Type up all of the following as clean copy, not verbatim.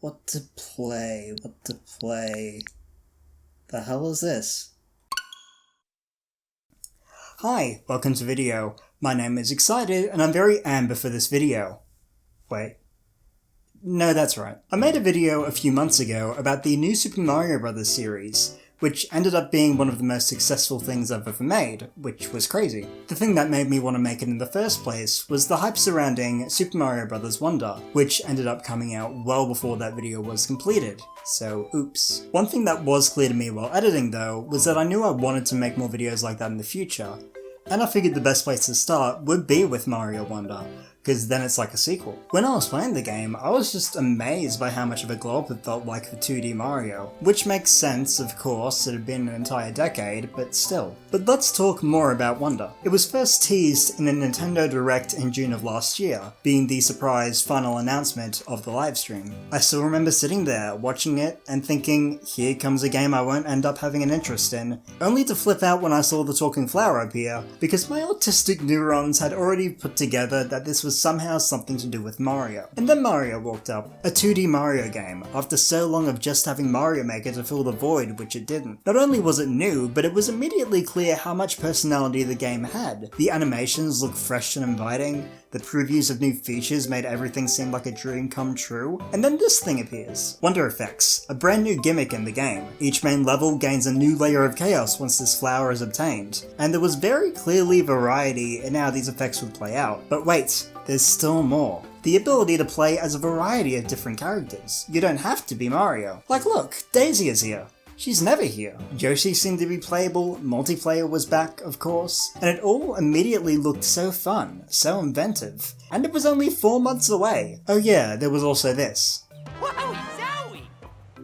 What to play? The hell is this? Hi, welcome to video. My name is Excited and I'm very amber for this video. Wait. No, that's right. I made a video a few months ago about the new Super Mario Bros. Series, which ended up being one of the most successful things I've ever made, which was crazy. The thing that made me want to make it in the first place was the hype surrounding Super Mario Bros. Wonder, which ended up coming out well before that video was completed. So, oops. One thing that was clear to me while editing though, was that I knew I wanted to make more videos like that in the future, and I figured the best place to start would be with Mario Wonder, because then it's like a sequel. When I was playing the game, I was just amazed by how much of a glow up it felt like for 2D Mario, which makes sense, of course, it had been an entire decade, but still. But let's talk more about Wonder. It was first teased in a Nintendo Direct in June of last year, being the surprise final announcement of the livestream. I still remember sitting there, watching it, and thinking, here comes a game I won't end up having an interest in, only to flip out when I saw the talking flower appear, because my autistic neurons had already put together that this was somehow something to do with Mario. And then Mario walked up, a 2D Mario game, after so long of just having Mario Maker to fill the void, which it didn't. Not only was it new, but it was immediately clear how much personality the game had. The animations looked fresh and inviting, the previews of new features made everything seem like a dream come true, and then this thing appears. Wonder Effects, a brand new gimmick in the game. Each main level gains a new layer of chaos once this flower is obtained, and there was very clearly variety in how these effects would play out. But wait, there's still more. The ability to play as a variety of different characters. You don't have to be Mario. Like look, Daisy is here. She's never here. Yoshi seemed to be playable, multiplayer was back, of course, and it all immediately looked so fun, so inventive. And it was only 4 months away. Oh yeah, there was also this.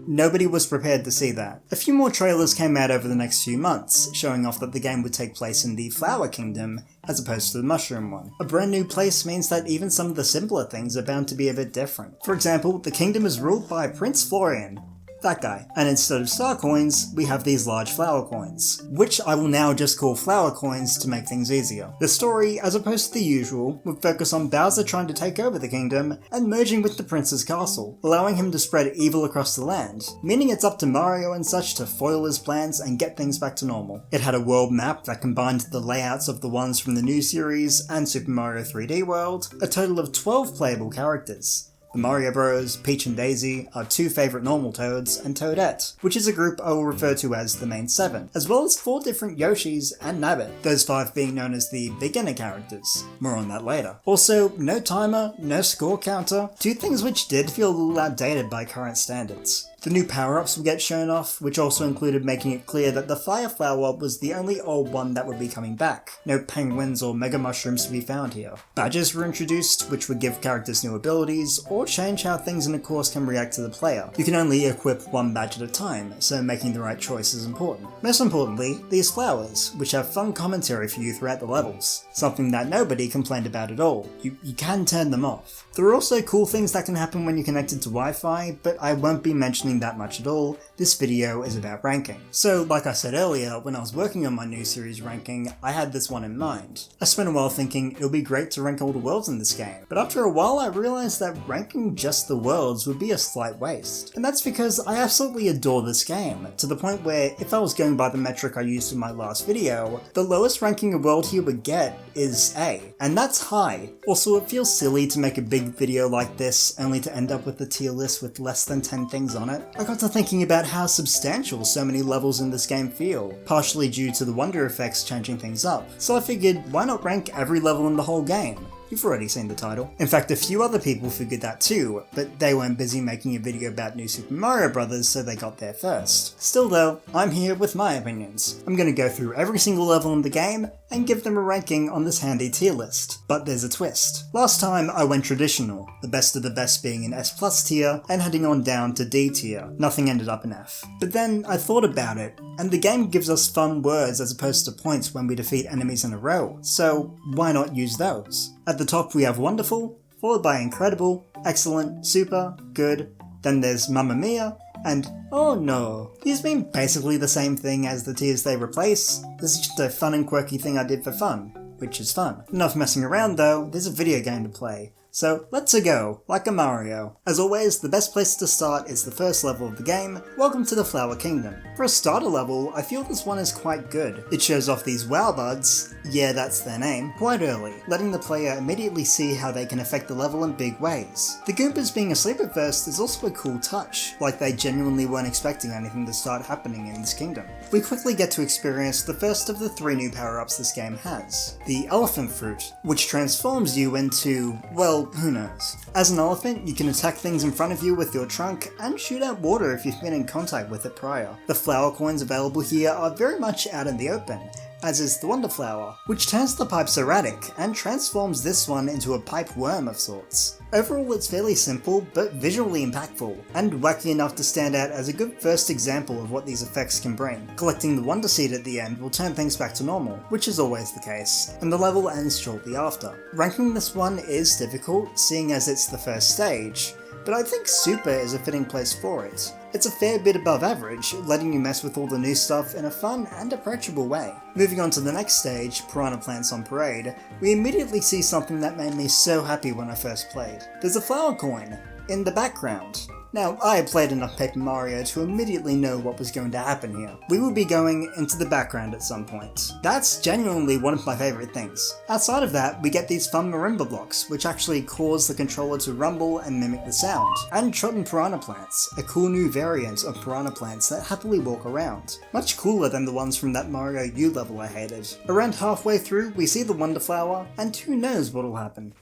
Nobody was prepared to see that. A few more trailers came out over the next few months, showing off that the game would take place in the Flower Kingdom, as opposed to the Mushroom one. A brand new place means that even some of the simpler things are bound to be a bit different. For example, the kingdom is ruled by Prince Florian. That guy. And instead of star coins, we have these large flower coins, which I will now just call flower coins to make things easier. The story, as opposed to the usual, would focus on Bowser trying to take over the kingdom and merging with the prince's castle, allowing him to spread evil across the land, meaning it's up to Mario and such to foil his plans and get things back to normal. It had a world map that combined the layouts of the ones from the new series and Super Mario 3D World, a total of 12 playable characters. The Mario Bros, Peach and Daisy, our 2 favourite normal Toads, and Toadette, which is a group I will refer to as the main 7, as well as 4 different Yoshis and Nabbit, those 5 being known as the beginner characters. More on that later. Also, no timer, no score counter, 2 things which did feel a little outdated by current standards. The new power-ups will get shown off, which also included making it clear that the Fire Flower was the only old one that would be coming back. No penguins or mega mushrooms to be found here. Badges were introduced, which would give characters new abilities, or change how things in a course can react to the player. You can only equip 1 badge at a time, so making the right choice is important. Most importantly, these flowers, which have fun commentary for you throughout the levels. Something that nobody complained about at all. You can turn them off. There are also cool things that can happen when you're connected to Wi-Fi, but I won't be mentioning that much at all. This video is about ranking. So, like I said earlier, when I was working on my new series ranking, I had this one in mind. I spent a while thinking it would be great to rank all the worlds in this game, but after a while I realised that ranking just the worlds would be a slight waste. And that's because I absolutely adore this game, to the point where if I was going by the metric I used in my last video, the lowest ranking a world here would get is A, and that's high. Also, it feels silly to make a big video like this only to end up with a tier list with less than 10 things on it. I got to thinking about how substantial so many levels in this game feel, partially due to the Wonder Effects changing things up. So I figured, why not rank every level in the whole game? You've already seen the title. In fact, a few other people figured that too, but they weren't busy making a video about New Super Mario Bros., so they got there first. Still though, I'm here with my opinions. I'm gonna go through every single level in the game and give them a ranking on this handy tier list. But there's a twist. Last time I went traditional, the best of the best being an S+ tier and heading on down to D tier. Nothing ended up in F. But then I thought about it, and the game gives us fun words as opposed to points when we defeat enemies in a row, so why not use those? At the top we have Wonderful, followed by Incredible, Excellent, Super, Good, then there's Mamma Mia, and Oh no. These mean basically the same thing as the tiers they replace. This is just a fun and quirky thing I did for fun, which is fun. Enough messing around though, there's a video game to play. So let's go, like a Mario. As always, the best place to start is the first level of the game. Welcome to the Flower Kingdom. For a starter level, I feel this one is quite good. It shows off these wow buds, yeah that's their name, quite early, letting the player immediately see how they can affect the level in big ways. The Goombas being asleep at first is also a cool touch, like they genuinely weren't expecting anything to start happening in this kingdom. We quickly get to experience the first of the 3 new power-ups this game has. The Elephant Fruit, which transforms you into, well, who knows. As an elephant, you can attack things in front of you with your trunk and shoot out water if you've been in contact with it prior. The flower coins available here are very much out in the open, as is the Wonder Flower, which turns the pipes erratic and transforms this one into a pipe worm of sorts. Overall, it's fairly simple, but visually impactful, and wacky enough to stand out as a good first example of what these effects can bring. Collecting the Wonder Seed at the end will turn things back to normal, which is always the case, and the level ends shortly after. Ranking this one is difficult, seeing as it's the first stage, but I think Super is a fitting place for it. It's a fair bit above average, letting you mess with all the new stuff in a fun and approachable way. Moving on to the next stage, Piranha Plants on Parade, we immediately see something that made me so happy when I first played. There's a flower coin in the background. Now, I had played enough Paper Mario to immediately know what was going to happen here. We will be going into the background at some point. That's genuinely one of my favourite things. Outside of that, we get these fun marimba blocks, which actually cause the controller to rumble and mimic the sound. And Trodden Piranha Plants, a cool new variant of piranha plants that happily walk around. Much cooler than the ones from that Mario U level I hated. Around halfway through, we see the Wonder Flower, and who knows what'll happen.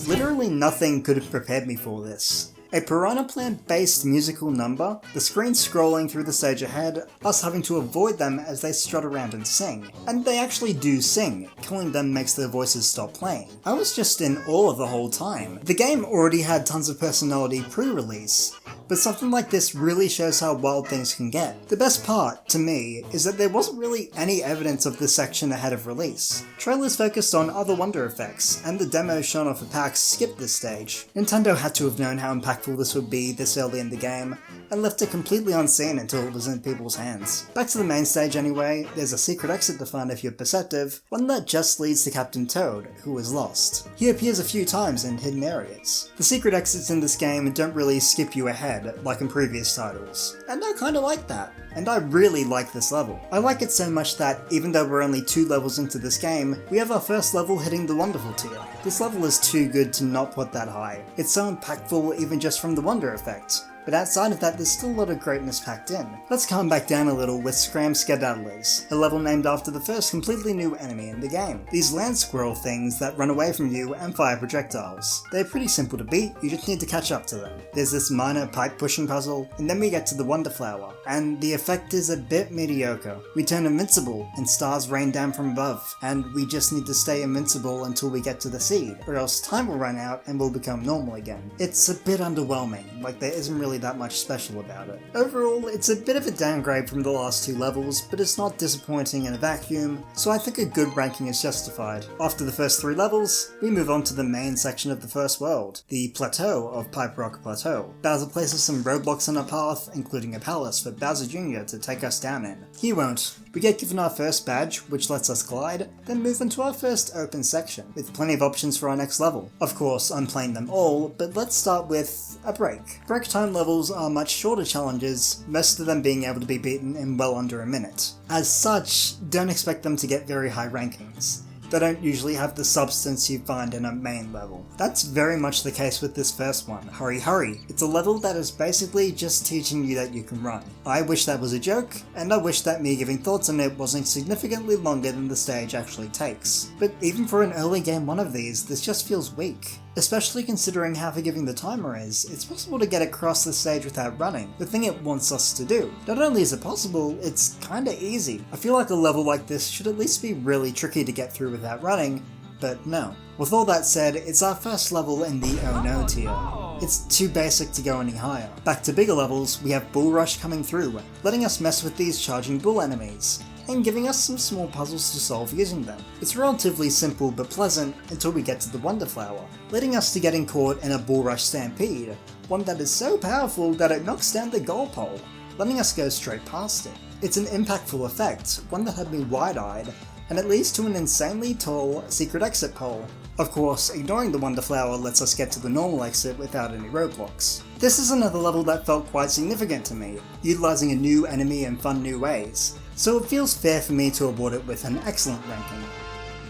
Literally nothing could have prepared me for this. A Piranha Plant based musical number, the screen scrolling through the stage ahead, us having to avoid them as they strut around and sing. And they actually do sing, killing them makes their voices stop playing. I was just in awe the whole time. The game already had tons of personality pre-release, but something like this really shows how wild things can get. The best part, to me, is that there wasn't really any evidence of this section ahead of release. Trailers focused on other wonder effects, and the demos shown off of PAX skipped this stage. Nintendo had to have known how impactful this would be this early in the game, and left it completely unseen until it was in people's hands. Back to the main stage anyway, there's a secret exit to find if you're perceptive, one that just leads to Captain Toad, who is lost. He appears a few times in hidden areas. The secret exits in this game don't really skip you ahead, like in previous titles, and I kinda like that. And I really like this level. I like it so much that, even though we're only 2 levels into this game, we have our first level hitting the Wonderful tier. This level is too good to not put that high. It's so impactful even just from the Wonder effect. But outside of that, there's still a lot of greatness packed in. Let's calm back down a little with Scram Skedaddlers, a level named after the first completely new enemy in the game. These land squirrel things that run away from you and fire projectiles. They're pretty simple to beat, you just need to catch up to them. There's this minor pipe pushing puzzle, and then we get to the Wonder Flower, and the effect is a bit mediocre. We turn invincible, and stars rain down from above, and we just need to stay invincible until we get to the seed, or else time will run out and we'll become normal again. It's a bit underwhelming, like there isn't really that much special about it. Overall, it's a bit of a downgrade from the last 2 levels, but it's not disappointing in a vacuum, so I think a good ranking is justified. After the first 3 levels, we move on to the main section of the first world, the Plateau of Pipe Rock Plateau. Bowser places some roadblocks on our path, including a palace for Bowser Jr. to take us down in. He won't. We get given our first badge, which lets us glide, then move into our first open section, with plenty of options for our next level. Of course, I'm playing them all, but let's start with a break. Break time levels are much shorter challenges, most of them being able to be beaten in well under a minute. As such, don't expect them to get very high rankings. They don't usually have the substance you find in a main level. That's very much the case with this first one, Hurry Hurry. It's a level that is basically just teaching you that you can run. I wish that was a joke, and I wish that me giving thoughts on it wasn't significantly longer than the stage actually takes. But even for an early game one of these, this just feels weak. Especially considering how forgiving the timer is, it's possible to get across the stage without running, the thing it wants us to do. Not only is it possible, it's kinda easy. I feel like a level like this should at least be really tricky to get through without running, but no. With all that said, it's our first level in the oh no tier. It's too basic to go any higher. Back to bigger levels, we have Bull Rush coming through, letting us mess with these charging bull enemies, and giving us some small puzzles to solve using them. It's relatively simple but pleasant until we get to the Wonder Flower, leading us to getting caught in a Bull Rush stampede, one that is so powerful that it knocks down the goal pole, letting us go straight past it. It's an impactful effect, one that had me wide-eyed, and it leads to an insanely tall secret exit pole. Of course, ignoring the Wonder Flower lets us get to the normal exit without any roadblocks. This is another level that felt quite significant to me, utilising a new enemy in fun new ways, so it feels fair for me to award it with an excellent ranking.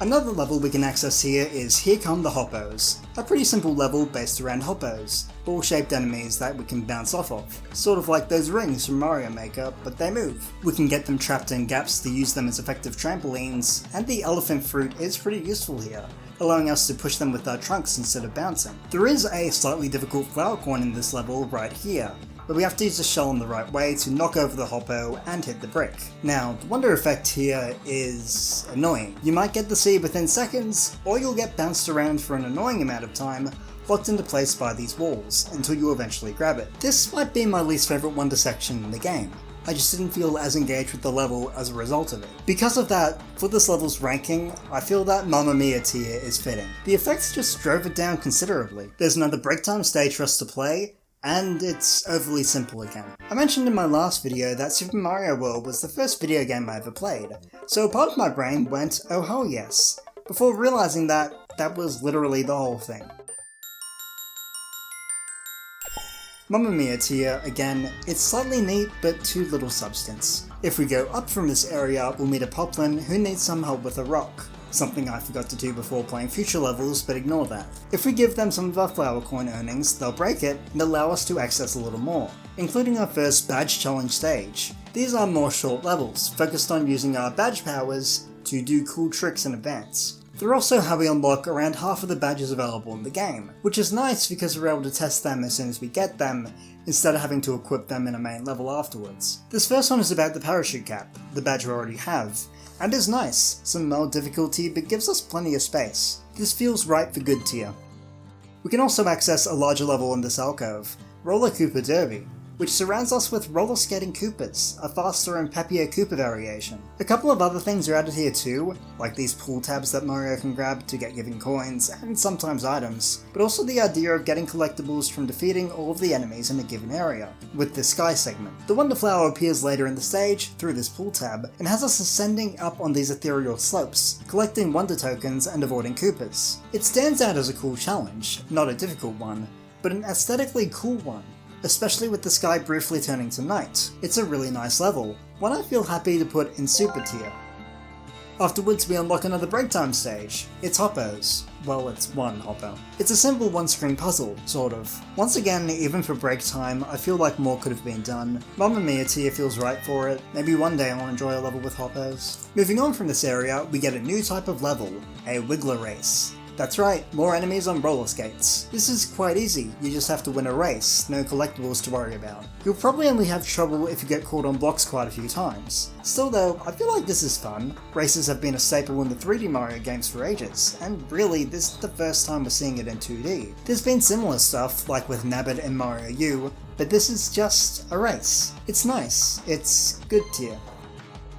Another level we can access here is Here Come the Hoppos, a pretty simple level based around hoppos, ball-shaped enemies that we can bounce off of, sort of like those rings from Mario Maker, but they move. We can get them trapped in gaps to use them as effective trampolines, and the elephant fruit is pretty useful here, allowing us to push them with our trunks instead of bouncing. There is a slightly difficult flower coin in this level right here, but we have to use the shell in the right way to knock over the hoppo and hit the brick. Now, the wonder effect here is annoying. You might get the seed within seconds, or you'll get bounced around for an annoying amount of time, locked into place by these walls, until you eventually grab it. This might be my least favourite wonder section in the game. I just didn't feel as engaged with the level as a result of it. Because of that, for this level's ranking, I feel that Mamma Mia tier is fitting. The effects just drove it down considerably. There's another break time stage for us to play, and it's overly simple again. I mentioned in my last video that Super Mario World was the first video game I ever played, so part of my brain went, oh hell yes, before realising that that was literally the whole thing. Mamma Mia tier, again, it's slightly neat but too little substance. If we go up from this area, we'll meet a Poplin who needs some help with a rock, something I forgot to do before playing future levels, but ignore that. If we give them some of our flower coin earnings, they'll break it and allow us to access a little more, including our first badge challenge stage. These are more short levels, focused on using our badge powers to do cool tricks in advance. They're also how we unlock around half of the badges available in the game, which is nice because we're able to test them as soon as we get them, instead of having to equip them in a main level afterwards. This first one is about the parachute cap, the badge we already have, and is nice, some mild difficulty but gives us plenty of space. This feels right for good tier. We can also access a larger level in this alcove, Roller Koopa Derby, which surrounds us with roller skating Koopas, a faster and peppier Koopa variation. A couple of other things are added here too, like these pull tabs that Mario can grab to get given coins, and sometimes items, but also the idea of getting collectibles from defeating all of the enemies in a given area, with the Sky segment. The Wonder Flower appears later in the stage, through this pull tab, and has us ascending up on these ethereal slopes, collecting Wonder tokens and avoiding Koopas. It stands out as a cool challenge, not a difficult one, but an aesthetically cool one, especially with the sky briefly turning to night. It's a really nice level, one I feel happy to put in super tier. Afterwards we unlock another break time stage. It's Hoppos. Well, it's one Hoppo. It's a simple one-screen puzzle, sort of. Once again, even for break time, I feel like more could have been done. Mamma Mia tier feels right for it. Maybe one day I'll enjoy a level with Hoppos. Moving on from this area, we get a new type of level, a Wiggler race. That's right, more enemies on roller skates. This is quite easy, you just have to win a race, no collectibles to worry about. You'll probably only have trouble if you get caught on blocks quite a few times. Still though, I feel like this is fun. Races have been a staple in the 3D Mario games for ages, and really, this is the first time we're seeing it in 2D. There's been similar stuff, like with Nabbit and Mario U, but this is just a race. It's nice, it's good tier.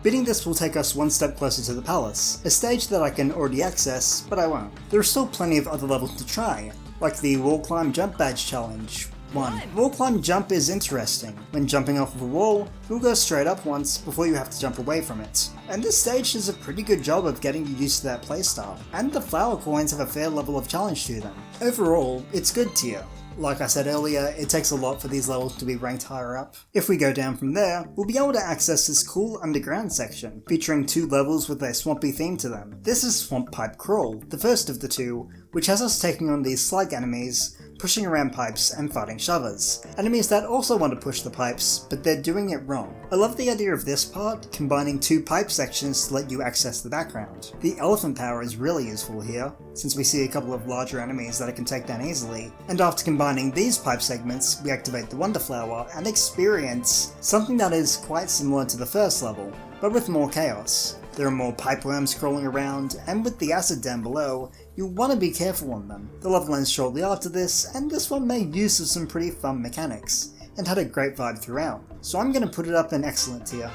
Beating this will take us one step closer to the palace, a stage that I can already access, but I won't. There are still plenty of other levels to try, like the Wall Climb Jump Badge Challenge. 1. Wall Climb Jump is interesting. When jumping off of a wall, you'll go straight up once before you have to jump away from it. And this stage does a pretty good job of getting you used to that playstyle, and the flower coins have a fair level of challenge to them. Overall, it's good tier. Like I said earlier, it takes a lot for these levels to be ranked higher up. If we go down from there, we'll be able to access this cool underground section, featuring 2 levels with a swampy theme to them. This is Swamp Pipe Crawl, the first of the 2, which has us taking on these slug enemies, pushing around pipes and fighting shovers. Enemies that also want to push the pipes, but they're doing it wrong. I love the idea of this part, combining 2 pipe sections to let you access the background. The elephant power is really useful here, since we see a couple of larger enemies that I can take down easily, and after combining these pipe segments, we activate the Wonder Flower and experience something that is quite similar to the first level, but with more chaos. There are more pipe worms crawling around, and with the acid down below, you'll want to be careful on them. The level ends shortly after this, and this one made use of some pretty fun mechanics, and had a great vibe throughout, so I'm going to put it up in excellent tier.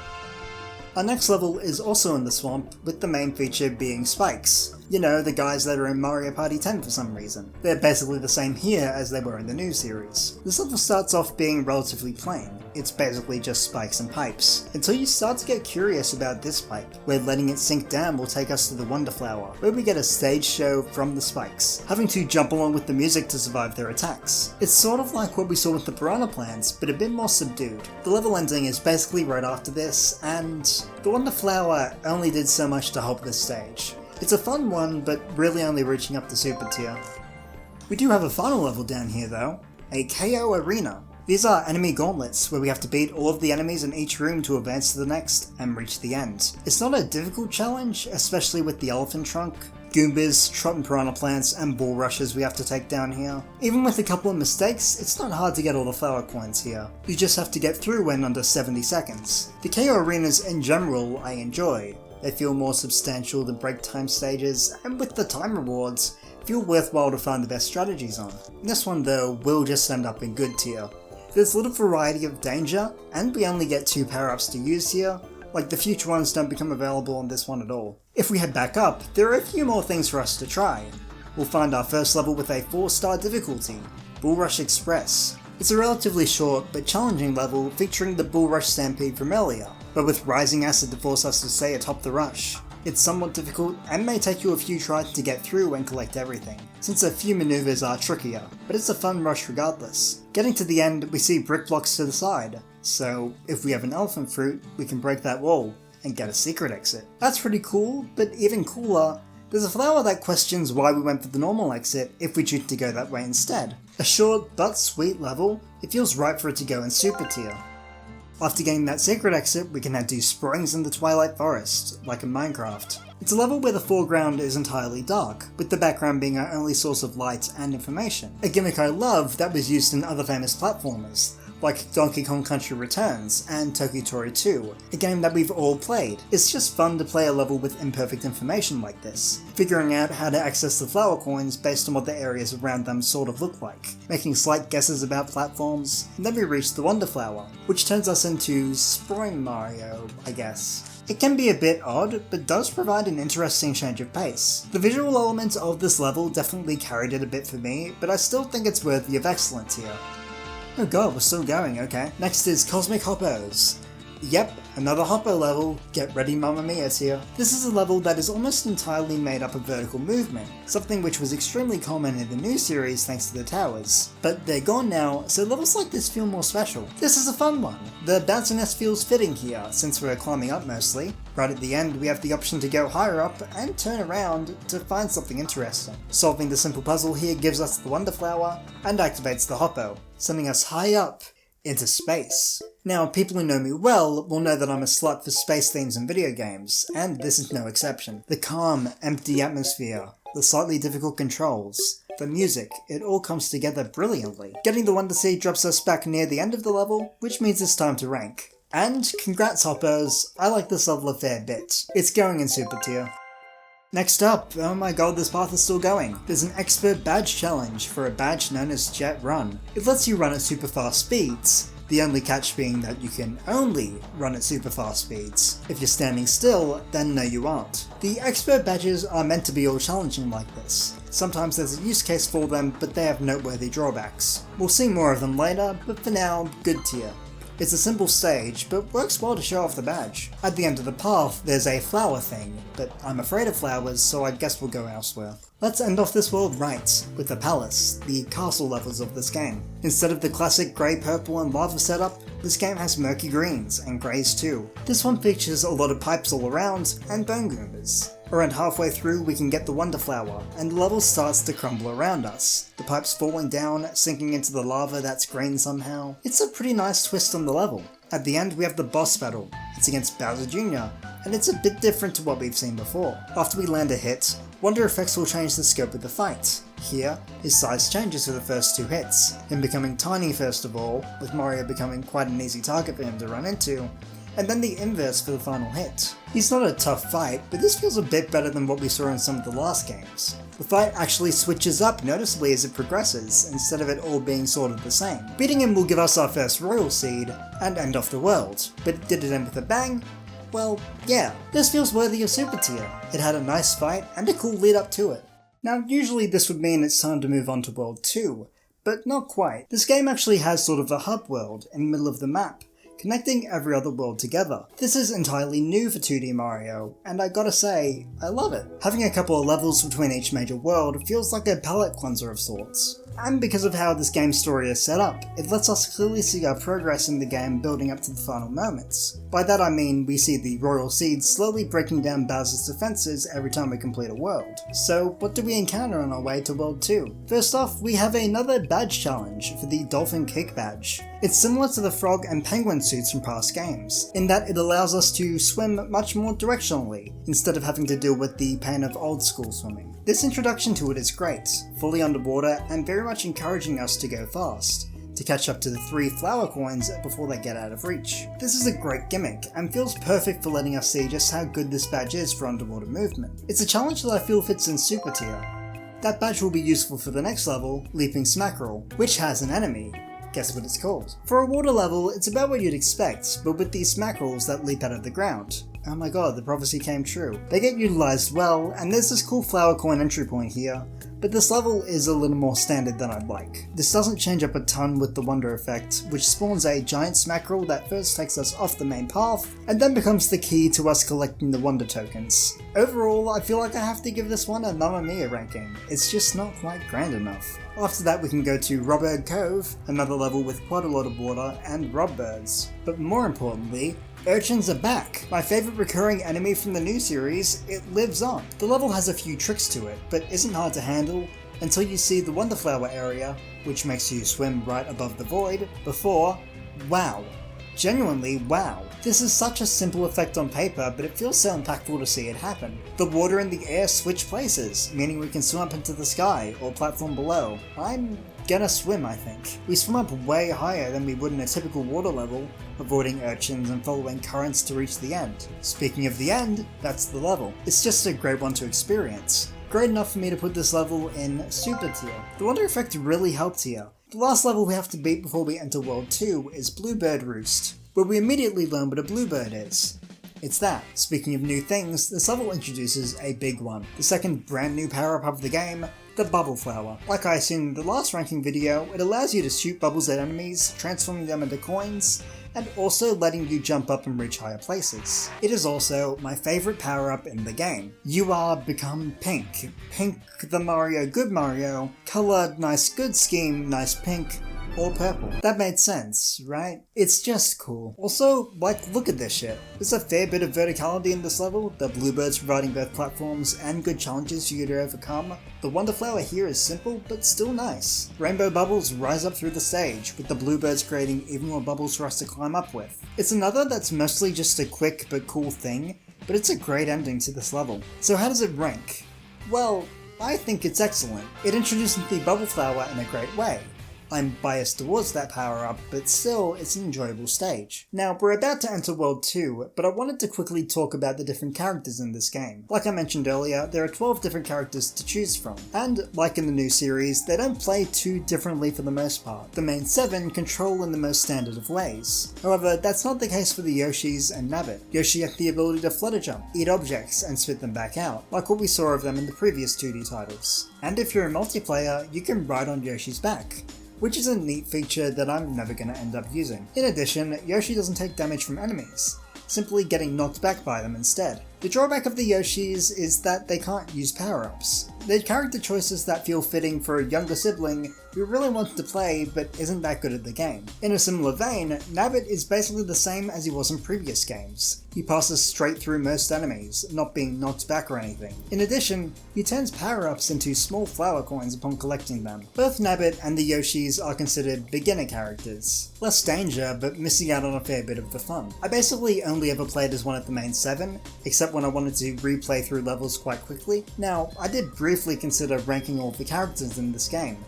Our next level is also in the swamp, with the main feature being spikes. You know, the guys that are in Mario Party 10 for some reason. They're basically the same here as they were in the new series. This level starts off being relatively plain. It's basically just spikes and pipes, until you start to get curious about this pipe, where letting it sink down will take us to the Wonder Flower, where we get a stage show from the spikes, having to jump along with the music to survive their attacks. It's sort of like what we saw with the piranha plants, but a bit more subdued. The level ending is basically right after this, and the Wonder Flower only did so much to help this stage. It's a fun one, but really only reaching up to Super Tier. We do have a final level down here though, a KO Arena. These are enemy gauntlets, where we have to beat all of the enemies in each room to advance to the next and reach the end. It's not a difficult challenge, especially with the elephant trunk, Goombas, Trotting Piranha Plants, and Bull Rushes we have to take down here. Even with a couple of mistakes, it's not hard to get all the flower coins here. You just have to get through in under 70 seconds. The KO arenas in general I enjoy. They feel more substantial than break time stages, and with the time rewards, feel worthwhile to find the best strategies on. This one though will just end up in good tier. There's little variety of danger, and we only get 2 power-ups to use here, like the future ones don't become available on this one at all. If we head back up, there are a few more things for us to try. We'll find our first level with a 4-star difficulty, Bull Rush Express. It's a relatively short but challenging level featuring the Bull Rush Stampede from earlier, but with rising acid to force us to stay atop the rush. It's somewhat difficult and may take you a few tries to get through and collect everything, since a few maneuvers are trickier, but it's a fun rush regardless. Getting to the end, we see brick blocks to the side, so if we have an elephant fruit, we can break that wall and get a secret exit. That's pretty cool, but even cooler, there's a flower that questions why we went for the normal exit if we choose to go that way instead. A short but sweet level, it feels right for it to go in Super Tier. After getting that secret exit, we can head to Springs in the Twilight Forest, like in Minecraft. It's a level where the foreground is entirely dark, with the background being our only source of light and information. A gimmick I love that was used in other famous platformers, like Donkey Kong Country Returns and Toki-Tori 2, a game that we've all played. It's just fun to play a level with imperfect information like this, figuring out how to access the flower coins based on what the areas around them sort of look like, making slight guesses about platforms, and then we reach the Wonder Flower, which turns us into Spring Mario, I guess. It can be a bit odd, but does provide an interesting change of pace. The visual elements of this level definitely carried it a bit for me, but I still think it's worthy of excellence here. Oh god, we're still going, okay. Next is Cosmic Hoppos. Yep, another Hoppo level. Get ready, Mamma Mia's here. This is a level that is almost entirely made up of vertical movement, something which was extremely common in the new series thanks to the towers. But they're gone now, so levels like this feel more special. This is a fun one. The bounciness feels fitting here, since we're climbing up mostly. Right at the end, we have the option to go higher up and turn around to find something interesting. Solving the simple puzzle here gives us the Wonder Flower and activates the Hoppo, sending us high up into space. Now, people who know me well will know that I'm a slut for space themes in video games, and this is no exception. The calm, empty atmosphere, the slightly difficult controls, the music, it all comes together brilliantly. Getting the Wonder Seed drops us back near the end of the level, which means it's time to rank. And congrats hoppers, I like this level a fair bit. It's going in Super Tier. Next up, oh my god, this path is still going. There's an expert badge challenge for a badge known as Jet Run. It lets you run at super fast speeds, the only catch being that you can only run at super fast speeds. If you're standing still, then no you aren't. The expert badges are meant to be all challenging like this. Sometimes there's a use case for them, but they have noteworthy drawbacks. We'll see more of them later, but for now, good tier. It's a simple stage, but works well to show off the badge. At the end of the path, there's a flower thing, but I'm afraid of flowers, so I guess we'll go elsewhere. Let's end off this world right, with the palace, the castle levels of this game. Instead of the classic grey, purple and lava setup, this game has murky greens, and greys too. This one features a lot of pipes all around, and bone goombas. Around halfway through we can get the Wonder Flower, and the level starts to crumble around us. The pipes falling down, sinking into the lava that's green somehow. It's a pretty nice twist on the level. At the end we have the boss battle. It's against Bowser Jr., and it's a bit different to what we've seen before. After we land a hit, Wonder effects will change the scope of the fight. Here, his size changes for the first 2 hits, him becoming tiny first of all, with Mario becoming quite an easy target for him to run into, and then the inverse for the final hit. He's not a tough fight, but this feels a bit better than what we saw in some of the last games. The fight actually switches up noticeably as it progresses, instead of it all being sort of the same. Beating him will give us our first Royal Seed, and end off the world. But did it end with a bang? well, yeah, this feels worthy of Super Tier. It had a nice fight and a cool lead up to it. Now, usually this would mean it's time to move on to World 2, but not quite. This game actually has sort of a hub world in the middle of the map, connecting every other world together. This is entirely new for 2D Mario, and I gotta say, I love it. Having a couple of levels between each major world feels like a palate cleanser of sorts. And because of how this game's story is set up, it lets us clearly see our progress in the game building up to the final moments. By that I mean we see the Royal Seeds slowly breaking down Bowser's defenses every time we complete a world. So what do we encounter on our way to World 2? First off, we have another badge challenge for the Dolphin Kick badge. It's similar to the frog and penguin suits from past games, in that it allows us to swim much more directionally, instead of having to deal with the pain of old school swimming. This introduction to it is great, fully underwater and very much encouraging us to go fast, to catch up to the 3 flower coins before they get out of reach. This is a great gimmick, and feels perfect for letting us see just how good this badge is for underwater movement. It's a challenge that I feel fits in Super Tier. That badge will be useful for the next level, Leaping Smackerel, which has an enemy. Guess what it's called? For a water level, it's about what you'd expect, but with these smackerels that leap out of the ground. Oh my god, the prophecy came true. They get utilised well, and there's this cool flower coin entry point here, but this level is a little more standard than I'd like. This doesn't change up a ton with the Wonder Effect, which spawns a giant smackerel that first takes us off the main path, and then becomes the key to us collecting the Wonder tokens. Overall, I feel like I have to give this one a Mamma Mia ranking. It's just not quite grand enough. After that we can go to Robbird Cove, another level with quite a lot of water and robbirds. But more importantly, urchins are back! My favourite recurring enemy from the new series, it lives on. The level has a few tricks to it, but isn't hard to handle until you see the Wonderflower area, which makes you swim right above the void, before, wow. Genuinely, wow. This is such a simple effect on paper, but it feels so impactful to see it happen. The water and the air switch places, meaning we can swim up into the sky, or platform below. I'm gonna swim, I think. We swim up way higher than we would in a typical water level, avoiding urchins and following currents to reach the end. Speaking of the end, that's the level. It's just a great one to experience. Great enough for me to put this level in Super Tier. The Wonder Effect really helped here. The last level we have to beat before we enter World 2 is Bluebird Roost, where we immediately learn what a bluebird is. It's that. Speaking of new things, this level introduces a big one. The second brand new power-up of the game, the Bubble Flower. Like I assumed in the last ranking video, it allows you to shoot bubbles at enemies, transforming them into coins, and also letting you jump up and reach higher places. It is also my favourite power-up in the game. You are become pink. Pink the Mario, good Mario, colour, nice good scheme, nice pink, or purple. That made sense, right? It's just cool. Also, like, look at this shit. There's a fair bit of verticality in this level, the bluebirds providing both platforms and good challenges for you to overcome. The Wonderflower here is simple, but still nice. Rainbow bubbles rise up through the stage, with the bluebirds creating even more bubbles for us to climb up with. It's another that's mostly just a quick but cool thing, but it's a great ending to this level. So how does it rank? Well, I think it's excellent. It introduces the Bubble Flower in a great way. I'm biased towards that power-up, but still, it's an enjoyable stage. Now, we're about to enter World 2, but I wanted to quickly talk about the different characters in this game. Like I mentioned earlier, there are 12 different characters to choose from, and like in the new series, they don't play too differently for the most part. The main 7 control in the most standard of ways. However, that's not the case for the Yoshis and Nabbit. Yoshi has the ability to flutter jump, eat objects, and spit them back out, like what we saw of them in the previous 2D titles. And if you're a multiplayer, you can ride on Yoshi's back, which is a neat feature that I'm never going to end up using. In addition, Yoshi doesn't take damage from enemies, simply getting knocked back by them instead. The drawback of the Yoshis is that they can't use power-ups. They're character choices that feel fitting for a younger sibling who really wants to play but isn't that good at the game. In a similar vein, Nabbit is basically the same as he was in previous games. He passes straight through most enemies, not being knocked back or anything. In addition, he turns power-ups into small flower coins upon collecting them. Both Nabbit and the Yoshis are considered beginner characters. Less danger, but missing out on a fair bit of the fun. I basically only ever played as one of the main 7, except when I wanted to replay through levels quite quickly. Now, I did briefly consider ranking all the characters in this game,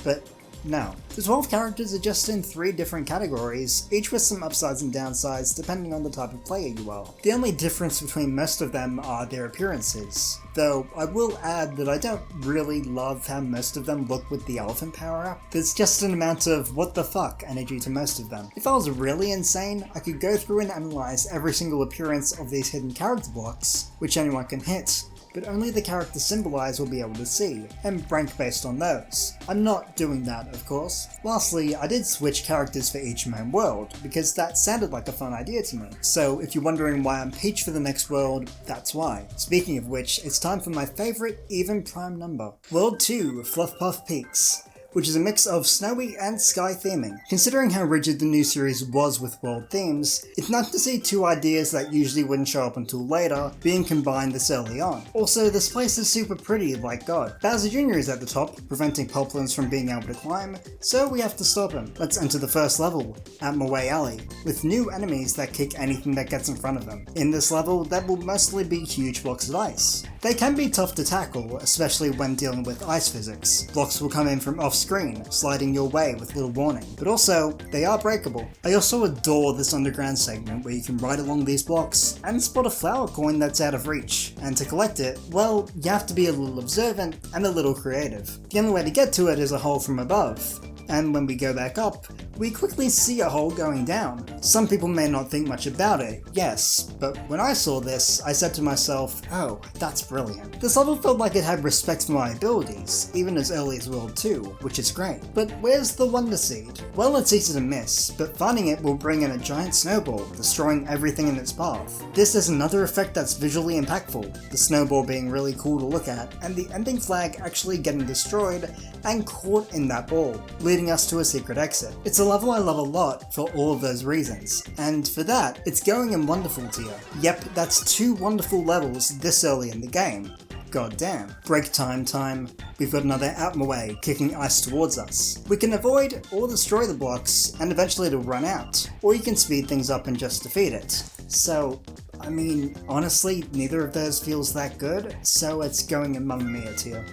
but No. The 12 characters are just in 3 different categories, each with some upsides and downsides depending on the type of player you are. The only difference between most of them are their appearances, though I will add that I don't really love how most of them look with the elephant power up. There's just an amount of what the fuck energy to most of them. If I was really insane, I could go through and analyze every single appearance of these hidden character blocks, which anyone can hit, but only the character symbolized will be able to see, and rank based on those. I'm not doing that, of course. Lastly, I did switch characters for each main world, because that sounded like a fun idea to me. So if you're wondering why I'm Peach for the next world, that's why. Speaking of which, it's time for my favourite even prime number. World 2, Fluff-Puff Peaks, which is a mix of snowy and sky theming. Considering how rigid the new series was with world themes, it's nice to see 2 ideas that usually wouldn't show up until later being combined this early on. Also, this place is super pretty, like God. Bowser Jr. is at the top, preventing Poplins from being able to climb, so we have to stop him. Let's enter the first level, Atmaway Alley, with new enemies that kick anything that gets in front of them. In this level, that will mostly be huge blocks of ice. They can be tough to tackle, especially when dealing with ice physics. Blocks will come in from off-screen, sliding your way with little warning, but also, they are breakable. I also adore this underground segment where you can ride along these blocks and spot a flower coin that's out of reach, and to collect it, well, you have to be a little observant and a little creative. The only way to get to it is a hole from above, and when we go back up, we quickly see a hole going down. Some people may not think much about it, yes, but when I saw this, I said to myself, oh, that's brilliant. This level felt like it had respect for my abilities, even as early as World 2, which is great. But where's the Wonder Seed? Well, it's easy to miss, but finding it will bring in a giant snowball, destroying everything in its path. This is another effect that's visually impactful, the snowball being really cool to look at, and the ending flag actually getting destroyed and caught in that ball, leading us to a secret exit. It's a level I love a lot for all of those reasons, and for that, it's going in Wonderful tier. Yep, that's 2 wonderful levels this early in the game. God damn. Break time. We've got another Atmaway kicking ice towards us. We can avoid or destroy the blocks, and eventually it'll run out, or you can speed things up and just defeat it. So, I mean, honestly, neither of those feels that good, so it's going in Mamma Mia tier.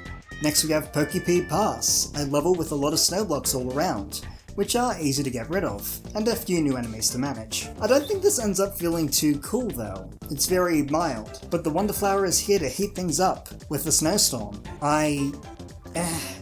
Next we have Pokepee Pass, a level with a lot of snow blocks all around, which are easy to get rid of, and a few new enemies to manage. I don't think this ends up feeling too cool though. It's very mild, but the Wonderflower is here to heat things up with the snowstorm.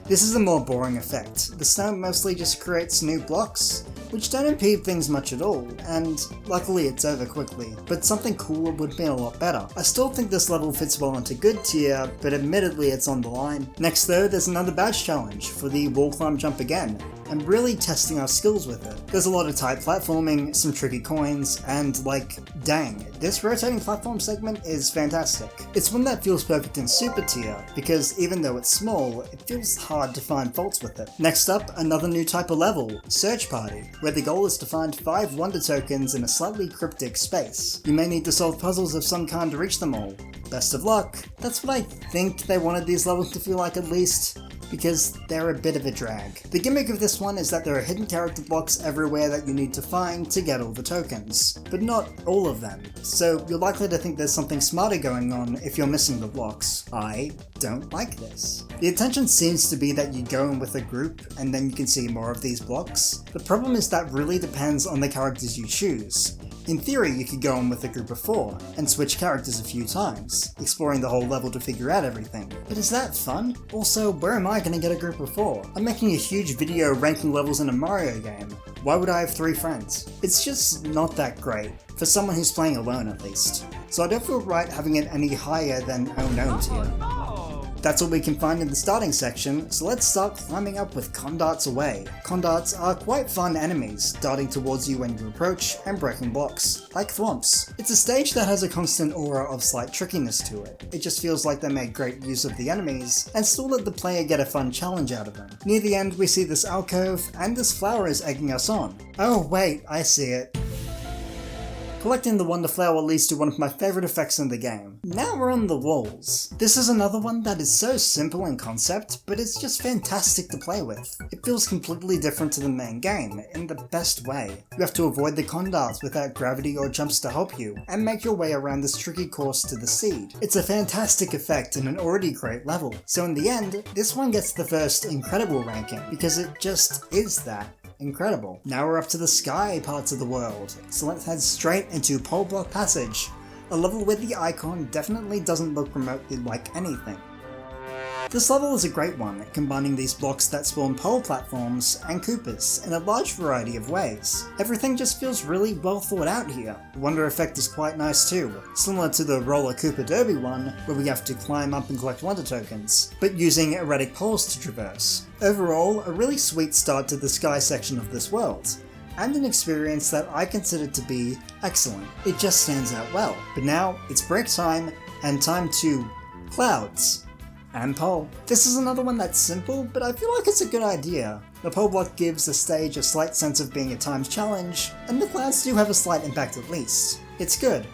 This is a more boring effect. The snow mostly just creates new blocks, which don't impede things much at all, and luckily it's over quickly, but something cooler would be a lot better. I still think this level fits well into good tier, but admittedly it's on the line. Next though, there's another badge challenge for the wall climb jump again, and really testing our skills with it. There's a lot of tight platforming, some tricky coins, and like, dang, this rotating platform segment is fantastic. It's one that feels perfect in super tier, because even though it's small, it feels hard to find faults with it. Next up, another new type of level, Search Party, where the goal is to find 5 wonder tokens in a slightly cryptic space. You may need to solve puzzles of some kind to reach them all. Best of luck. That's what I think they wanted these levels to feel like at least, because they're a bit of a drag. The gimmick of this one is that there are hidden character blocks everywhere that you need to find to get all the tokens, but not all of them, so you're likely to think there's something smarter going on if you're missing the blocks. I don't like this. The intention seems to be that you go in with a group and then you can see more of these blocks. The problem is that really depends on the characters you choose. In theory, you could go in with a group of 4, and switch characters a few times, exploring the whole level to figure out everything. But is that fun? Also, where am I gonna get a group of 4? I'm making a huge video ranking levels in a Mario game. Why would I have 3 friends? It's just not that great, for someone who's playing alone at least. So I don't feel right having it any higher than Oh No tier. That's all we can find in the starting section, so let's start climbing up with Condarts Away. Condarts are quite fun enemies, darting towards you when you approach and breaking blocks, like Thwomps. It's a stage that has a constant aura of slight trickiness to it. It just feels like they make great use of the enemies, and still let the player get a fun challenge out of them. Near the end we see this alcove, and this flower is egging us on. Oh wait, I see it. Collecting the Wonder Flower leads to one of my favourite effects in the game. Now we're on the walls. This is another one that is so simple in concept, but it's just fantastic to play with. It feels completely different to the main game, in the best way. You have to avoid the condarts without gravity or jumps to help you, and make your way around this tricky course to the seed. It's a fantastic effect in an already great level, so in the end, this one gets the first incredible ranking, because it just is that. Incredible. Now we're up to the sky parts of the world, so let's head straight into Pole Block Passage, a level where the icon definitely doesn't look remotely like anything. This level is a great one, combining these blocks that spawn pole platforms and Koopas in a large variety of ways. Everything just feels really well thought out here. The Wonder effect is quite nice too, similar to the Roller Koopa Derby one, where we have to climb up and collect Wonder tokens, but using erratic poles to traverse. Overall, a really sweet start to the sky section of this world, and an experience that I consider to be excellent. It just stands out well. But now, it's break time, and time to clouds. And pole. This is another one that's simple, but I feel like it's a good idea. The pole block gives the stage a slight sense of being a timed challenge, and the clouds do have a slight impact at least. It's good.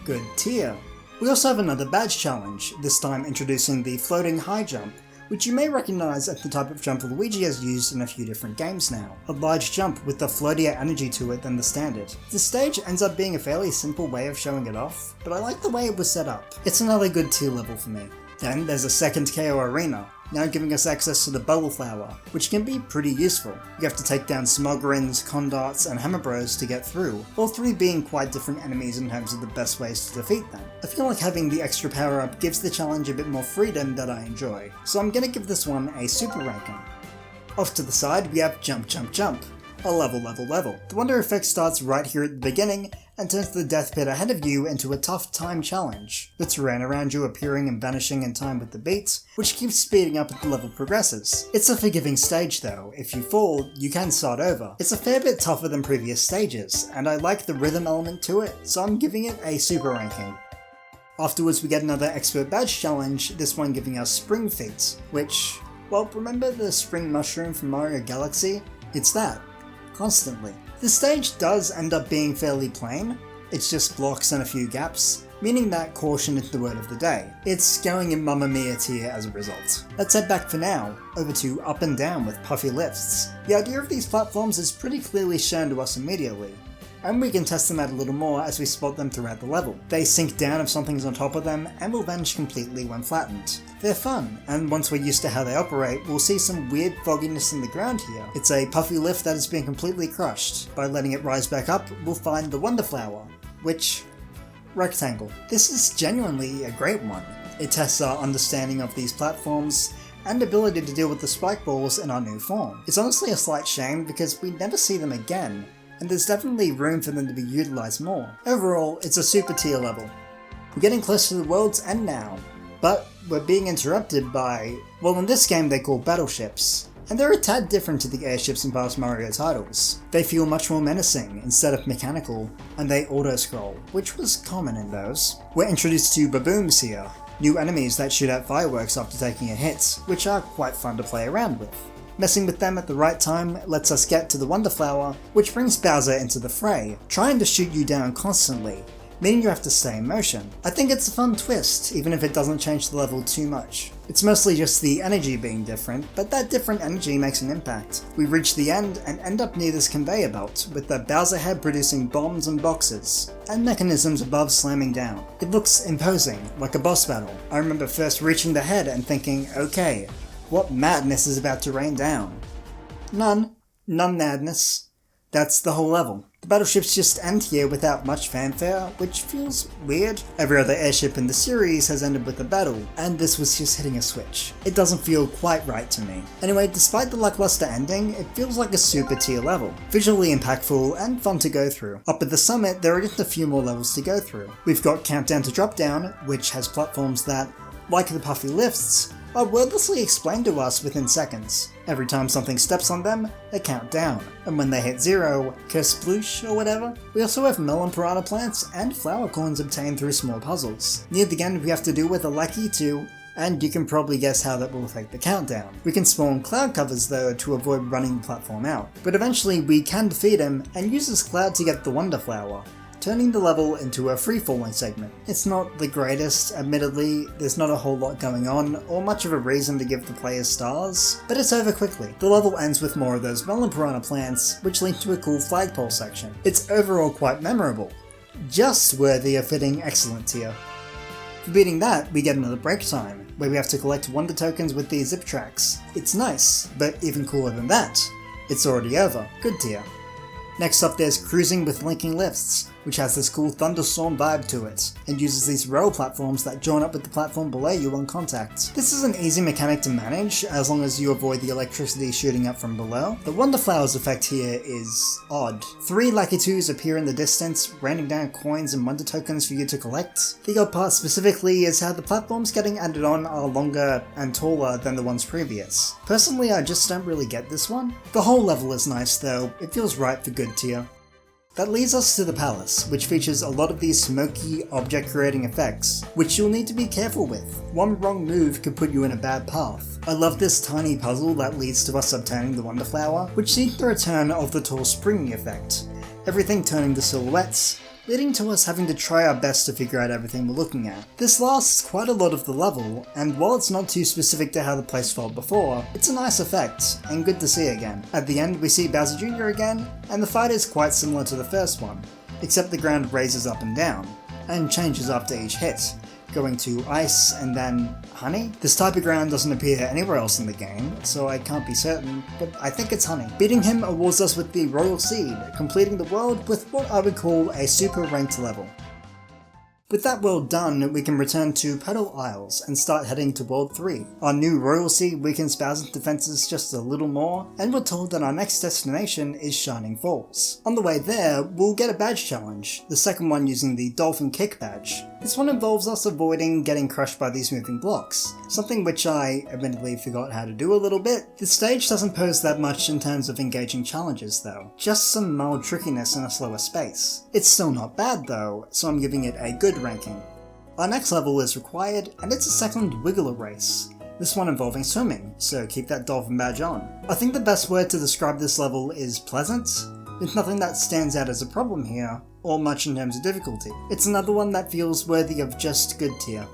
Good tier. We also have another badge challenge, this time introducing the floating high jump, which you may recognise as the type of jump Luigi has used in a few different games now. A large jump with a floatier energy to it than the standard. This stage ends up being a fairly simple way of showing it off, but I like the way it was set up. It's another good tier level for me. Then there's a second KO arena, now giving us access to the Bubble Flower, which can be pretty useful. You have to take down Smogrins, Condarts, and Hammer Bros to get through, all three being quite different enemies in terms of the best ways to defeat them. I feel like having the extra power up gives the challenge a bit more freedom that I enjoy, so I'm gonna give this one a super ranking. Off to the side we have Jump Jump Jump, a level. The Wonder effect starts right here at the beginning, and turns the death pit ahead of you into a tough time challenge. The terrain around you appearing and vanishing in time with the beats, which keeps speeding up as the level progresses. It's a forgiving stage though. If you fall, you can start over. It's a fair bit tougher than previous stages, and I like the rhythm element to it, so I'm giving it a super ranking. Afterwards we get another expert badge challenge, this one giving us Spring Feet, which, well, remember the spring mushroom from Mario Galaxy? It's that. Constantly. This stage does end up being fairly plain, it's just blocks and a few gaps, meaning that caution is the word of the day. It's going in Mamma Mia tier as a result. Let's head back for now, over to Up and Down with puffy lifts. The idea of these platforms is pretty clearly shown to us immediately, and we can test them out a little more as we spot them throughout the level. They sink down if something's on top of them, and will vanish completely when flattened. They're fun, and once we're used to how they operate, we'll see some weird fogginess in the ground here. It's a puffy lift that has been completely crushed. By letting it rise back up, we'll find the Wonder Flower, which... rectangle. This is genuinely a great one. It tests our understanding of these platforms, and ability to deal with the spike balls in our new form. It's honestly a slight shame because we never see them again, and there's definitely room for them to be utilised more. Overall, it's a super tier level. We're getting close to the world's end now, but we're being interrupted by, well, in this game they're called battleships, and they're a tad different to the airships in past Mario titles. They feel much more menacing instead of mechanical, and they auto-scroll, which was common in those. We're introduced to Babooms here, new enemies that shoot out fireworks after taking a hit, which are quite fun to play around with. Messing with them at the right time lets us get to the Wonder Flower, which brings Bowser into the fray, trying to shoot you down constantly, meaning you have to stay in motion. I think it's a fun twist, even if it doesn't change the level too much. It's mostly just the energy being different, but that different energy makes an impact. We reach the end and end up near this conveyor belt, with the Bowser head producing bombs and boxes, and mechanisms above slamming down. It looks imposing, like a boss battle. I remember first reaching the head and thinking, okay, what madness is about to rain down? None madness. That's the whole level. The battleships just end here without much fanfare, which feels weird. Every other airship in the series has ended with a battle, and this was just hitting a switch. It doesn't feel quite right to me. Anyway, despite the lackluster ending, it feels like a super tier level. Visually impactful and fun to go through. Up at the summit, there are just a few more levels to go through. We've got Countdown to Drop Down, which has platforms that, like the puffy lifts, are wordlessly explained to us within seconds. Every time something steps on them, they count down, and when they hit 0, kersploosh or whatever. We also have melon piranha plants and flower coins obtained through small puzzles. Near the end we have to do with a Lackey too, and you can probably guess how that will affect the countdown. We can spawn cloud covers though to avoid running the platform out, but eventually we can defeat him and use this cloud to get the Wonder Flower. turning the level into a free-falling segment. It's not the greatest, admittedly, there's not a whole lot going on, or much of a reason to give the players stars, but it's over quickly. The level ends with more of those melon piranha plants, which lead to a cool flagpole section. It's overall quite memorable. Just worthy of fitting excellent tier. For beating that, we get another break time, where we have to collect wonder tokens with these zip tracks. It's nice, but even cooler than that, it's already over. Good tier. Next up there's Cruising with Linking Lifts, which has this cool thunderstorm vibe to it, and uses these rail platforms that join up with the platform below you on contact. This is an easy mechanic to manage, as long as you avoid the electricity shooting up from below. The Wonder Flowers effect here is odd. 3 Lucky 2s appear in the distance, raining down coins and wonder tokens for you to collect. The odd part specifically is how the platforms getting added on are longer and taller than the ones previous. Personally, I just don't really get this one. The whole level is nice though, it feels right for good tier. That leads us to the palace, which features a lot of these smoky, object-creating effects, which you'll need to be careful with. One wrong move could put you in a bad path. I love this tiny puzzle that leads to us obtaining the Wonder Flower, which sees the return of the tall springy effect. Everything turning to silhouettes, leading to us having to try our best to figure out everything we're looking at. This lasts quite a lot of the level, and while it's not too specific to how the place felt before, it's a nice effect, and good to see again. At the end we see Bowser Jr. again, and the fight is quite similar to the first one, except the ground raises up and down, and changes after each hit, going to ice and then honey? This type of ground doesn't appear anywhere else in the game, so I can't be certain, but I think it's honey. Beating him awards us with the Royal Seed, completing the world with what I would call a super ranked level. With that world done, we can return to Petal Isles and start heading to World 3. Our new Royal Seed weakens Bowser's defenses just a little more, and we're told that our next destination is Shining Falls. On the way there, we'll get a badge challenge, the second one using the Dolphin Kick badge. This one involves us avoiding getting crushed by these moving blocks, something which I admittedly forgot how to do a little bit. The stage doesn't pose that much in terms of engaging challenges though, just some mild trickiness in a slower space. It's still not bad though, so I'm giving it a good ranking. Our next level is required, and it's a second Wiggler race. This one involving swimming, so keep that dolphin badge on. I think the best word to describe this level is pleasant. There's nothing that stands out as a problem here, or much in terms of difficulty. It's another one that feels worthy of just good tier.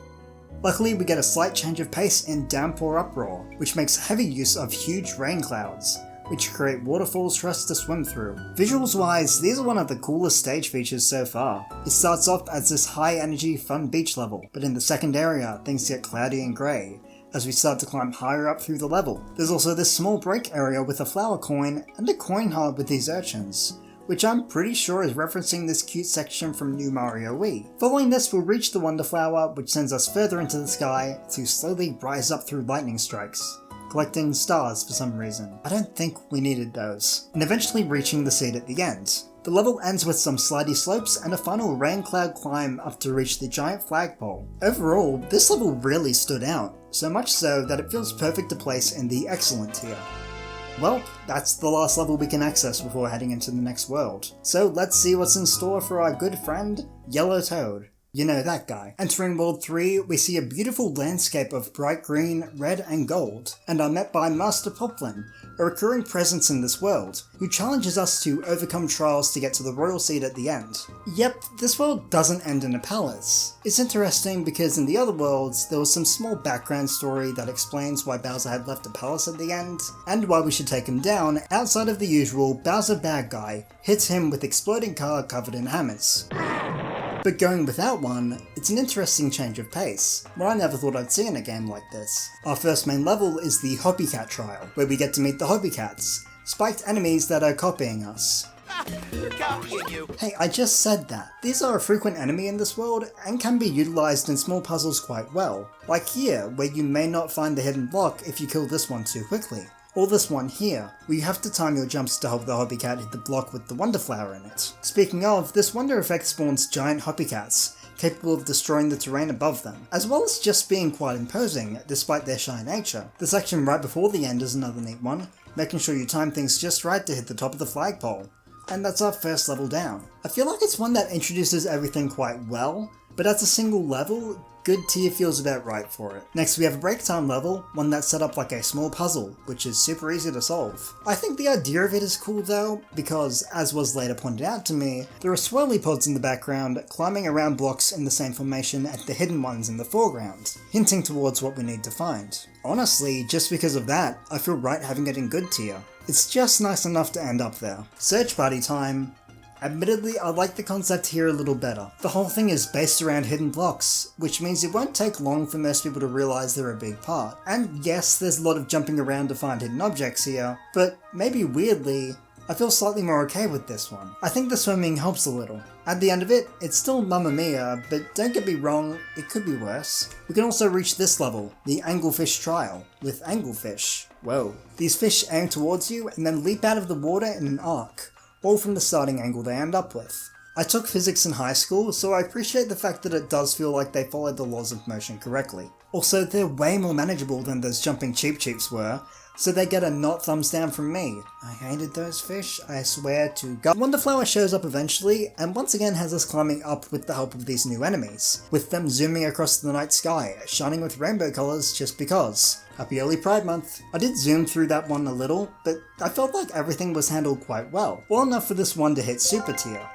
Luckily we get a slight change of pace in Downpour Uproar, which makes heavy use of huge rain clouds, which create waterfalls for us to swim through. Visuals wise, these are one of the coolest stage features so far. It starts off as this high energy fun beach level, but in the second area things get cloudy and grey, as we start to climb higher up through the level. There's also this small break area with a flower coin and a coin heart with these urchins, which I'm pretty sure is referencing this cute section from New Mario Wii. Following this we'll reach the Wonder Flower, which sends us further into the sky to slowly rise up through lightning strikes, collecting stars for some reason. I don't think we needed those. And eventually reaching the seed at the end. The level ends with some slidey slopes and a final rain cloud climb up to reach the giant flagpole. Overall, this level really stood out, so much so that it feels perfect to place in the excellent tier. Well, that's the last level we can access before heading into the next world. So let's see what's in store for our good friend, Yellow Toad. You know that guy. Entering World 3, we see a beautiful landscape of bright green, red and gold, and are met by Master Poplin, a recurring presence in this world, who challenges us to overcome trials to get to the Royal Seed at the end. Yep, this world doesn't end in a palace. It's interesting because in the other worlds, there was some small background story that explains why Bowser had left a palace at the end, and why we should take him down outside of the usual Bowser bad guy hits him with exploding car covered in hammers. But going without one, it's an interesting change of pace, what I never thought I'd see in a game like this. Our first main level is the Hoppycat trial, where we get to meet the Hoppycats, spiked enemies that are copying us. Copying you. Hey, I just said that. These are a frequent enemy in this world, and can be utilised in small puzzles quite well, like here, where you may not find the hidden block if you kill this one too quickly. Or this one here, where you have to time your jumps to help the Hoppycat hit the block with the Wonder Flower in it. Speaking of, this Wonder effect spawns giant Hoppycats, capable of destroying the terrain above them, as well as just being quite imposing, despite their shy nature. The section right before the end is another neat one, making sure you time things just right to hit the top of the flagpole. And that's our first level down. I feel like it's one that introduces everything quite well, but as a single level, good tier feels about right for it. Next we have a break time level, one that's set up like a small puzzle, which is super easy to solve. I think the idea of it is cool though, because as was later pointed out to me, there are swirly pods in the background climbing around blocks in the same formation as the hidden ones in the foreground, hinting towards what we need to find. Honestly, just because of that, I feel right having it in good tier. It's just nice enough to end up there. Search party time. Admittedly, I like the concept here a little better. The whole thing is based around hidden blocks, which means it won't take long for most people to realise they're a big part. And yes, there's a lot of jumping around to find hidden objects here, but maybe weirdly, I feel slightly more okay with this one. I think the swimming helps a little. At the end of it, it's still Mamma Mia, but don't get me wrong, it could be worse. We can also reach this level, the Anglefish Trial, with Anglefish. Whoa. These fish aim towards you and then leap out of the water in an arc, all from the starting angle they end up with. I took physics in high school, so I appreciate the fact that it does feel like they followed the laws of motion correctly. Also, they're way more manageable than those jumping Cheep Cheeps were, so they get a not thumbs down from me. I hated those fish, I swear to God. Wonderflower shows up eventually, and once again has us climbing up with the help of these new enemies, with them zooming across the night sky, shining with rainbow colours just because. Happy early Pride Month. I did zoom through that one a little, but I felt like everything was handled quite well enough for this one to hit super tier.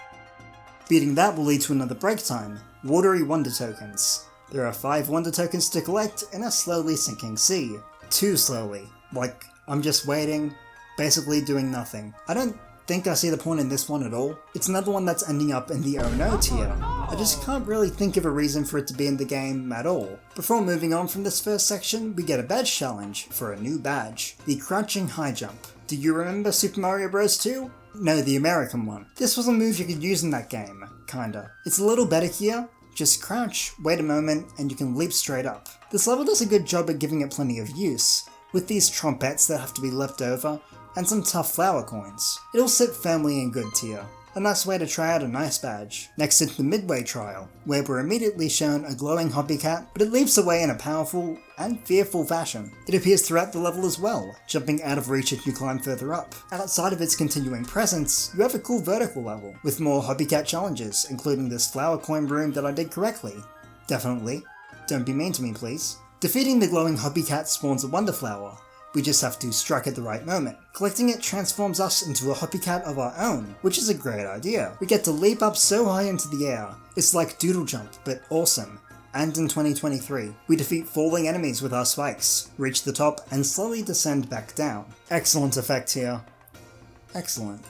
Beating that will lead to another break time, Watery Wonder Tokens. There are 5 Wonder Tokens to collect in a slowly sinking sea. Too slowly. Like, I'm just waiting, basically doing nothing. I don't think I see the point in this one at all. It's another one that's ending up in the oh no tier. I just can't really think of a reason for it to be in the game at all. Before moving on from this first section, we get a badge challenge for a new badge, the Crouching High Jump. Do you remember Super Mario Bros. 2? No, the American one. This was a move you could use in that game, kinda. It's a little better here. Just crouch, wait a moment, and you can leap straight up. This level does a good job at giving it plenty of use, with these trompettes that have to be left over, and some tough flower coins. It'll sit firmly in good tier. A nice way to try out a nice badge. Next is the Midway Trial, where we're immediately shown a glowing Hobbycat, but it leaps away in a powerful and fearful fashion. It appears throughout the level as well, jumping out of reach as you climb further up. Outside of its continuing presence, you have a cool vertical level, with more Hobbycat challenges, including this flower coin room that I did correctly. Definitely. Don't be mean to me, please. Defeating the glowing Hobbycat spawns a Wonderflower. We just have to strike at the right moment. Collecting it transforms us into a Hobbycat of our own, which is a great idea. We get to leap up so high into the air. It's like Doodle Jump, but awesome. And in 2023, we defeat falling enemies with our spikes, reach the top, and slowly descend back down. Excellent effect here. Excellent.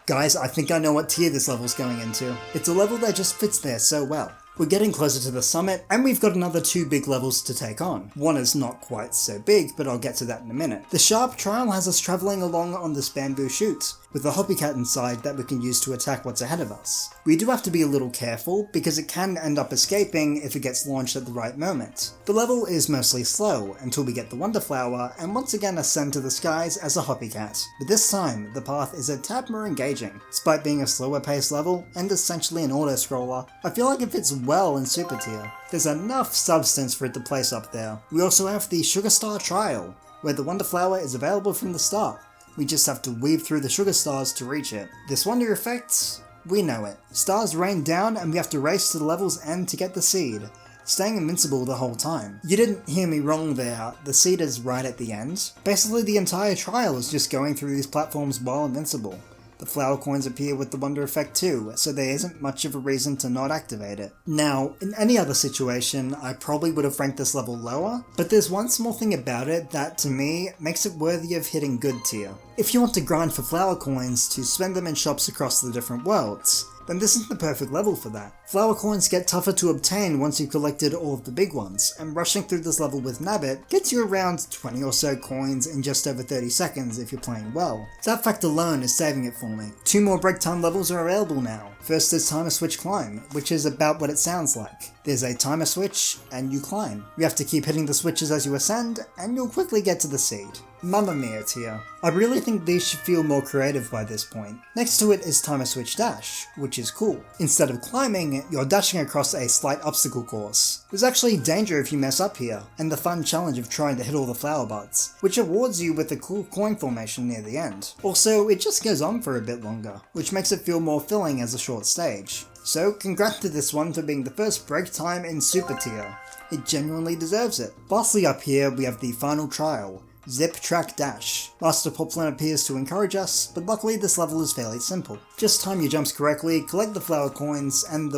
Guys, I think I know what tier this level's going into. It's a level that just fits there so well. We're getting closer to the summit, and we've got another 2 big levels to take on. One is not quite so big, but I'll get to that in a minute. The Sharp Trial has us travelling along on this bamboo chute, with a Hobbycat inside that we can use to attack what's ahead of us. We do have to be a little careful, because it can end up escaping if it gets launched at the right moment. The level is mostly slow, until we get the Wonderflower, and once again ascend to the skies as a Hobbycat. But this time, the path is a tad more engaging. Despite being a slower paced level, and essentially an auto-scroller, I feel like it fits well in super tier. There's enough substance for it to place up there. We also have the Sugar Star Trial, where the Wonderflower is available from the start. We just have to weave through the sugar stars to reach it. This wonder effect, we know it. Stars rain down and we have to race to the level's end to get the seed, staying invincible the whole time. You didn't hear me wrong there, the seed is right at the end. Basically the entire trial is just going through these platforms while invincible. The flower coins appear with the wonder effect too, so there isn't much of a reason to not activate it. Now, in any other situation, I probably would have ranked this level lower, but there's one small thing about it that, to me, makes it worthy of hitting good tier. If you want to grind for flower coins to spend them in shops across the different worlds, then this isn't the perfect level for that. Flower coins get tougher to obtain once you've collected all of the big ones, and rushing through this level with Nabbit gets you around 20 or so coins in just over 30 seconds if you're playing well. That fact alone is saving it for me. 2 more break time levels are available now. First is Timer Switch Climb, which is about what it sounds like. There's a timer switch, and you climb. You have to keep hitting the switches as you ascend, and you'll quickly get to the seed. Mamma Mia tier. I really think these should feel more creative by this point. Next to it is Timer Switch Dash, which is cool. Instead of climbing, you're dashing across a slight obstacle course. There's actually danger if you mess up here, and the fun challenge of trying to hit all the flower buds, which awards you with a cool coin formation near the end. Also, it just goes on for a bit longer, which makes it feel more filling as a short stage. So congrats to this one for being the first break time in Super Tier. It genuinely deserves it. Lastly up here we have the final trial, Zip Track Dash. Master Poplin appears to encourage us, but luckily this level is fairly simple. Just time your jumps correctly, collect the flower coins, and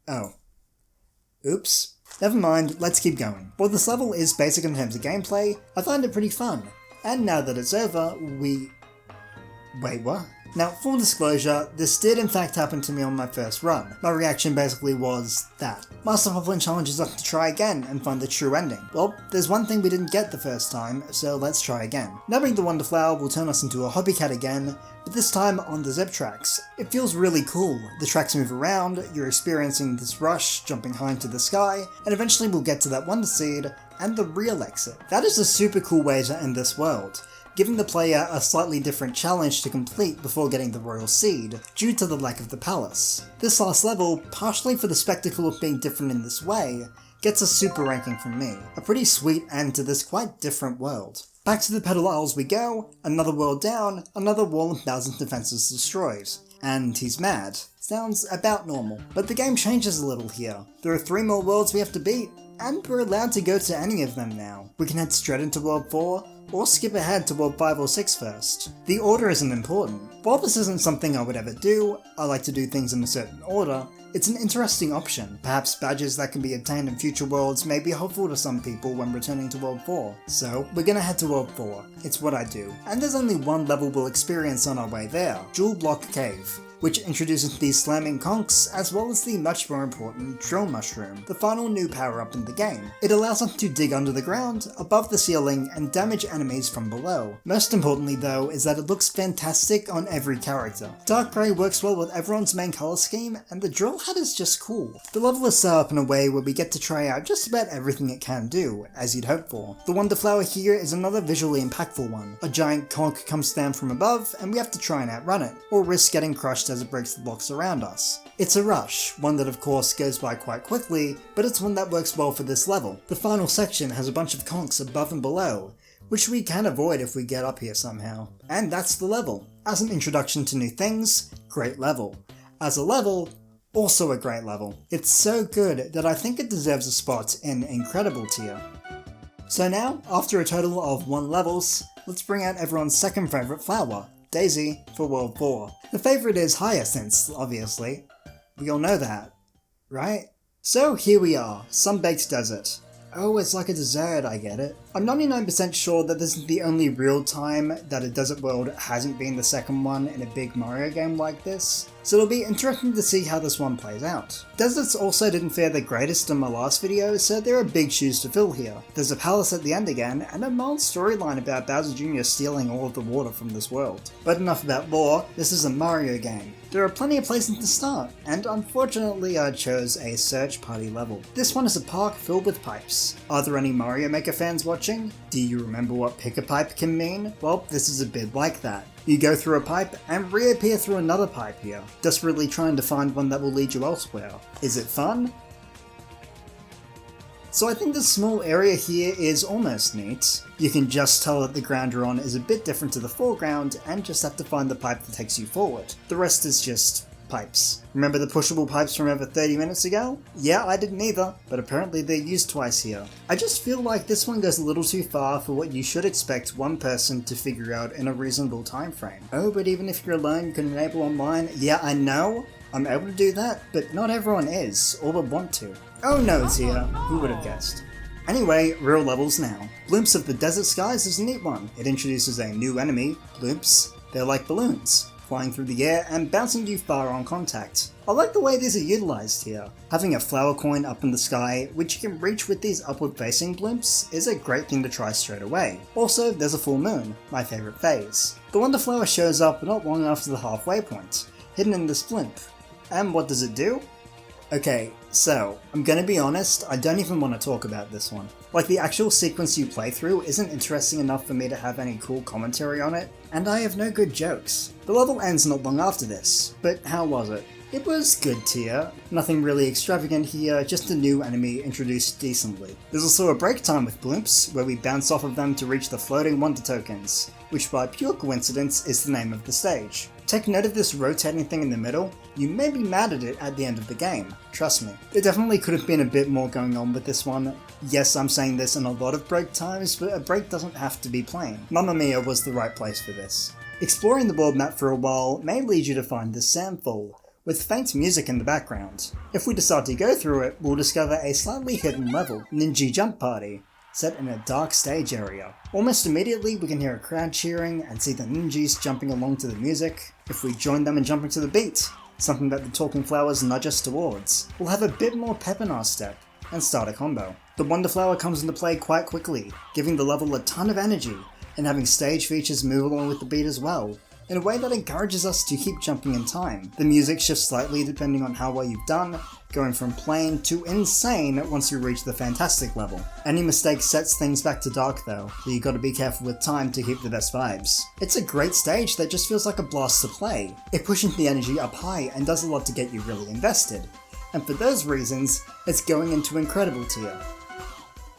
oh. Oops. Never mind, let's keep going. While this level is basic in terms of gameplay, I find it pretty fun. And now that it's over, Wait, what? Now, full disclosure, this did in fact happen to me on my first run. My reaction basically was that. Master Poplin challenges us to try again and find the true ending. Well, there's one thing we didn't get the first time, so let's try again. Nabbing the Wonder Flower will turn us into a Hobbycat again, but this time on the zip tracks. It feels really cool. The tracks move around, you're experiencing this rush, jumping high into the sky, and eventually we'll get to that Wonder Seed and the real exit. That is a super cool way to end this world, giving the player a slightly different challenge to complete before getting the Royal Seed, due to the lack of the palace. This last level, partially for the spectacle of being different in this way, gets a super ranking from me. A pretty sweet end to this quite different world. Back to the Petal Isles we go, another world down, another wall and 1,000 defenses destroyed. And he's mad. Sounds about normal. But the game changes a little here. There are 3 more worlds we have to beat, and we're allowed to go to any of them now. We can head straight into World 4, or skip ahead to World 5 or 6 first. The order isn't important. While this isn't something I would ever do, I like to do things in a certain order, it's an interesting option. Perhaps badges that can be obtained in future worlds may be helpful to some people when returning to World 4. So, we're gonna head to World 4. It's what I do. And there's only one level we'll experience on our way there, Jewel Block Cave, which introduces the slamming conchs as well as the much more important drill mushroom, the final new power-up in the game. It allows us to dig under the ground, above the ceiling, and damage enemies from below. Most importantly though is that it looks fantastic on every character. Dark grey works well with everyone's main colour scheme, and the drill head is just cool. The level is set up in a way where we get to try out just about everything it can do, as you'd hope for. The Wonder Flower here is another visually impactful one. A giant conch comes down from above, and we have to try and outrun it, or risk getting crushed as it breaks the blocks around us. It's a rush, one that of course goes by quite quickly, but it's one that works well for this level. The final section has a bunch of conchs above and below, which we can avoid if we get up here somehow. And that's the level. As an introduction to new things, great level. As a level, also a great level. It's so good that I think it deserves a spot in Incredible tier. So now, after a total of 1 levels, let's bring out everyone's second favourite flower, Daisy, for World 4. The favourite is Hyacinth, obviously. We all know that, right? So here we are, Sunbaked Desert. Oh, it's like a dessert, I get it. I'm 99% sure that this is the only real time that a desert world hasn't been the second one in a big Mario game like this, so it'll be interesting to see how this one plays out. Deserts also didn't fare the greatest in my last video, so there are big shoes to fill here. There's a palace at the end again, and a mild storyline about Bowser Jr. stealing all of the water from this world. But enough about lore, this is a Mario game. There are plenty of places to start, and unfortunately I chose a search party level. This one is a park filled with pipes. Are there any Mario Maker fans watching? Do you remember what pick a pipe can mean? Well, this is a bit like that. You go through a pipe and reappear through another pipe here, desperately trying to find one that will lead you elsewhere. Is it fun? So I think this small area here is almost neat. You can just tell that the ground you're on is a bit different to the foreground and just have to find the pipe that takes you forward. The rest is just pipes. Remember the pushable pipes from over 30 minutes ago? Yeah, I didn't either, but apparently they're used twice here. I just feel like this one goes a little too far for what you should expect one person to figure out in a reasonable time frame. Oh, but even if you're alone, you can enable online. Yeah, I know, I'm able to do that, but not everyone is, or would want to. Oh no, Zia, who would have guessed? Anyway, real levels now. Bloomps of the Desert Skies is a neat one. It introduces a new enemy, Bloomps. They're like balloons, flying through the air and bouncing you far on contact. I like the way these are utilised here. Having a flower coin up in the sky, which you can reach with these upward facing Bloomps, is a great thing to try straight away. Also, there's a full moon, my favourite phase. The Wonder Flower shows up not long after the halfway point, hidden in this blimp. And what does it do? Okay, so, I'm gonna be honest, I don't even want to talk about this one. Like, the actual sequence you play through isn't interesting enough for me to have any cool commentary on it, and I have no good jokes. The level ends not long after this, but how was it? It was good tier, nothing really extravagant here, just a new enemy introduced decently. There's also a break time with bloops, where we bounce off of them to reach the floating wonder tokens, which by pure coincidence is the name of the stage. Take note of this rotating thing in the middle, you may be mad at it at the end of the game, trust me. There definitely could have been a bit more going on with this one. Yes, I'm saying this in a lot of break times, but a break doesn't have to be plain. Mamma Mia was the right place for this. Exploring the world map for a while may lead you to find this sandfall, with faint music in the background. If we decide to go through it, we'll discover a slightly hidden level, Ninja Jump Party, set in a dark stage area. Almost immediately we can hear a crowd cheering and see the ninjas jumping along to the music. If we join them in jumping to the beat, something that the talking flowers nudge us towards, we'll have a bit more pep in our step and start a combo. The Wonder Flower comes into play quite quickly, giving the level a ton of energy and having stage features move along with the beat as well, in a way that encourages us to keep jumping in time. The music shifts slightly depending on how well you've done, going from plain to insane once you reach the fantastic level. Any mistake sets things back to dark though, so you gotta be careful with time to keep the best vibes. It's a great stage that just feels like a blast to play. It pushes the energy up high and does a lot to get you really invested, and for those reasons, it's going into incredible tier.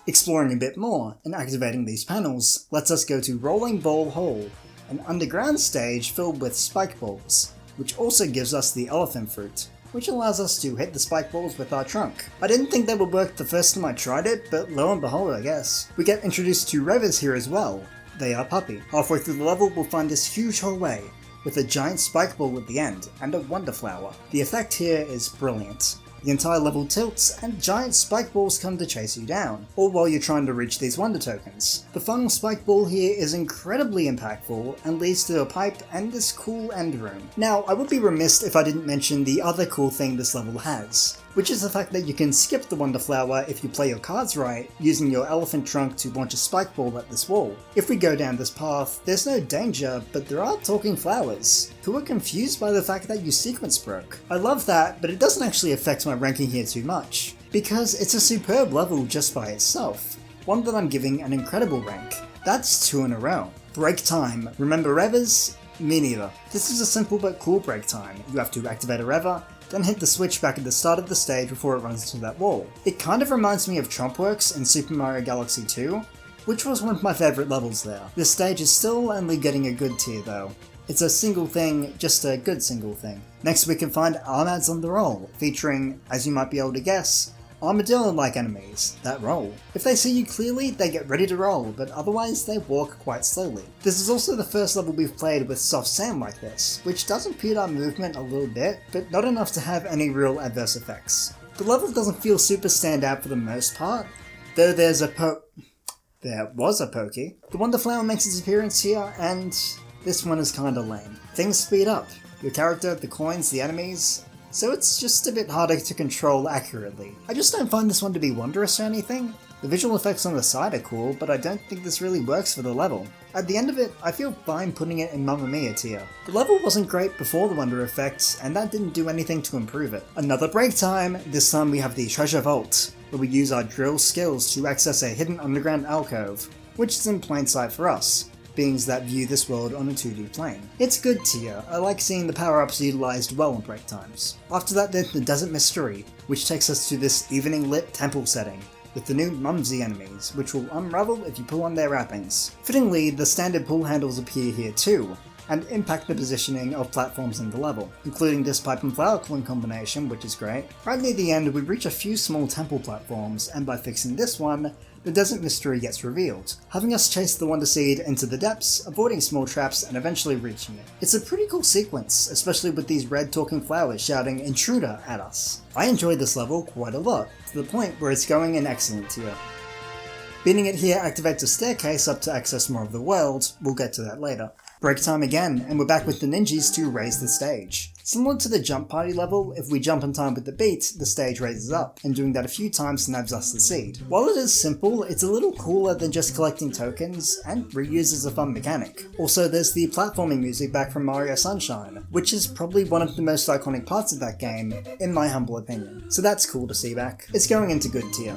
Exploring a bit more and activating these panels lets us go to Rolling Ball Hall, an underground stage filled with spike balls, which also gives us the elephant fruit, which allows us to hit the spike balls with our trunk. I didn't think that would work the first time I tried it, but lo and behold I guess. We get introduced to revers here as well. They are puppy. Halfway through the level we'll find this huge hallway, with a giant spike ball at the end, and a wonder flower. The effect here is brilliant. The entire level tilts, and giant spike balls come to chase you down, all while you're trying to reach these wonder tokens. The final spike ball here is incredibly impactful, and leads to a pipe and this cool end room. Now, I would be remiss if I didn't mention the other cool thing this level has, which is the fact that you can skip the Wonder Flower if you play your cards right, using your elephant trunk to launch a spike ball at this wall. If we go down this path, there's no danger, but there are talking flowers, who are confused by the fact that your sequence broke. I love that, but it doesn't actually affect my ranking here too much, because it's a superb level just by itself, one that I'm giving an incredible rank. That's 2 in a row. Break time. Remember revers? Me neither. This is a simple but cool break time. You have to activate a rever, then hit the switch back at the start of the stage before it runs into that wall. It kind of reminds me of Chompworks in Super Mario Galaxy 2, which was one of my favourite levels there. This stage is still only getting a good tier though. It's a single thing, just a good single thing. Next we can find Armads on the Roll, featuring, as you might be able to guess, armadillo-like enemies that roll. If they see you clearly, they get ready to roll, but otherwise they walk quite slowly. This is also the first level we've played with soft sand like this, which does impede our movement a little bit, but not enough to have any real adverse effects. The level doesn't feel super standout for the most part, though there was a pokey. The Wonder Flower makes its appearance here, and this one is kinda lame. Things speed up. Your character, the coins, the enemies, so it's just a bit harder to control accurately. I just don't find this one to be wondrous or anything. The visual effects on the side are cool, but I don't think this really works for the level. At the end of it, I feel fine putting it in Mamma Mia tier. The level wasn't great before the wonder effects, and that didn't do anything to improve it. Another break time! This time we have the Treasure Vault, where we use our drill skills to access a hidden underground alcove, which is in plain sight for us, beings that view this world on a 2D plane. It's good tier. I like seeing the power-ups utilised well in break times. After that there's the Desert Mystery, which takes us to this evening lit temple setting, with the new Mumsy enemies, which will unravel if you pull on their wrappings. Fittingly, the standard pull handles appear here too, and impact the positioning of platforms in the level, including this pipe and flower coin combination, which is great. Right near the end we reach a few small temple platforms, and by fixing this one, the Desert Mystery gets revealed, having us chase the Wonder Seed into the depths, avoiding small traps and eventually reaching it. It's a pretty cool sequence, especially with these red talking flowers shouting "Intruder" at us. I enjoyed this level quite a lot, to the point where it's going in excellent tier. Beating it here activates a staircase up to access more of the world, we'll get to that later. Break time again, and we're back with the ninjas to raise the stage. Similar to the jump party level, if we jump in time with the beat, the stage raises up, and doing that a few times nabs us the seed. While it is simple, it's a little cooler than just collecting tokens, and reuses a fun mechanic. Also, there's the platforming music back from Mario Sunshine, which is probably one of the most iconic parts of that game, in my humble opinion. So that's cool to see back. It's going into good tier.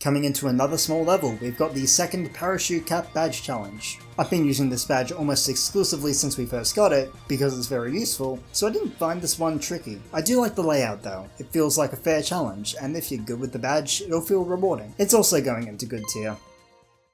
Coming into another small level, we've got the second Parachute Cap Badge Challenge. I've been using this badge almost exclusively since we first got it, because it's very useful, so I didn't find this one tricky. I do like the layout though, it feels like a fair challenge, and if you're good with the badge, it'll feel rewarding. It's also going into good tier.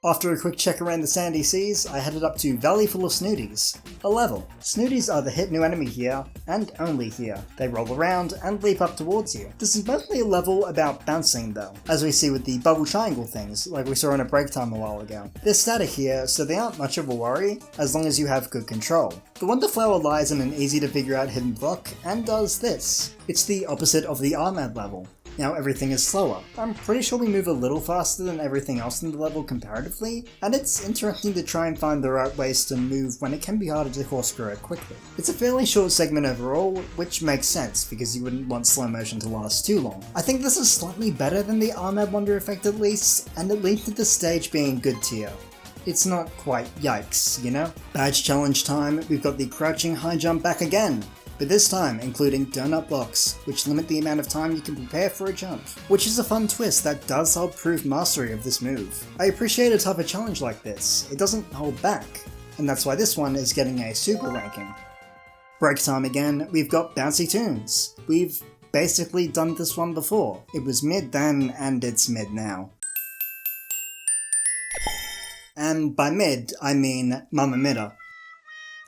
After a quick check around the sandy seas, I headed up to Valley Full of Snooties, a level. Snooties are the hit new enemy here, and only here. They roll around and leap up towards you. This is mostly a level about bouncing though, as we see with the bubble triangle things, like we saw in a break time a while ago. They're static here, so they aren't much of a worry, as long as you have good control. The Wonder Flower lies in an easy to figure out hidden block, and does this. It's the opposite of the Armad level. Now everything is slower. I'm pretty sure we move a little faster than everything else in the level comparatively, and it's interesting to try and find the right ways to move when it can be harder to corkscrew it quickly. It's a fairly short segment overall, which makes sense because you wouldn't want slow motion to last too long. I think this is slightly better than the Armad Wonder effect at least, and it leads to the stage being good tier. It's not quite yikes, you know? Badge challenge time, we've got the crouching high jump back again. But this time including donut blocks, which limit the amount of time you can prepare for a jump, which is a fun twist that does help prove mastery of this move. I appreciate a tougher challenge like this, it doesn't hold back, and that's why this one is getting a super ranking. Break time again, we've got bouncy tunes. We've basically done this one before. It was mid then, and it's mid now. And by mid, I mean Mamma Midda.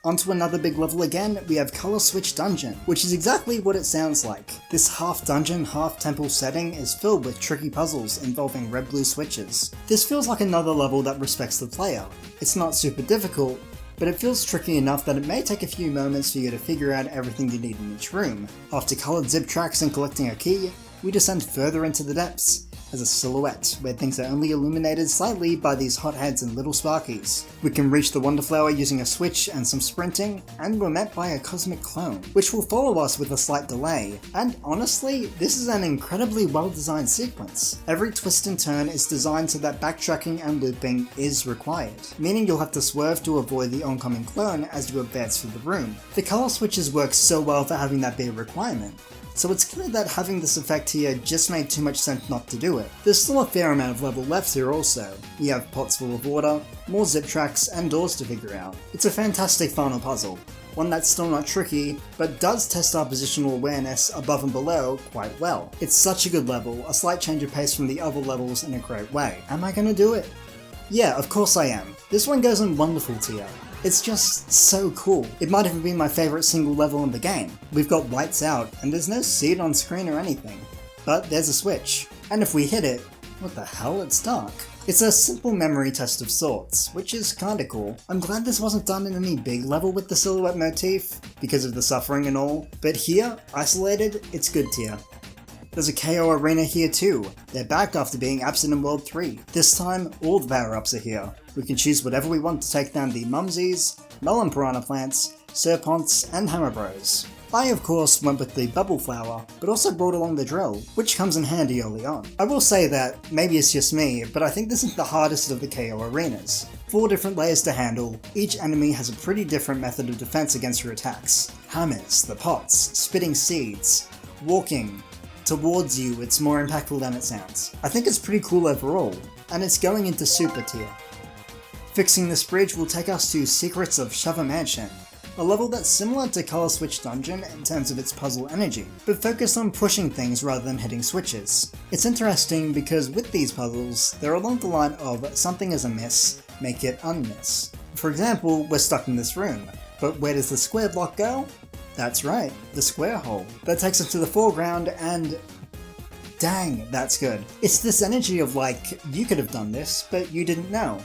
Onto another big level again, we have Color Switch Dungeon, which is exactly what it sounds like. This half dungeon, half temple setting is filled with tricky puzzles involving red-blue switches. This feels like another level that respects the player. It's not super difficult, but it feels tricky enough that it may take a few moments for you to figure out everything you need in each room. After colored zip tracks and collecting a key, we descend further into the depths, as a silhouette, where things are only illuminated slightly by these hotheads and little sparkies. We can reach the Wonder Flower using a switch and some sprinting, and we're met by a cosmic clone, which will follow us with a slight delay. And honestly, this is an incredibly well designed sequence. Every twist and turn is designed so that backtracking and looping is required, meaning you'll have to swerve to avoid the oncoming clone as you advance through the room. The color switches work so well for having that be a requirement, so it's clear that having this effect here just made too much sense not to do it. There's still a fair amount of level left here also. You have pots full of water, more zip tracks, and doors to figure out. It's a fantastic final puzzle, one that's still not tricky, but does test our positional awareness above and below quite well. It's such a good level, a slight change of pace from the other levels in a great way. Am I gonna do it? Yeah, of course I am. This one goes in wonderful tier. It's just so cool. It might even be my favourite single level in the game. We've got lights out, and there's no seed on screen or anything. But there's a switch. And if we hit it, what the hell, it's dark. It's a simple memory test of sorts, which is kinda cool. I'm glad this wasn't done in any big level with the silhouette motif, because of the suffering and all, but here, isolated, it's good tier. There's a KO arena here too. They're back after being absent in World 3. This time, all the power-ups are here. We can choose whatever we want to take down the Mumsies, Melon Piranha Plants, Serponts, and Hammer Bros. I of course went with the Bubble Flower, but also brought along the Drill, which comes in handy early on. I will say that, maybe it's just me, but I think this is the hardest of the KO arenas. 4 different layers to handle, each enemy has a pretty different method of defense against your attacks. Hammers, the pots, spitting seeds, walking towards you, it's more impactful than it sounds. I think it's pretty cool overall, and it's going into super tier. Fixing this bridge will take us to Secrets of Shava Mansion, a level that's similar to Color Switch Dungeon in terms of its puzzle energy, but focused on pushing things rather than hitting switches. It's interesting because with these puzzles, they're along the line of something is amiss, make it unmiss. For example, we're stuck in this room, but where does the square block go? That's right, the square hole. That takes us to the foreground and dang, that's good. It's this energy of like, you could have done this, but you didn't know.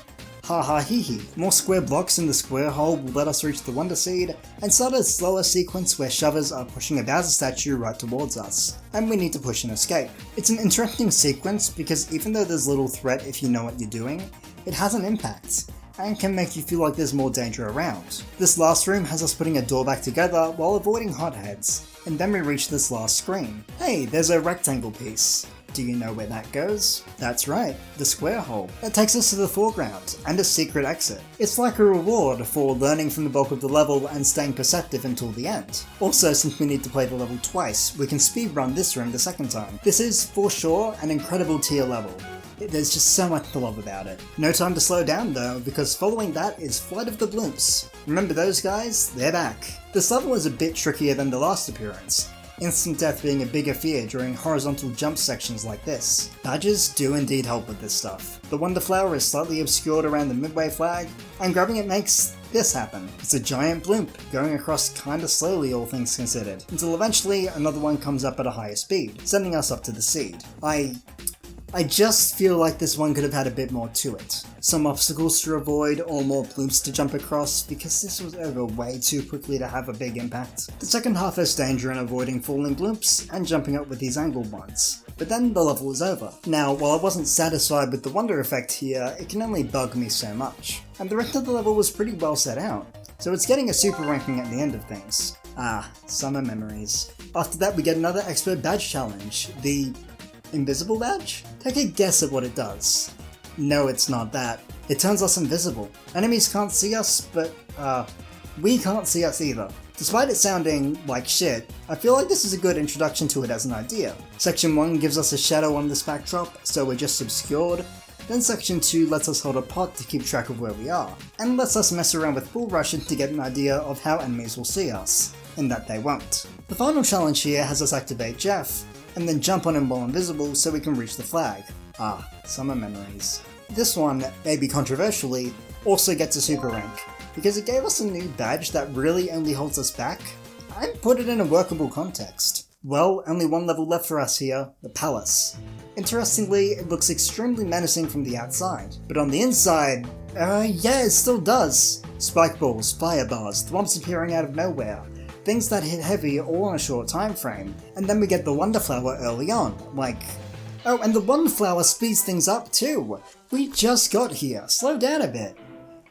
Ha ha hee hee. More square blocks in the square hole will let us reach the Wonder Seed, and start a slower sequence where shovers are pushing a Bowser statue right towards us, and we need to push and escape. It's an interesting sequence because even though there's little threat if you know what you're doing, it has an impact, and can make you feel like there's more danger around. This last room has us putting a door back together while avoiding hotheads, and then we reach this last screen. Hey, there's a rectangle piece. Do you know where that goes? That's right, the square hole. That takes us to the foreground, and a secret exit. It's like a reward for learning from the bulk of the level and staying perceptive until the end. Also, since we need to play the level twice, we can speedrun this room the second time. This is, for sure, an incredible tier level. There's just so much to love about it. No time to slow down though, because following that is Flight of the Bloops. Remember those guys? They're back. This level is a bit trickier than the last appearance, instant death being a bigger fear during horizontal jump sections like this. Badges do indeed help with this stuff. The Wonder Flower is slightly obscured around the midway flag, and grabbing it makes this happen. It's a giant bloop, going across kinda slowly all things considered, until eventually another one comes up at a higher speed, sending us up to the seed. I just feel like this one could have had a bit more to it. Some obstacles to avoid or more bloops to jump across, because this was over way too quickly to have a big impact. The second half has danger in avoiding falling bloops and jumping up with these angled ones. But then the level was over. Now, while I wasn't satisfied with the wonder effect here, it can only bug me so much. And the rest of the level was pretty well set out, so it's getting a super ranking at the end of things. Ah, summer memories. After that we get another expert badge challenge, the invisible badge? Take a guess at what it does. No, it's not that. It turns us invisible. Enemies can't see us, but we can't see us either. Despite it sounding like shit, I feel like this is a good introduction to it as an idea. Section 1 gives us a shadow on this backdrop, so we're just obscured. Then Section 2 lets us hold a pot to keep track of where we are, and lets us mess around with Bull Russian to get an idea of how enemies will see us, and that they won't. The final challenge here has us activate Jeff, and then jump on him while invisible so we can reach the flag. Ah, summer memories. This one, maybe controversially, also gets a super rank, because it gave us a new badge that really only holds us back, and put it in a workable context. Well, only one level left for us here, the Palace. Interestingly, it looks extremely menacing from the outside, but on the inside, yeah, it still does. Spike balls, fire bars, thwomps appearing out of nowhere, things that hit heavy all in a short time frame, and then we get the Wonder Flower early on, like... Oh, and the Wonder Flower speeds things up too! We just got here, slow down a bit.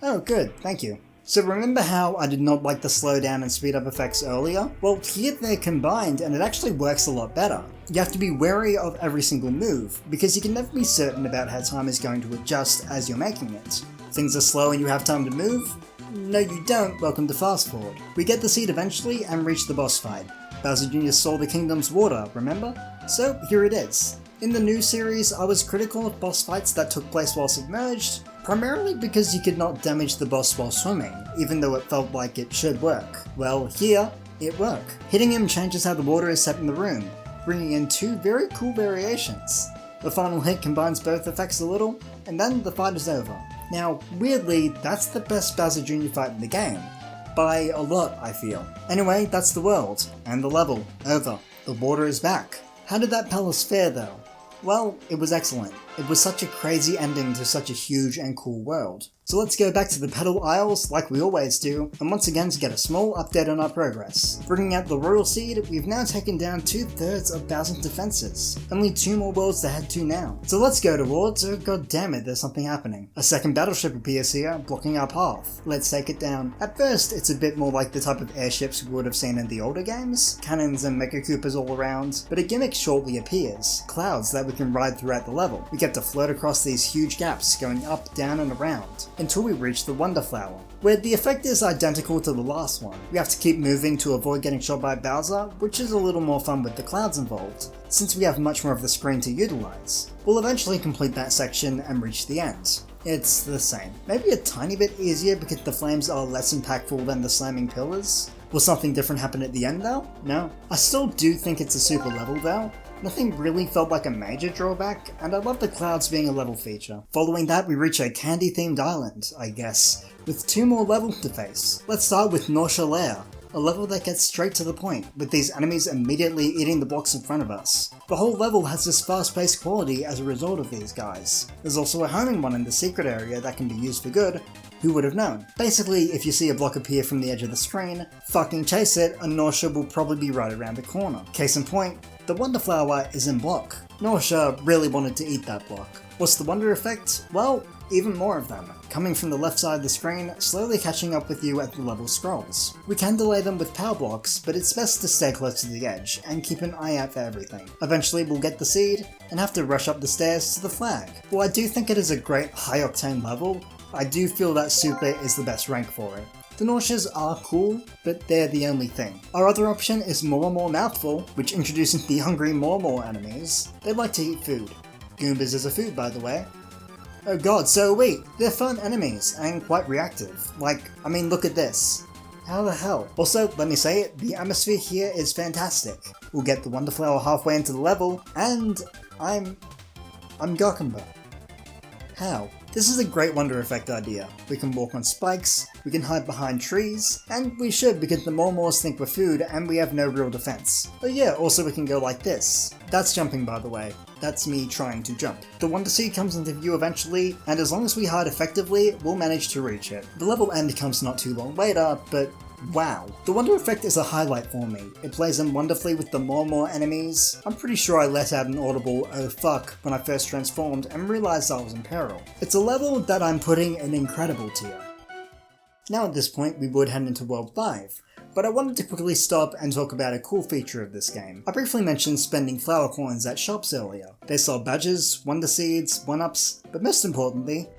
Oh good, thank you. So remember how I did not like the slowdown and speed up effects earlier? Well, here they're combined and it actually works a lot better. You have to be wary of every single move, because you can never be certain about how time is going to adjust as you're making it. Things are slow and you have time to move? No you don't, welcome to Fast Forward. We get the seed eventually and reach the boss fight. Bowser Jr. stole the kingdom's water, remember? So here it is. In the new series, I was critical of boss fights that took place while submerged, primarily because you could not damage the boss while swimming, even though it felt like it should work. Well, here, it worked. Hitting him changes how the water is set in the room, bringing in two very cool variations. The final hit combines both effects a little, and then the fight is over. Now, weirdly, that's the best Bowser Jr. fight in the game. By a lot, I feel. Anyway, that's the world, and the level. Over. The water is back. How did that palace fare though? Well, it was excellent. It was such a crazy ending to such a huge and cool world. So let's go back to the Petal Isles like we always do, and once again to get a small update on our progress. Bringing out the Royal Seed, we've now taken down 2/3 of Bowser's defenses. Only 2 more worlds to head to now. So let's go towards, oh god damn it, there's something happening. A second battleship appears here, blocking our path. Let's take it down. At first, it's a bit more like the type of airships we would have seen in the older games, cannons and Mega Coopers all around, but a gimmick shortly appears, clouds that we can ride throughout the level. We get to float across these huge gaps, going up, down and around, until we reach the Wonder Flower, where the effect is identical to the last one. We have to keep moving to avoid getting shot by Bowser, which is a little more fun with the clouds involved, since we have much more of the screen to utilize. We'll eventually complete that section and reach the end. It's the same. Maybe a tiny bit easier because the flames are less impactful than the slamming pillars. Will something different happen at the end though? No. I still do think it's a super level though. Nothing really felt like a major drawback, and I love the clouds being a level feature. Following that, we reach a candy-themed island, I guess, with 2 more levels to face. Let's start with Nausea Lair, a level that gets straight to the point, with these enemies immediately eating the blocks in front of us. The whole level has this fast-paced quality as a result of these guys. There's also a homing one in the secret area that can be used for good. Who would have known? Basically, if you see a block appear from the edge of the screen, fucking chase it, and Nausea will probably be right around the corner. Case in point, the Wonder Flower is in block. Nausea really wanted to eat that block. What's the wonder effect? Well, even more of them, coming from the left side of the screen, slowly catching up with you at the level scrolls. We can delay them with power blocks, but it's best to stay close to the edge, and keep an eye out for everything. Eventually we'll get the seed, and have to rush up the stairs to the flag. While I do think it is a great high-octane level, I do feel that Super is the best rank for it. The Nauseas are cool, but they're the only thing. Our other option is More Mouthful, which introduces the hungry More enemies. They like to eat food. Goombas is a food, by the way. Oh god, so are we! They're fun enemies, and quite reactive. Like, I mean, look at this. How the hell? Also, let me say it, the atmosphere here is fantastic. We'll get the Wonder Flower halfway into the level, and I'm Gokamba. How? This is a great Wonder Effect idea. We can walk on spikes, we can hide behind trees, and we should because the Mormors think we're food and we have no real defense. Oh yeah, also we can go like this. That's jumping, by the way. That's me trying to jump. The Wonder Seed comes into view eventually, and as long as we hide effectively, we'll manage to reach it. The level end comes not too long later, but wow. The Wonder Effect is a highlight for me. It plays in wonderfully with the Mormor enemies. I'm pretty sure I let out an audible "oh fuck" when I first transformed and realised I was in peril. It's a level that I'm putting in incredible tier. Now at this point we would head into World 5, but I wanted to quickly stop and talk about a cool feature of this game. I briefly mentioned spending flower coins at shops earlier. They sell badges, Wonder Seeds, 1-ups, but most importantly,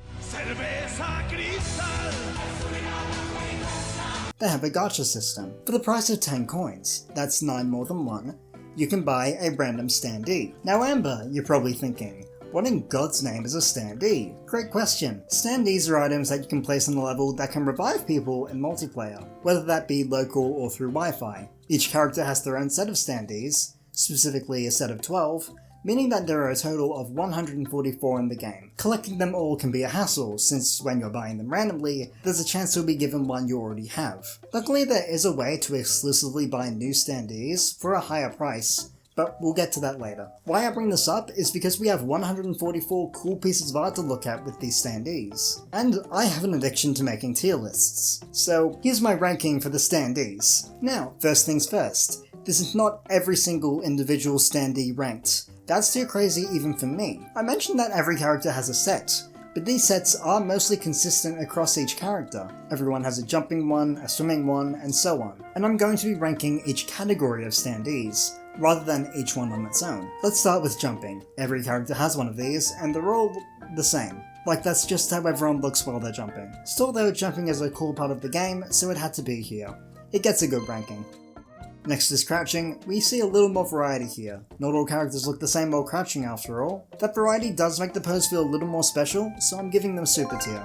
they have a gacha system. For the price of 10 coins, that's 9 more than 1, you can buy a random standee. Now Amber, you're probably thinking, what in God's name is a standee? Great question. Standees are items that you can place on the level that can revive people in multiplayer, whether that be local or through Wi-Fi. Each character has their own set of standees, specifically a set of 12, meaning that there are a total of 144 in the game. Collecting them all can be a hassle, since when you're buying them randomly, there's a chance you'll be given one you already have. Luckily there is a way to exclusively buy new standees for a higher price, but we'll get to that later. Why I bring this up is because we have 144 cool pieces of art to look at with these standees. And I have an addiction to making tier lists. So here's my ranking for the standees. Now, first things first. This is not every single individual standee ranked. That's too crazy even for me. I mentioned that every character has a set, but these sets are mostly consistent across each character. Everyone has a jumping one, a swimming one, and so on. And I'm going to be ranking each category of standees, rather than each one on its own. Let's start with jumping. Every character has one of these, and they're all the same. Like that's just how everyone looks while they're jumping. Still though, jumping is a cool part of the game, so it had to be here. It gets a good ranking. Next is crouching. We see a little more variety here. Not all characters look the same while crouching after all. That variety does make the pose feel a little more special, so I'm giving them super tier.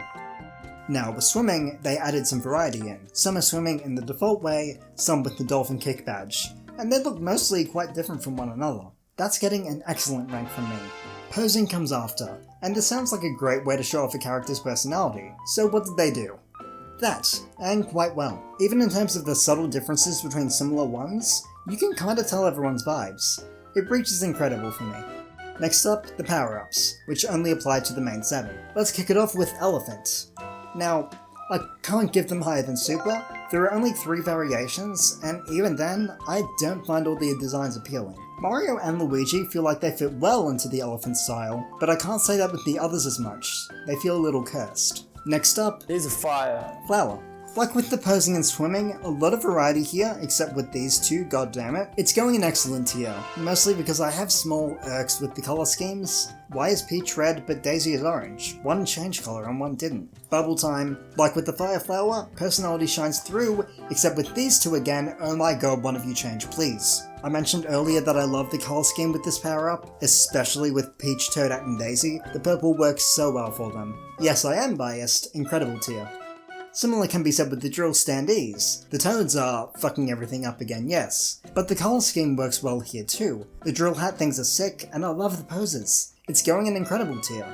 Now with swimming, they added some variety in. Some are swimming in the default way, some with the dolphin kick badge, and they look mostly quite different from one another. That's getting an excellent rank from me. Posing comes after, and this sounds like a great way to show off a character's personality. So what did they do? That, and quite well. Even in terms of the subtle differences between similar ones, you can kinda tell everyone's vibes. It reaches incredible for me. Next up, the power-ups, which only apply to the main 7. Let's kick it off with Elephant. Now, I can't give them higher than Super. There are only 3 variations, and even then, I don't find all the designs appealing. Mario and Luigi feel like they fit well into the elephant style, but I can't say that with the others as much. They feel a little cursed. Next up, These are fire. Flower. Like with the posing and swimming, a lot of variety here, except with these two, goddammit. It's going in excellent tier, mostly because I have small irks with the colour schemes. Why is Peach red but Daisy is orange? One changed colour and one didn't. Bubble time. Like with the Fire Flower, personality shines through, except with these two again, oh my god, one of you change, please. I mentioned earlier that I love the colour scheme with this power-up, especially with Peach, Toadette and Daisy. The purple works so well for them. Yes, I am biased, incredible tier. Similar can be said with the Drill Standees. The Toads are fucking everything up again, yes, but the colour scheme works well here too. The drill hat things are sick, and I love the poses. It's going in incredible tier.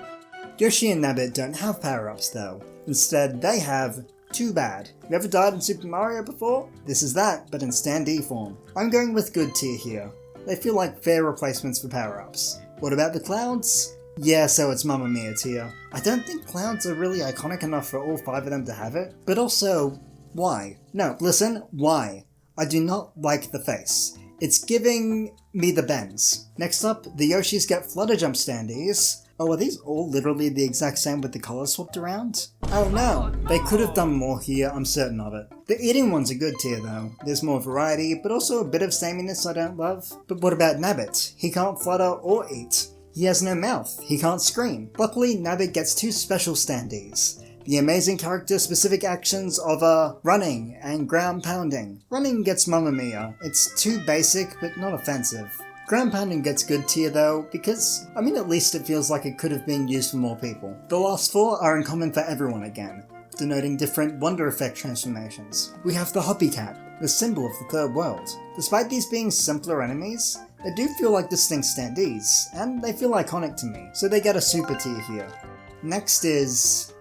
Yoshi and Nabbit don't have power-ups though. Instead, they have too bad. You ever died in Super Mario before? This is that, but in standee form. I'm going with good tier here. They feel like fair replacements for power-ups. What about the clouds? Yeah, so it's Mamma Mia tier. I don't think clouds are really iconic enough for all 5 of them to have it, but also, why? No, listen, why? I do not like the face. It's giving me the bends. Next up, the Yoshis get Flutter Jump standees. Oh, are these all literally the exact same with the colours swapped around? Oh no, they could have done more here, I'm certain of it. The eating one's a good tier though. There's more variety, but also a bit of sameness I don't love. But what about Nabbit? He can't flutter or eat. He has no mouth, he can't scream. Luckily, Nabbit gets 2 special standees. The amazing character-specific actions of running and ground pounding. Running gets Mamma Mia. It's too basic, but not offensive. Ground Pounding gets good tier though, because, I mean, at least it feels like it could have been used for more people. The last 4 are in common for everyone again, denoting different Wonder Effect transformations. We have the Hoppy Cat, the symbol of the third world. Despite these being simpler enemies, they do feel like distinct Standees, and they feel iconic to me, so they get a super tier here. Next is...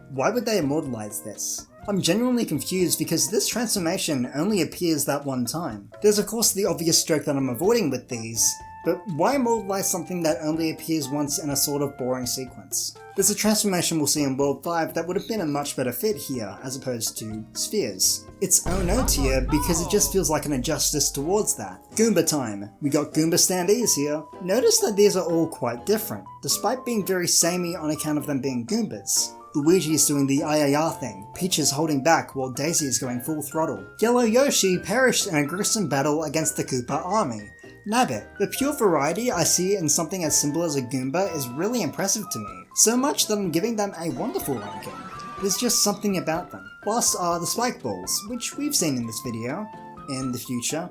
why would they immortalize this? I'm genuinely confused because this transformation only appears that one time. There's of course the obvious joke that I'm avoiding with these, but why immortalize something that only appears once in a sort of boring sequence? There's a transformation we'll see in World 5 that would have been a much better fit here as opposed to Spheres. It's oh no tier because it just feels like an injustice towards that. Goomba time. We got Goomba Standees here. Notice that these are all quite different, despite being very samey on account of them being Goombas. Luigi's doing the IAR thing, Peach is holding back while Daisy is going full throttle. Yellow Yoshi perished in a gruesome battle against the Koopa army. Nabbit. The pure variety I see in something as simple as a Goomba is really impressive to me, so much that I'm giving them a wonderful ranking. There's just something about them. Last are the Spike Balls, which we've seen in this video, in the future.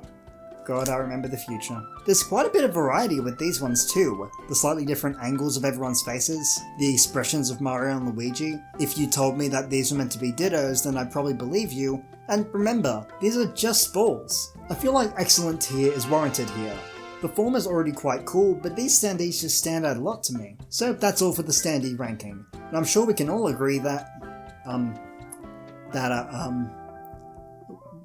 God, I remember the future. There's quite a bit of variety with these ones too. The slightly different angles of everyone's faces, the expressions of Mario and Luigi. If you told me that these were meant to be dittos, then I'd probably believe you. And remember, these are just balls. I feel like excellent tier is warranted here. The form is already quite cool, but these Standees just stand out a lot to me. So that's all for the Standee ranking. And I'm sure we can all agree that,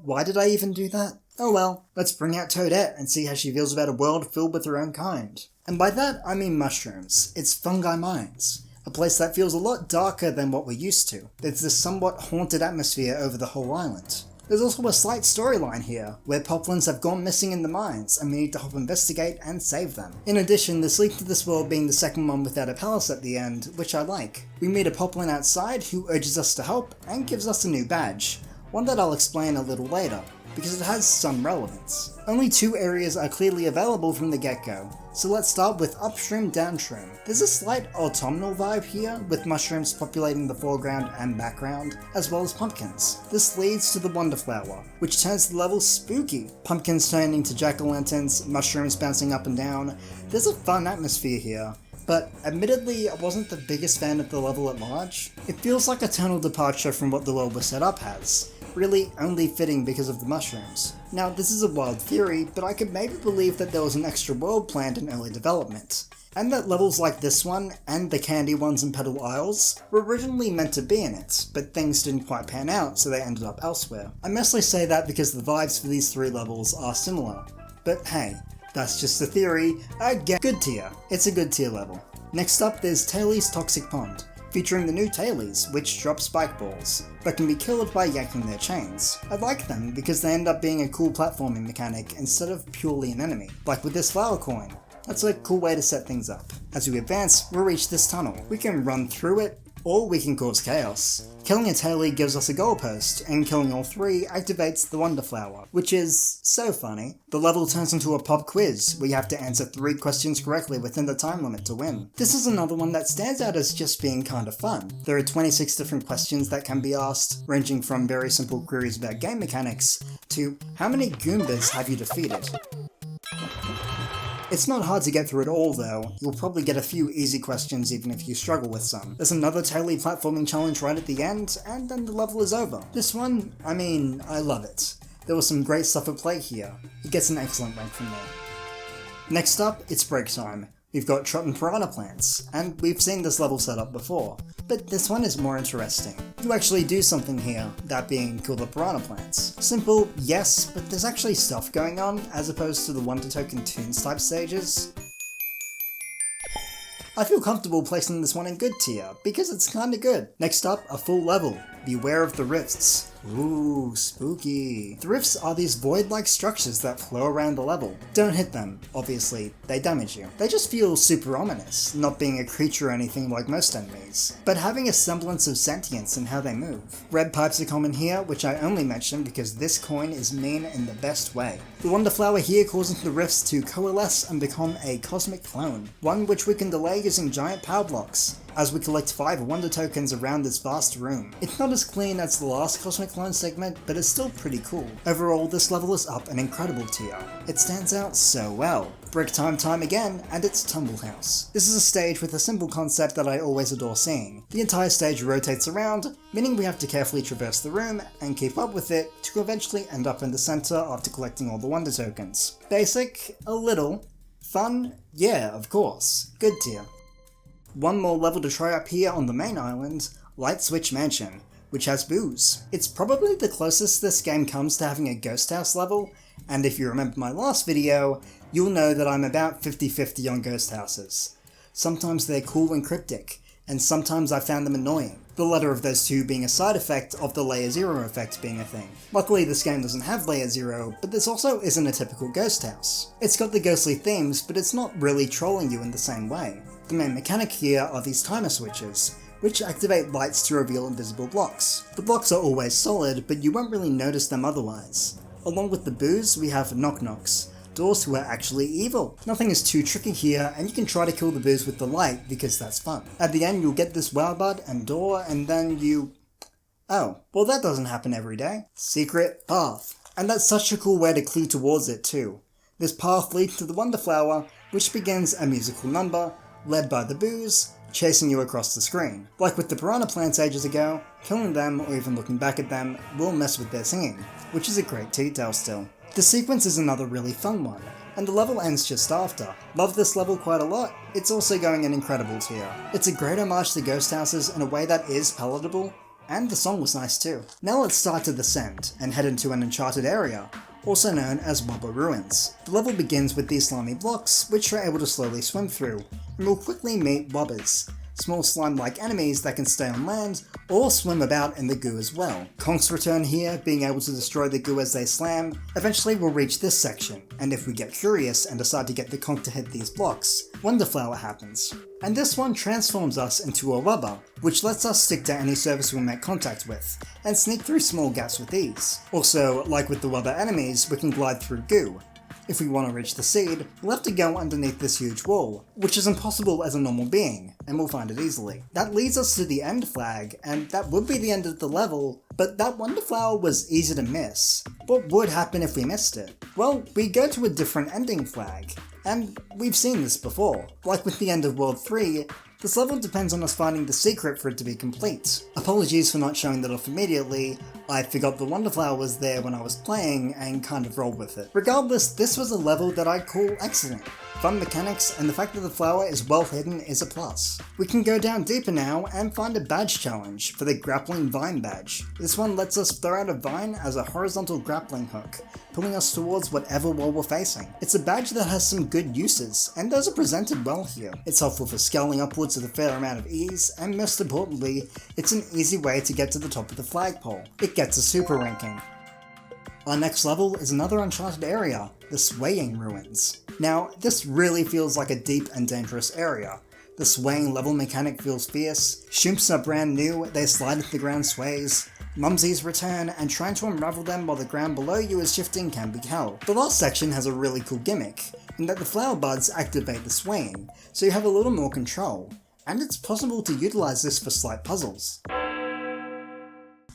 why did I even do that? Oh well, let's bring out Toadette and see how she feels about a world filled with her own kind. And by that, I mean mushrooms. It's Fungi Mines. A place that feels a lot darker than what we're used to. There's this somewhat haunted atmosphere over the whole island. There's also a slight storyline here, where Poplins have gone missing in the mines, and we need to help investigate and save them. In addition, there's Leap to This World being the second one without a palace at the end, which I like. We meet a Poplin outside who urges us to help, and gives us a new badge. One that I'll explain a little later, because it has some relevance. Only 2 areas are clearly available from the get-go, so let's start with upstream downstream. There's a slight autumnal vibe here, with mushrooms populating the foreground and background, as well as pumpkins. This leads to the Wonderflower, which turns the level spooky. Pumpkins turning into jack-o'-lanterns, mushrooms bouncing up and down. There's a fun atmosphere here, but admittedly I wasn't the biggest fan of the level at large. It feels like a tonal departure from what the world was set up as. Really only fitting because of the mushrooms. Now this is a wild theory, but I could maybe believe that there was an extra world planned in early development, and that levels like this one, and the candy ones in Petal Isles, were originally meant to be in it, but things didn't quite pan out so they ended up elsewhere. I mostly say that because the vibes for these 3 levels are similar, but hey, that's just a theory. Again, good tier. It's a good tier level. Next up there's Tailey's Toxic Pond, featuring the new Tailies, which drop spike balls, but can be killed by yanking their chains. I like them because they end up being a cool platforming mechanic instead of purely an enemy, like with this flower coin. That's a cool way to set things up. As we advance, we'll reach this tunnel. We can run through it, or we can cause chaos. Killing a Tailie gives us a goalpost, and killing all 3 activates the Wonderflower, which is so funny. The level turns into a pop quiz, where you have to answer 3 questions correctly within the time limit to win. This is another one that stands out as just being kinda fun. There are 26 different questions that can be asked, ranging from very simple queries about game mechanics, to how many Goombas have you defeated? It's not hard to get through it all though, you'll probably get a few easy questions even if you struggle with some. There's another Tailie platforming challenge right at the end, and then the level is over. This one, I mean, I love it. There was some great stuff at play here. It gets an excellent rank from me. Next up, it's break time. We've got Trottin' Piranha Plants, and we've seen this level set up before, but this one is more interesting. You actually do something here, that being kill the piranha plants. Simple, yes, but there's actually stuff going on, as opposed to the Wonder Token Toons type stages. I feel comfortable placing this one in good tier, because it's kinda good. Next up, a full level. Beware of the rifts. Ooh, spooky. The rifts are these void-like structures that flow around the level. Don't hit them, obviously, they damage you. They just feel super ominous, not being a creature or anything like most enemies, but having a semblance of sentience in how they move. Red pipes are common here, which I only mention because this coin is mean in the best way. The Wonderflower here causes the rifts to coalesce and become a cosmic clone, one which we can delay using giant power blocks. as we collect 5 wonder tokens around this vast room. It's not as clean as the last Cosmic Clone segment, but it's still pretty cool. Overall, this level is up an incredible tier. It stands out so well. Brick time again, and it's Tumble House. This is a stage with a simple concept that I always adore seeing. The entire stage rotates around, meaning we have to carefully traverse the room and keep up with it to eventually end up in the center after collecting all the wonder tokens. Basic? A little. Fun? Yeah, of course. Good tier. One more level to try up here on the main island, Light Switch Mansion, which has booze. It's probably the closest this game comes to having a ghost house level, and if you remember my last video, you'll know that I'm about 50-50 on ghost houses. Sometimes they're cool and cryptic, and sometimes I found them annoying. The latter of those two being a side effect of the Layer Zero effect being a thing. Luckily this game doesn't have Layer Zero, but this also isn't a typical ghost house. It's got the ghostly themes, but it's not really trolling you in the same way. The main mechanic here are these timer switches, which activate lights to reveal invisible blocks. The blocks are always solid, but you won't really notice them otherwise. Along with the booze, we have knock-knocks, doors who are actually evil. Nothing is too tricky here, and you can try to kill the booze with the light because that's fun. At the end you'll get this wow bud and door, and then you... Oh, well that doesn't happen every day. Secret path. And that's such a cool way to clue towards it too. This path leads to the Wonder Flower, which begins a musical number, led by the booze, chasing you across the screen. Like with the piranha plants ages ago, killing them or even looking back at them will mess with their singing, which is a great detail still. The sequence is another really fun one, and the level ends just after. Love this level quite a lot. It's also going an incredible tier. It's a great homage to ghost houses in a way that is palatable, and the song was nice too. Now let's start to descend and head into an enchanted area, also known as Wobber Ruins. The level begins with these slimy blocks, which you're able to slowly swim through, and we'll quickly meet Wobbers, small slime-like enemies that can stay on land or swim about in the goo as well. Conks return here, being able to destroy the goo as they slam. Eventually we'll reach this section, and if we get curious and decide to get the conk to hit these blocks, Wonder Flower happens. And this one transforms us into a Wobber, which lets us stick to any surface we make contact with, and sneak through small gaps with ease. Also, like with the Wobber enemies, we can glide through goo. If we want to reach the seed, we'll have to go underneath this huge wall, which is impossible as a normal being, and we'll find it easily. That leads us to the end flag, and that would be the end of the level, but that Wonder Flower was easy to miss. What would happen if we missed it? Well, we go to a different ending flag, and we've seen this before. Like with the end of World 3, this level depends on us finding the secret for it to be complete. Apologies for not showing that off immediately, I forgot the Wonder Flower was there when I was playing and kind of rolled with it. Regardless, this was a level that I'd call excellent. Fun mechanics, and the fact that the flower is well hidden is a plus. We can go down deeper now and find a badge challenge for the Grappling Vine badge. This one lets us throw out a vine as a horizontal grappling hook, pulling us towards whatever wall we're facing. It's a badge that has some good uses, and those are presented well here. It's helpful for scaling upwards with a fair amount of ease, and most importantly, it's an easy way to get to the top of the flagpole. It gets a super ranking. Our next level is another uncharted area, the Swaying Ruins. Now, this really feels like a deep and dangerous area. The swaying level mechanic feels fierce, Shoomps are brand new, they slide if the ground sways, Mumsies return, and trying to unravel them while the ground below you is shifting can be hell. The last section has a really cool gimmick, in that the flower buds activate the swaying, so you have a little more control, and it's possible to utilize this for slight puzzles.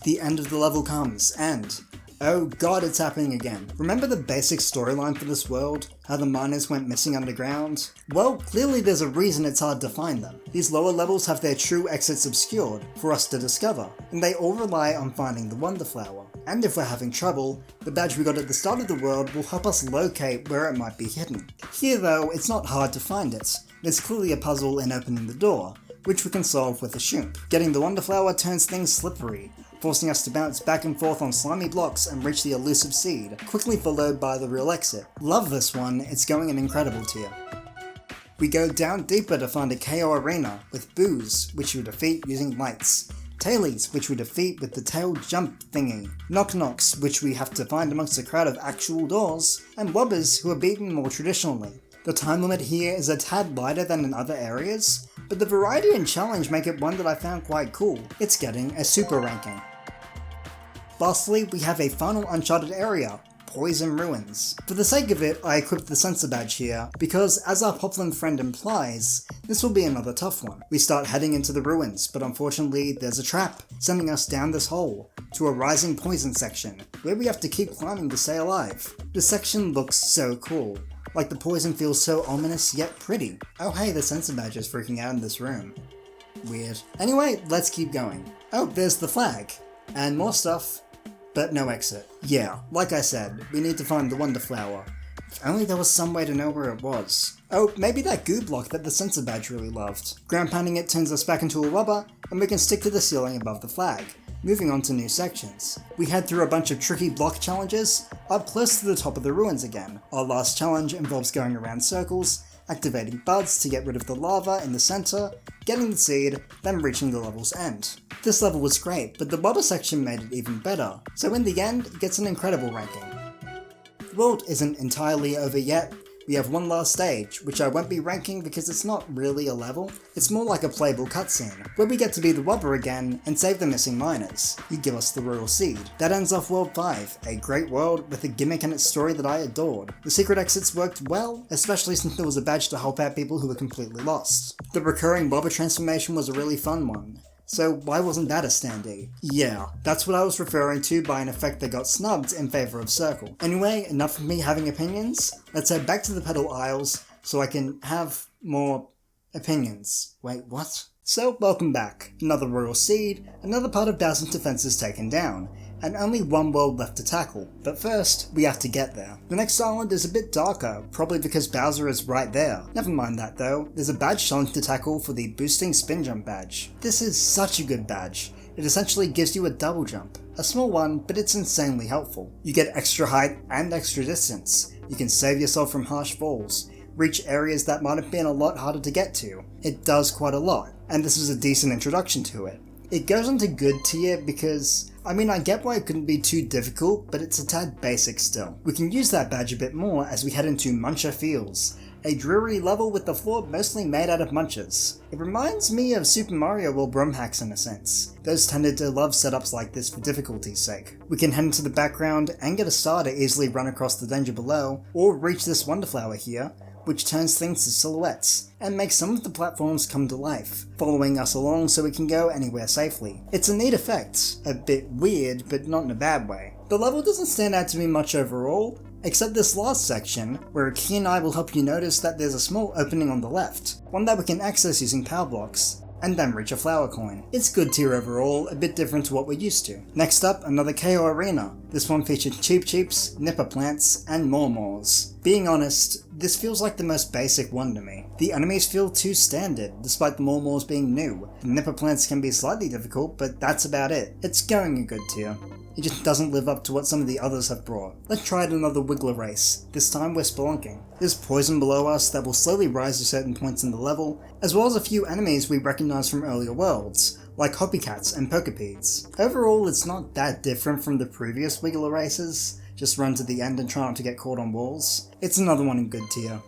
The end of the level comes, and oh god, it's happening again. Remember the basic storyline for this world? How the miners went missing underground? Well, clearly there's a reason it's hard to find them. These lower levels have their true exits obscured for us to discover, and they all rely on finding the Wonder Flower. And if we're having trouble, the badge we got at the start of the world will help us locate where it might be hidden. Here though, it's not hard to find it. There's clearly a puzzle in opening the door, which we can solve with a Shoomp. Getting the Wonder Flower turns things slippery, forcing us to bounce back and forth on slimy blocks and reach the elusive seed, quickly followed by the real exit. Love this one, it's going an incredible tier. We go down deeper to find a KO arena, with Boos, which you defeat using lights, Tailies, which we defeat with the tail jump thingy, Knock-Knocks, which we have to find amongst a crowd of actual doors, and Wobbers, who are beaten more traditionally. The time limit here is a tad lighter than in other areas, but the variety and challenge make it one that I found quite cool. It's getting a super ranking. Lastly, we have a final uncharted area, Poison Ruins. For the sake of it, I equipped the sensor badge here, because as our Poplin friend implies, this will be another tough one. We start heading into the ruins, but unfortunately there's a trap, sending us down this hole, to a rising poison section, where we have to keep climbing to stay alive. This section looks so cool. Like the poison feels so ominous yet pretty. Oh hey, the sensor badge is freaking out in this room. Weird. Anyway, let's keep going. Oh, there's the flag. And more stuff, but no exit. Yeah, like I said, we need to find the Wonder Flower. If only there was some way to know where it was. Oh, maybe that goo block that the sensor badge really loved. Ground pounding it turns us back into a rubber, and we can stick to the ceiling above the flag. Moving on to new sections. We head through a bunch of tricky block challenges, up close to the top of the ruins again. Our last challenge involves going around circles, activating buds to get rid of the lava in the center, getting the seed, then reaching the level's end. This level was great, but the bottom section made it even better, so in the end, it gets an incredible ranking. The world isn't entirely over yet. We have one last stage, which I won't be ranking because it's not really a level. It's more like a playable cutscene, where we get to be the Wobber again and save the missing miners. You give us the Royal Seed. That ends off World 5, a great world with a gimmick and its story that I adored. The secret exits worked well, especially since there was a badge to help out people who were completely lost. The recurring Wobber transformation was a really fun one. So why wasn't that a Standee? Yeah, that's what I was referring to by an effect that got snubbed in favour of Circle. Anyway, enough of me having opinions. Let's head back to the Petal Isles so I can have more opinions. Wait, what? So, welcome back. Another Royal Seed, another part of Bowser's defences taken down, and only one world left to tackle. But first, we have to get there. The next island is a bit darker, probably because Bowser is right there. Never mind that though, there's a badge challenge to tackle for the Boosting Spin Jump badge. This is such a good badge. It essentially gives you a double jump. A small one, but it's insanely helpful. You get extra height and extra distance. You can save yourself from harsh falls, reach areas that might have been a lot harder to get to. It does quite a lot, and this is a decent introduction to it. It goes into good tier because, I mean, I get why it couldn't be too difficult, but it's a tad basic still. We can use that badge a bit more as we head into Muncher Fields, a dreary level with the floor mostly made out of munchers. It reminds me of Super Mario World Rum hacks in a sense. Those tended to love setups like this for difficulty's sake. We can head into the background and get a star to easily run across the danger below, or reach this Wonder Flower here, which turns things to silhouettes, and makes some of the platforms come to life, following us along so we can go anywhere safely. It's a neat effect, a bit weird, but not in a bad way. The level doesn't stand out to me much overall, except this last section, where a keen eye will help you notice that there's a small opening on the left, one that we can access using power blocks, and then reach a flower coin. It's good tier overall, a bit different to what we're used to. Next up, another KO arena. This one featured Cheep Cheeps, Nipper Plants, and Mores. Being honest, this feels like the most basic one to me. The enemies feel too standard, despite the Mores being new. The Nipper Plants can be slightly difficult, but that's about it. It's going a good tier. It just doesn't live up to what some of the others have brought. Let's try it another Wiggler race. This time we're spelunking. There's poison below us that will slowly rise to certain points in the level, as well as a few enemies we recognise from earlier worlds, like Hoppycats and Pokepedes. Overall, it's not that different from the previous Wiggler races, just run to the end and try not to get caught on walls. It's another one in good tier.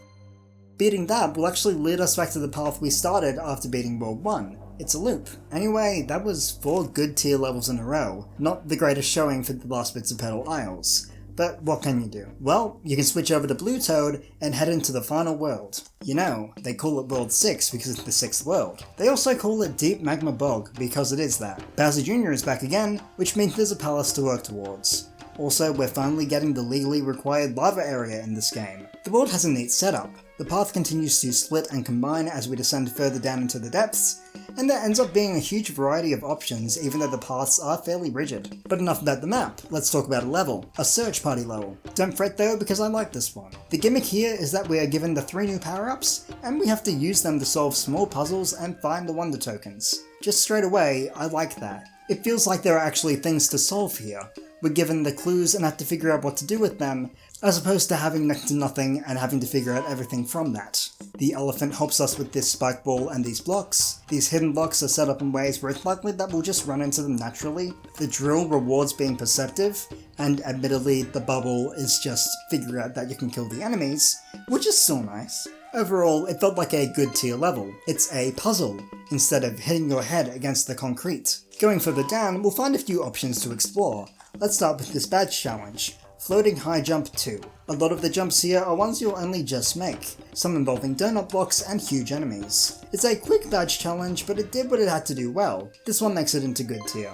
Beating that will actually lead us back to the path we started after beating World 1. It's a loop. Anyway, that was 4 good tier levels in a row, not the greatest showing for the last bits of Petal Isles. But what can you do? Well, you can switch over to Blue Toad and head into the final world. You know, they call it World 6 because it's the 6th world. They also call it Deep Magma Bog because it is that. Bowser Jr. is back again, which means there's a palace to work towards. Also, we're finally getting the legally required lava area in this game. The world has a neat setup. The path continues to split and combine as we descend further down into the depths, and there ends up being a huge variety of options even though the paths are fairly rigid. But enough about the map, let's talk about a level, a search party level. Don't fret though because I like this one. The gimmick here is that we are given the 3 new power-ups, and we have to use them to solve small puzzles and find the wonder tokens. Just straight away, I like that. It feels like there are actually things to solve here. We're given the clues and have to figure out what to do with them, as opposed to having next to nothing and having to figure out everything from that. The elephant helps us with this spike ball and these blocks. These hidden blocks are set up in ways where it's likely that we'll just run into them naturally. The drill rewards being perceptive, and admittedly the bubble is just figure out that you can kill the enemies, which is still nice. Overall, it felt like a good tier level. It's a puzzle, instead of hitting your head against the concrete. Going further down, we'll find a few options to explore. Let's start with this badge challenge. Floating High Jump 2. A lot of the jumps here are ones you'll only just make, some involving donut blocks and huge enemies. It's a quick badge challenge, but it did what it had to do well. This one makes it into good tier.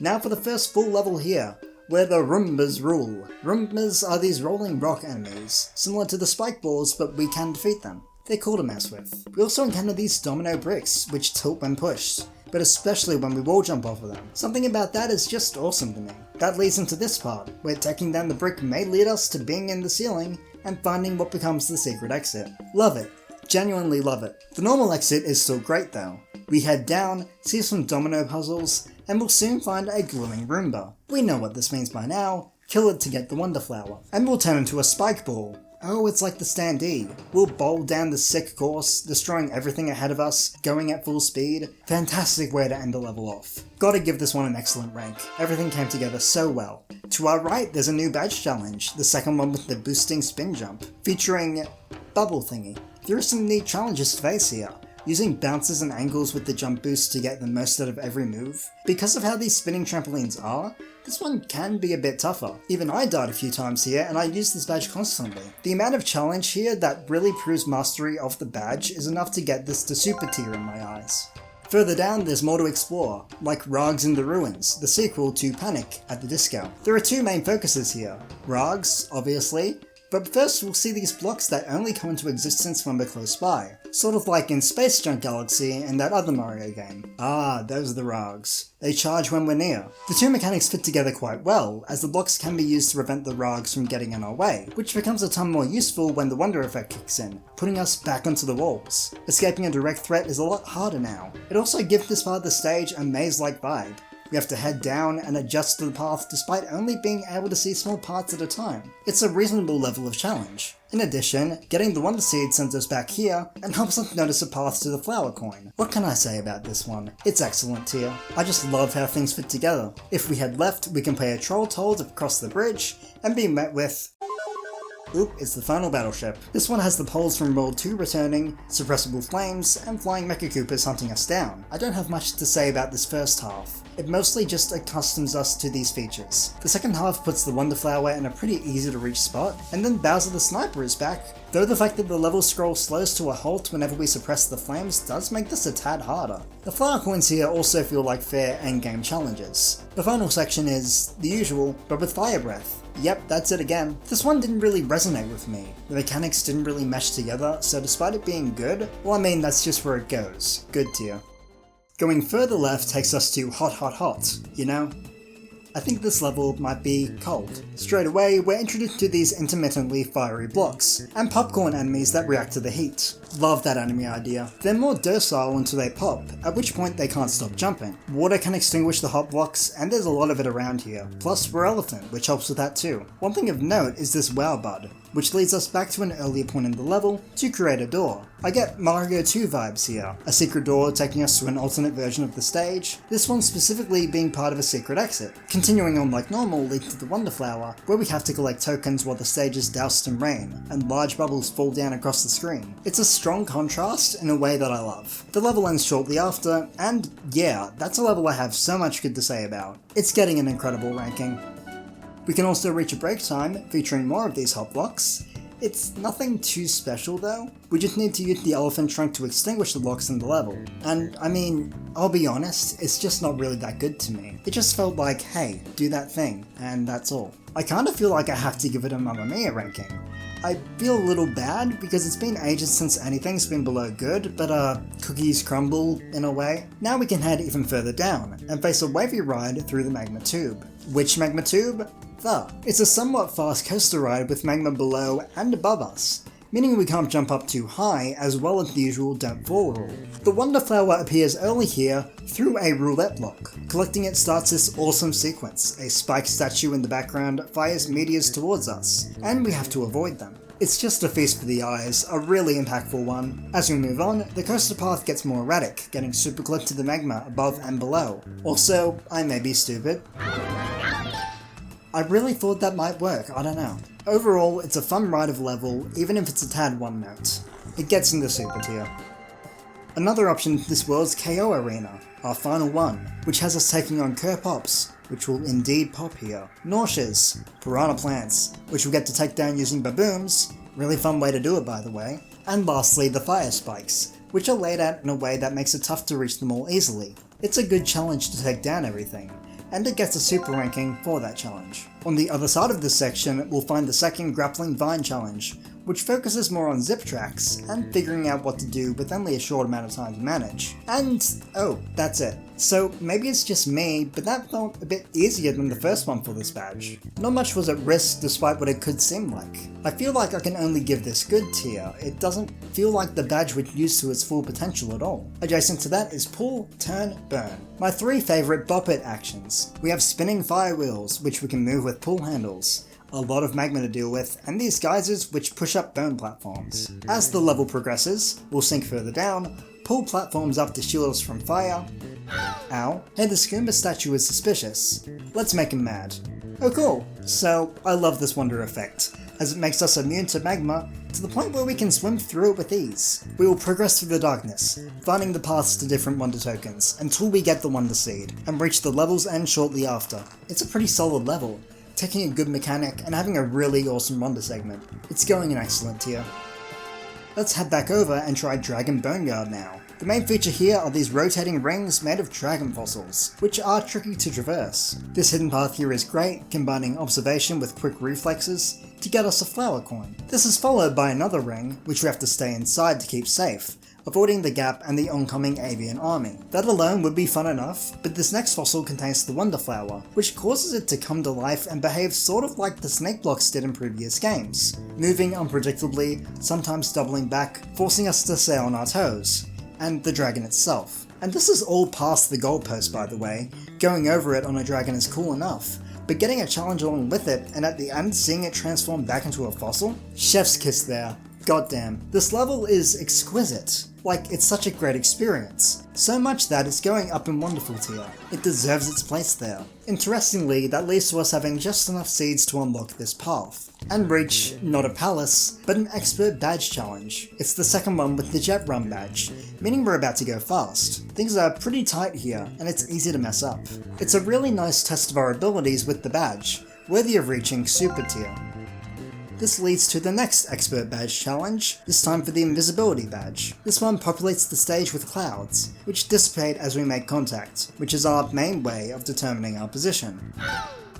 Now for the first full level here, where the Roombas rule. Roombas are these rolling rock enemies, similar to the spike balls, but we can defeat them. They're cool to mess with. We also encounter these domino bricks, which tilt when pushed, but especially when we wall jump off of them. Something about that is just awesome to me. That leads into this part, where taking down the brick may lead us to being in the ceiling and finding what becomes the secret exit. Love it. Genuinely love it. The normal exit is still great though. We head down, see some domino puzzles, and we'll soon find a glowing Roomba. We know what this means by now. Kill it to get the Wonder Flower. And we'll turn into a spike ball. Oh, it's like the Standee. We'll bowl down the sick course, destroying everything ahead of us, going at full speed. Fantastic way to end the level off. Gotta give this one an excellent rank. Everything came together so well. To our right, there's a new badge challenge, the second one with the boosting spin jump, featuring Bubble Thingy. There are some neat challenges to face here, using bounces and angles with the jump boost to get the most out of every move. Because of how these spinning trampolines are, this one can be a bit tougher. Even I died a few times here and I use this badge constantly. The amount of challenge here that really proves mastery of the badge is enough to get this to super tier in my eyes. Further down there's more to explore, like Rags in the Ruins, the sequel to Panic at the Disco. There are two main focuses here. Rags, obviously, but first we'll see these blocks that only come into existence when we're close by. Sort of like in Space Junk Galaxy and that other Mario game. Ah, those are the Rags. They charge when we're near. The two mechanics fit together quite well, as the blocks can be used to prevent the Rags from getting in our way, which becomes a ton more useful when the Wonder Effect kicks in, putting us back onto the walls. Escaping a direct threat is a lot harder now. It also gives this part of the stage a maze-like vibe. We have to head down and adjust to the path despite only being able to see small parts at a time. It's a reasonable level of challenge. In addition, getting the Wonder Seed sends us back here and helps us notice a path to the Flower Coin. What can I say about this one? It's excellent tier. I just love how things fit together. If we head left, we can play a troll toll to cross the bridge and be met with... Oop, it's the final battleship. This one has the poles from World 2 returning, suppressible flames, and flying Mecha Koopas hunting us down. I don't have much to say about this first half. It mostly just accustoms us to these features. The second half puts the Wonder Flower in a pretty easy to reach spot, and then Bowser the Sniper is back, though the fact that the level scroll slows to a halt whenever we suppress the flames does make this a tad harder. The flower coins here also feel like fair endgame challenges. The final section is the usual, but with Fire Breath. Yep, that's it again. This one didn't really resonate with me. The mechanics didn't really mesh together, so despite it being good, well I mean that's just where it goes. Good tier. Going further left takes us to Hot Hot Hot, you know? I think this level might be cold. Straight away, we're introduced to these intermittently fiery blocks, and popcorn enemies that react to the heat. Love that enemy idea. They're more docile until they pop, at which point they can't stop jumping. Water can extinguish the hot blocks, and there's a lot of it around here. Plus, we're elephant, which helps with that too. One thing of note is this Wow Bud, which leads us back to an earlier point in the level to create a door. I get Mario 2 vibes here, a secret door taking us to an alternate version of the stage, this one specifically being part of a secret exit. Continuing on like normal leads to the Wonder Flower, where we have to collect tokens while the stage is doused in rain, and large bubbles fall down across the screen. It's a strong contrast in a way that I love. The level ends shortly after, and yeah, that's a level I have so much good to say about. It's getting an incredible ranking. We can also reach a break time, featuring more of these hot blocks. It's nothing too special though, we just need to use the elephant trunk to extinguish the blocks in the level. And I mean, I'll be honest, it's just not really that good to me. It just felt like, hey, do that thing, and that's all. I kinda feel like I have to give it a Mamma Mia ranking. I feel a little bad because it's been ages since anything's been below good, but cookies crumble in a way. Now we can head even further down and face a wavy ride through the Magma Tube. Which Magma Tube? It's a somewhat fast coaster ride with magma below and above us, meaning we can't jump up too high as well as the usual don't fall rule. The Wonder Flower appears early here through a roulette block. Collecting it starts this awesome sequence. A spiked statue in the background fires meteors towards us, and we have to avoid them. It's just a feast for the eyes, a really impactful one. As we move on, the coaster path gets more erratic, getting super close to the magma above and below. Also, I may be stupid. I really thought that might work, I don't know. Overall, it's a fun ride of level, even if it's a tad one note. It gets in the super tier. Another option to this world's KO Arena, our final one, which has us taking on Kerpops, which will indeed pop here. Nauseas, piranha plants, which we'll get to take down using babooms, really fun way to do it by the way. And lastly, the fire spikes, which are laid out in a way that makes it tough to reach them all easily. It's a good challenge to take down everything, and it gets a super ranking for that challenge. On the other side of this section, we'll find the second grappling vine challenge, which focuses more on zip tracks and figuring out what to do with only a short amount of time to manage. And oh, that's it. So maybe it's just me, but that felt a bit easier than the first one for this badge. Not much was at risk despite what it could seem like. I feel like I can only give this good tier. It doesn't feel like the badge would use to its full potential at all. Adjacent to that is pull, turn, burn. My three favourite bop it actions. We have spinning fire wheels, which we can move with pull handles, a lot of magma to deal with, and these geysers which push up burn platforms. As the level progresses, we'll sink further down, pull platforms up to shield us from fire. Ow. Hey, the Skoomba statue is suspicious. Let's make him mad. Oh cool. So, I love this wonder effect, as it makes us immune to magma to the point where we can swim through it with ease. We will progress through the darkness, finding the paths to different wonder tokens until we get the wonder seed, and reach the level's end shortly after. It's a pretty solid level, taking a good mechanic and having a really awesome wonder segment. It's going an excellent tier. Let's head back over and try Dragon Boneyard now. The main feature here are these rotating rings made of dragon fossils, which are tricky to traverse. This hidden path here is great, combining observation with quick reflexes to get us a flower coin. This is followed by another ring, which we have to stay inside to keep safe, avoiding the gap and the oncoming avian army. That alone would be fun enough, but this next fossil contains the Wonder Flower, which causes it to come to life and behave sort of like the snake blocks did in previous games, moving unpredictably, sometimes doubling back, forcing us to stay on our toes, and the dragon itself. And this is all past the goalpost by the way. Going over it on a dragon is cool enough, but getting a challenge along with it and at the end seeing it transform back into a fossil? Chef's kiss there. Goddamn, this level is exquisite. Like, it's such a great experience. So much that it's going up in Wonderful tier. It deserves its place there. Interestingly, that leads to us having just enough seeds to unlock this path, and reach, not a palace, but an expert badge challenge. It's the second one with the jet run badge, meaning we're about to go fast. Things are pretty tight here, and it's easy to mess up. It's a really nice test of our abilities with the badge, worthy of reaching super tier. This leads to the next Expert Badge challenge, this time for the Invisibility Badge. This one populates the stage with clouds, which dissipate as we make contact, which is our main way of determining our position.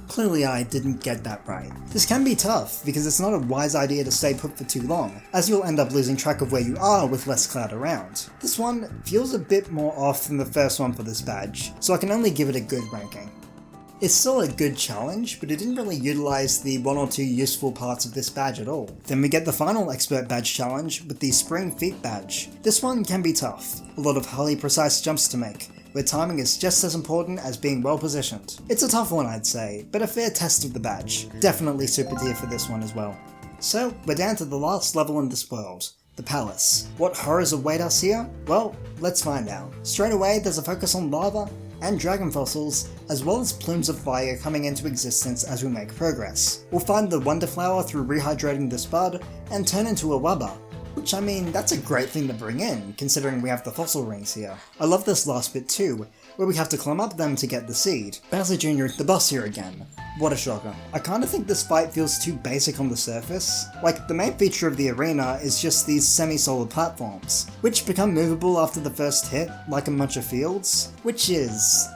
Clearly I didn't get that right. This can be tough, because it's not a wise idea to stay put for too long, as you'll end up losing track of where you are with less cloud around. This one feels a bit more off than the first one for this badge, so I can only give it a good ranking. It's still a good challenge, but it didn't really utilise the one or two useful parts of this badge at all. Then we get the final Expert Badge challenge with the Spring Feet Badge. This one can be tough, a lot of highly precise jumps to make, where timing is just as important as being well positioned. It's a tough one I'd say, but a fair test of the badge. Definitely super tier for this one as well. So, we're down to the last level in this world, the Palace. What horrors await us here? Well, let's find out. Straight away there's a focus on lava, and dragon fossils, as well as plumes of fire coming into existence as we make progress. We'll find the Wonder Flower through rehydrating this bud, and turn into a wubba. Which, I mean, that's a great thing to bring in, considering we have the fossil rings here. I love this last bit too, where we have to climb up them to get the seed. Bowser Jr. the boss here again. What a shocker. I kinda think this fight feels too basic on the surface. Like, the main feature of the arena is just these semi-solid platforms, which become movable after the first hit, like a bunch of fields, which is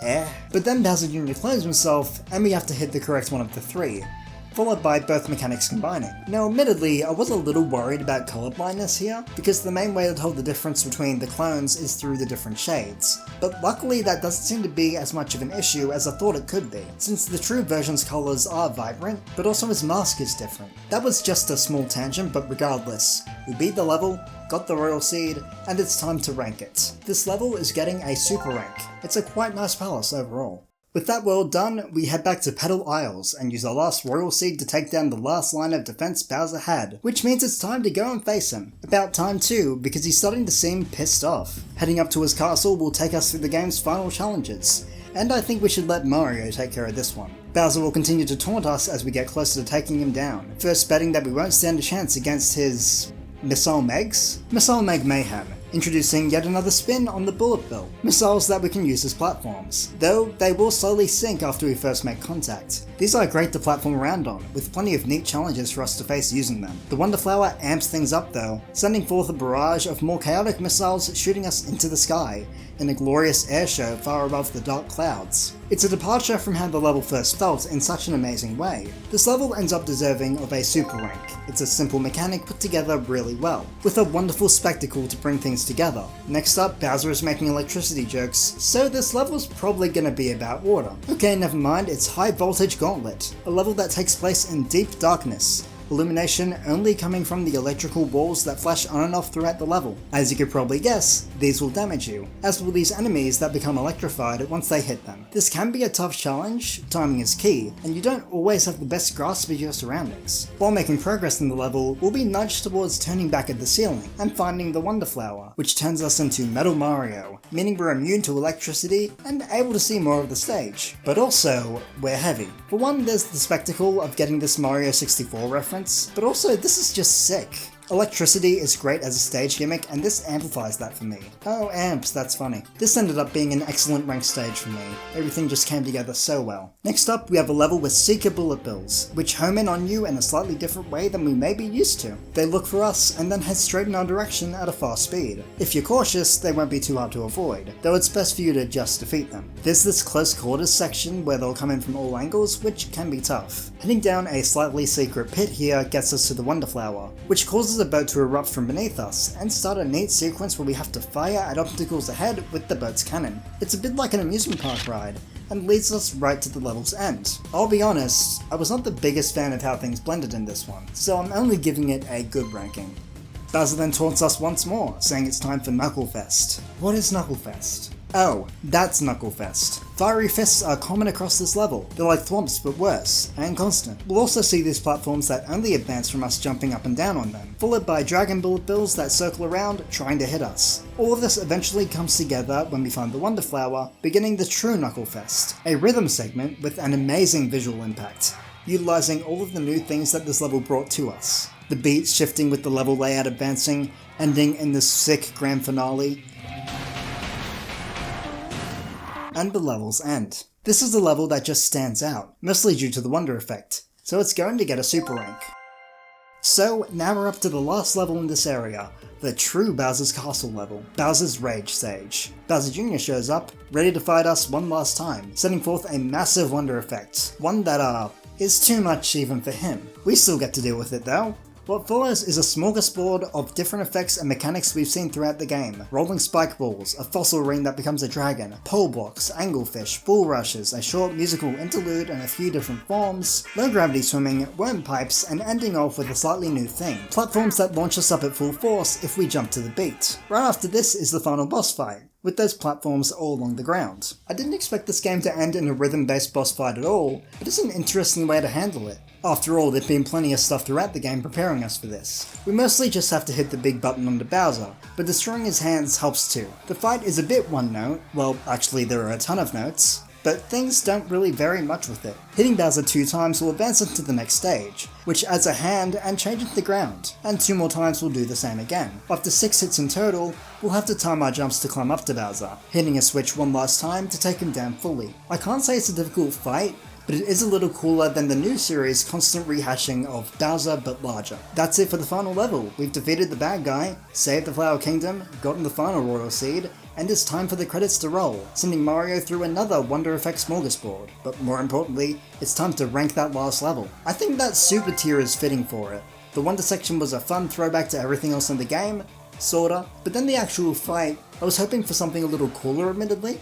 But then Bowser Jr. clones himself, and we have to hit the correct one of the three, followed by both mechanics combining. Now admittedly, I was a little worried about colorblindness here, because the main way to tell the difference between the clones is through the different shades, but luckily that doesn't seem to be as much of an issue as I thought it could be, since the true version's colors are vibrant, but also his mask is different. That was just a small tangent, but regardless, we beat the level, got the Royal Seed, and it's time to rank it. This level is getting a super rank. It's a quite nice palace overall. With that world done, we head back to Petal Isles and use our last Royal Seed to take down the last line of defense Bowser had, which means it's time to go and face him. About time too, because he's starting to seem pissed off. Heading up to his castle will take us through the game's final challenges, and I think we should let Mario take care of this one. Bowser will continue to taunt us as we get closer to taking him down, first betting that we won't stand a chance against his Missile Megs? Missile Meg Mayhem. introducing yet another spin on the bullet bill, missiles that we can use as platforms, though they will slowly sink after we first make contact. These are great to platform around on, with plenty of neat challenges for us to face using them. The Wonder Flower amps things up though, sending forth a barrage of more chaotic missiles shooting us into the sky, in a glorious airshow far above the dark clouds. It's a departure from how the level first felt in such an amazing way. This level ends up deserving of a super rank. It's a simple mechanic put together really well, with a wonderful spectacle to bring things together. Next up, Bowser is making electricity jokes, so this level's probably gonna be about water. Okay, never mind, it's High Voltage Gauntlet, a level that takes place in deep darkness. Illumination only coming from the electrical balls that flash on and off throughout the level. As you could probably guess, these will damage you, as will these enemies that become electrified once they hit them. This can be a tough challenge, timing is key, and you don't always have the best grasp of your surroundings. While making progress in the level, we'll be nudged towards turning back at the ceiling and finding the Wonder Flower, which turns us into Metal Mario, meaning we're immune to electricity and able to see more of the stage. But also, we're heavy. For one, there's the spectacle of getting this Mario 64 reference, but also this is just sick. Electricity is great as a stage gimmick, and this amplifies that for me. Oh, amps, that's funny. This ended up being an excellent ranked stage for me. Everything just came together so well. Next up, we have a level with Seeker bullet bills, which home in on you in a slightly different way than we may be used to. They look for us and then head straight in our direction at a fast speed. If you're cautious, they won't be too hard to avoid, though it's best for you to just defeat them. There's this close quarters section where they'll come in from all angles, which can be tough. Heading down a slightly secret pit here gets us to the Wonder Flower, which causes a boat to erupt from beneath us and start a neat sequence where we have to fire at obstacles ahead with the boat's cannon. It's a bit like an amusement park ride, and leads us right to the level's end. I'll be honest, I was not the biggest fan of how things blended in this one, so I'm only giving it a good ranking. Bowser then taunts us once more, saying it's time for Knucklefest. What is Knucklefest? Oh, that's Knucklefest. Fiery fists are common across this level. They're like thwomps but worse, and constant. We'll also see these platforms that only advance from us jumping up and down on them, followed by dragon bullet bills that circle around trying to hit us. All of this eventually comes together when we find the Wonder Flower, beginning the true Knucklefest, a rhythm segment with an amazing visual impact, utilising all of the new things that this level brought to us. The beats shifting with the level layout advancing, ending in this sick grand finale, and the level's end. This is a level that just stands out, mostly due to the Wonder effect, so it's going to get a super rank. So now we're up to the last level in this area, the true Bowser's Castle level, Bowser's Rage stage. Bowser Jr. shows up, ready to fight us one last time, setting forth a massive Wonder effect, one that is too much even for him. We still get to deal with it though. What follows is a smorgasbord of different effects and mechanics we've seen throughout the game. Rolling spike balls, a fossil ring that becomes a dragon, pole blocks, anglefish, bull rushes, a short musical interlude in a few different forms, low gravity swimming, worm pipes, and ending off with a slightly new thing. Platforms that launch us up at full force if we jump to the beat. Right after this is the final boss fight, with those platforms all along the ground. I didn't expect this game to end in a rhythm-based boss fight at all, but it's an interesting way to handle it. After all, there've been plenty of stuff throughout the game preparing us for this. We mostly just have to hit the big button under Bowser, but destroying his hands helps too. The fight is a bit one note, well actually there are a ton of notes, but things don't really vary much with it. Hitting Bowser 2 times will advance us to the next stage, which adds a hand and changes the ground, and 2 more times will do the same again. After 6 hits in total, we'll have to time our jumps to climb up to Bowser, hitting a switch one last time to take him down fully. I can't say it's a difficult fight, but it is a little cooler than the new series' constant rehashing of Bowser but larger. That's it for the final level. We've defeated the bad guy, saved the Flower Kingdom, gotten the final Royal Seed, and it's time for the credits to roll, sending Mario through another Wonder Effect smorgasbord. But more importantly, it's time to rank that last level. I think that super tier is fitting for it. The Wonder section was a fun throwback to everything else in the game, sorta, but then the actual fight, I was hoping for something a little cooler admittedly.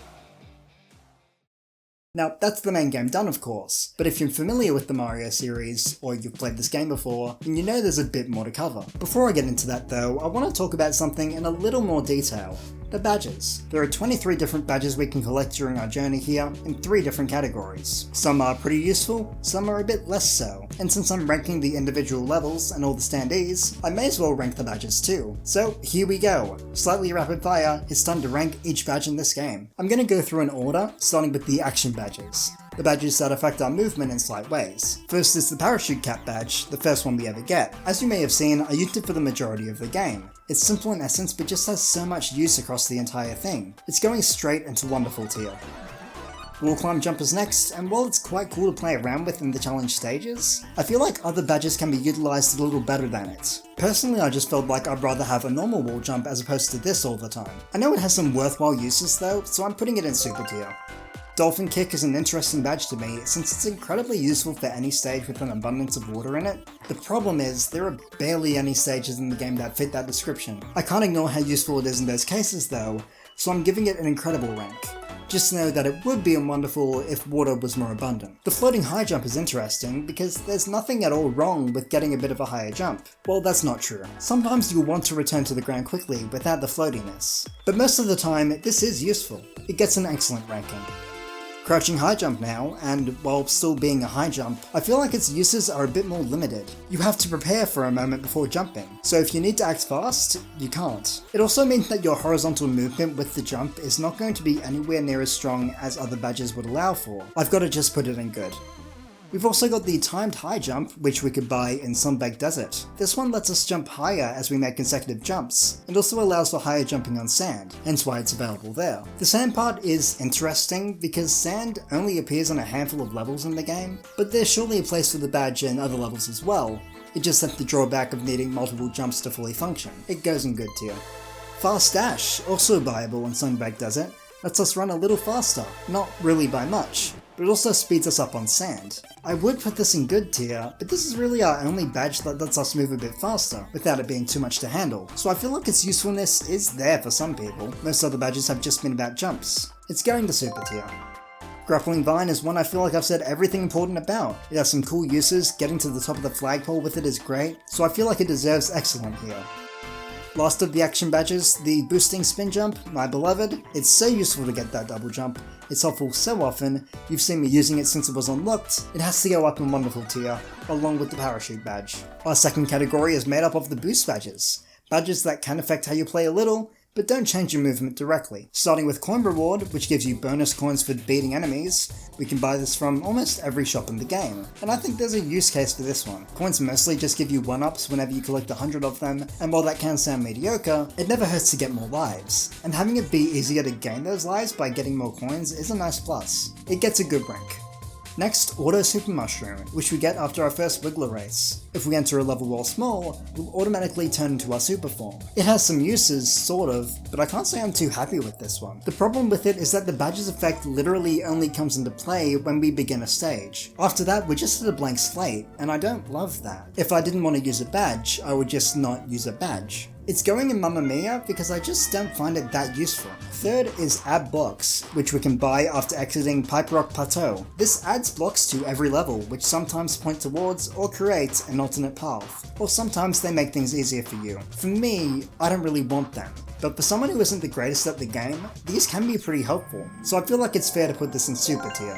Now, that's the main game done of course, but if you're familiar with the Mario series, or you've played this game before, then you know there's a bit more to cover. Before I get into that though, I want to talk about something in a little more detail. The badges. There are 23 different badges we can collect during our journey here, in 3 different categories. Some are pretty useful, some are a bit less so, and since I'm ranking the individual levels and all the standees, I may as well rank the badges too. So here we go. Slightly rapid fire, it's time to rank each badge in this game. I'm going to go through an order, starting with the action badges. the badges that affect our movement in slight ways. First is the Parachute Cap badge, the first one we ever get. As you may have seen, I used it for the majority of the game. It's simple in essence, but just has so much use across the entire thing. It's going straight into wonderful tier. Wall Climb Jump is next, and while it's quite cool to play around with in the challenge stages, I feel like other badges can be utilised a little better than it. Personally, I just felt like I'd rather have a normal wall jump as opposed to this all the time. I know it has some worthwhile uses though, so I'm putting it in super tier. Dolphin Kick is an interesting badge to me since it's incredibly useful for any stage with an abundance of water in it. The problem is, there are barely any stages in the game that fit that description. I can't ignore how useful it is in those cases though, so I'm giving it an incredible rank. Just know that it would be wonderful if water was more abundant. The floating high jump is interesting because there's nothing at all wrong with getting a bit of a higher jump. Well, that's not true. Sometimes you'll want to return to the ground quickly without the floatiness. But most of the time, this is useful. It gets an excellent ranking. Crouching high jump now, and while still being a high jump, I feel like its uses are a bit more limited. You have to prepare for a moment before jumping, so if you need to act fast, you can't. It also means that your horizontal movement with the jump is not going to be anywhere near as strong as other badges would allow for. I've got to just put it in good. We've also got the timed high jump, which we could buy in Sunbaked Desert. This one lets us jump higher as we make consecutive jumps, and also allows for higher jumping on sand, hence why it's available there. The sand part is interesting because sand only appears on a handful of levels in the game, but there's surely a place for the badge in other levels as well. It just has the drawback of needing multiple jumps to fully function. It goes in good tier. Fast Dash, also buyable in Sunbaked Desert, lets us run a little faster, not really by much, but it also speeds us up on sand. I would put this in good tier, but this is really our only badge that lets us move a bit faster, without it being too much to handle, so I feel like its usefulness is there for some people. Most other badges have just been about jumps. It's going to super tier. Grappling Vine is one I feel like I've said everything important about. It has some cool uses, getting to the top of the flagpole with it is great, so I feel like it deserves excellent here. Last of the action badges, the Boosting Spin Jump, my beloved. It's so useful to get that double jump. It's helpful so often, you've seen me using it since it was unlocked. It has to go up in wonderful tier, along with the Parachute badge. Our second category is made up of the Boost badges. Badges that can affect how you play a little, but don't change your movement directly. Starting with Coin Reward, which gives you bonus coins for beating enemies. We can buy this from almost every shop in the game, and I think there's a use case for this one. Coins mostly just give you 1-ups whenever you collect 100 of them, and while that can sound mediocre, it never hurts to get more lives. And having it be easier to gain those lives by getting more coins is a nice plus. It gets a good rank. Next, Auto Super Mushroom, which we get after our first Wiggler race. If we enter a level while small, we'll automatically turn into our super form. It has some uses, sort of, but I can't say I'm too happy with this one. The problem with it is that the badge's effect literally only comes into play when we begin a stage. After that, we're just at a blank slate, and I don't love that. If I didn't want to use a badge, I would just not use a badge. It's going in Mamma Mia because I just don't find it that useful. Third is Add Blocks, which we can buy after exiting Pipe Rock Plateau. This adds blocks to every level, which sometimes point towards or create an alternate path, or sometimes they make things easier for you. For me, I don't really want them, but for someone who isn't the greatest at the game, these can be pretty helpful, so I feel like it's fair to put this in super tier.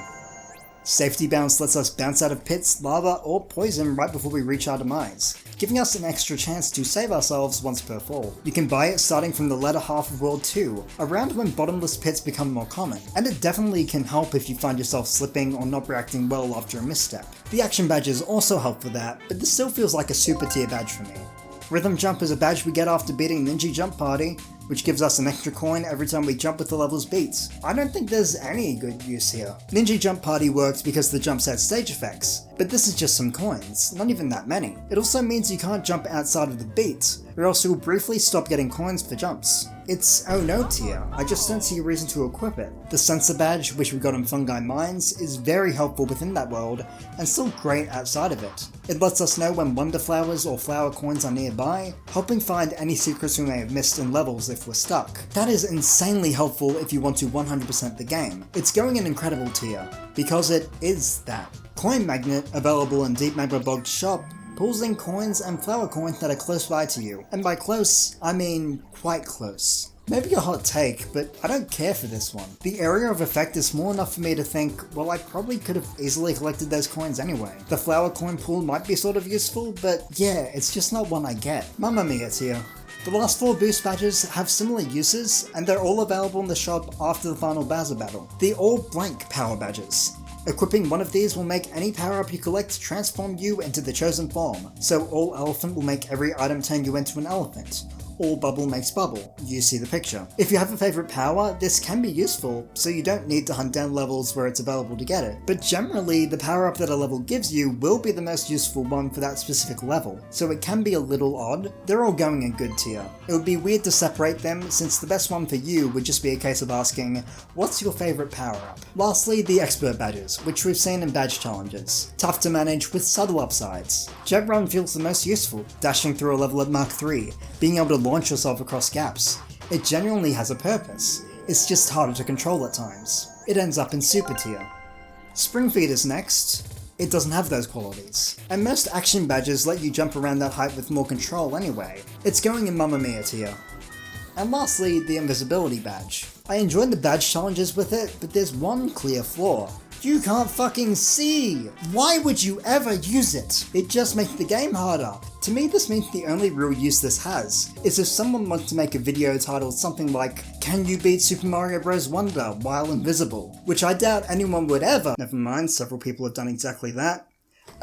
Safety Bounce lets us bounce out of pits, lava, or poison right before we reach our demise, giving us an extra chance to save ourselves once per fall. You can buy it starting from the latter half of World 2, around when bottomless pits become more common, and it definitely can help if you find yourself slipping or not reacting well after a misstep. The action badges also help with that, but this still feels like a super tier badge for me. Rhythm Jump is a badge we get after beating Ninja Jump Party, which gives us an extra coin every time we jump with the levels beat. I don't think there's any good use here. Ninja Jump Party works because the jumps had stage effects, but this is just some coins, not even that many. It also means you can't jump outside of the beat, or else you'll briefly stop getting coins for jumps. It's oh no tier, I just don't see a reason to equip it. The Sensor Badge, which we got in Fungi Mines, is very helpful within that world, and still great outside of it. It lets us know when Wonder Flowers or Flower Coins are nearby, helping find any secrets we may have missed in levels if we're stuck. That is insanely helpful if you want to 100% the game. It's going in incredible tier, because it is that. Coin Magnet, available in Deep Magma Bogged shop, pulls in coins and flower coins that are close by to you. And by close, I mean quite close. Maybe a hot take, but I don't care for this one. The area of effect is small enough for me to think, well, I probably could have easily collected those coins anyway. The flower coin pool might be sort of useful, but yeah, it's just not one I get. Mamma Mia tier. The last 4 boost badges have similar uses, and they're all available in the shop after the final Bowser battle. The all blank power badges. Equipping one of these will make any power-up you collect transform you into the chosen form, so all elephant will make every item turn you into an elephant. All bubble makes bubble, you see the picture. If you have a favourite power, this can be useful, so you don't need to hunt down levels where it's available to get it, but generally the power up that a level gives you will be the most useful one for that specific level, so it can be a little odd. They're all going in good tier. It would be weird to separate them, since the best one for you would just be a case of asking, what's your favourite power up? Lastly, the expert badges, which we've seen in badge challenges. Tough to manage with subtle upsides. Jet Run feels the most useful, dashing through a level at Mark 3, being able to launch yourself across gaps. It genuinely has a purpose, it's just harder to control at times. It ends up in super tier. Spring Feed is next. It doesn't have those qualities, and most action badges let you jump around that height with more control anyway. It's going in Mamma Mia tier. And lastly, the invisibility badge. I enjoyed the badge challenges with it, but there's one clear flaw. You can't fucking see! Why would you ever use it? It just makes the game harder. To me, this means the only real use this has is if someone wants to make a video titled something like, "Can you beat Super Mario Bros. Wonder while invisible?" Which I doubt anyone would ever. Never mind, several people have done exactly that.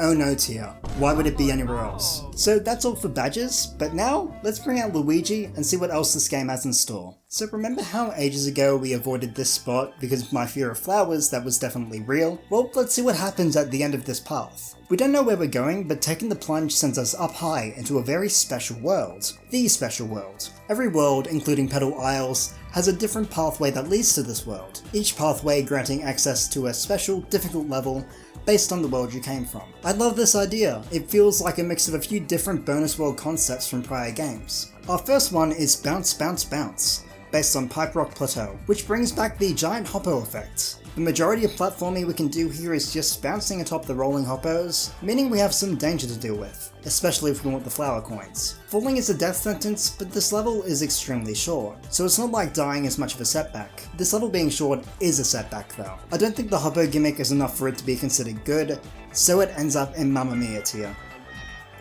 Oh no tier. Why would it be anywhere else? So that's all for badges, but now let's bring out Luigi and see what else this game has in store. So remember how ages ago we avoided this spot because of my fear of flowers that was definitely real? Well, let's see what happens at the end of this path. We don't know where we're going, but taking the plunge sends us up high into a very special world. The special world. Every world, including Petal Isles, has a different pathway that leads to this world, each pathway granting access to a special, difficult level based on the world you came from. I love this idea. It feels like a mix of a few different bonus world concepts from prior games. Our first one is Bounce Bounce Bounce, based on Pipe Rock Plateau, which brings back the giant hoppo effect. The majority of platforming we can do here is just bouncing atop the rolling hoppos, meaning we have some danger to deal with, especially if we want the flower coins. Falling is a death sentence, but this level is extremely short, so it's not like dying is much of a setback. This level being short is a setback though. I don't think the hoppo gimmick is enough for it to be considered good, so it ends up in Mamma Mia tier.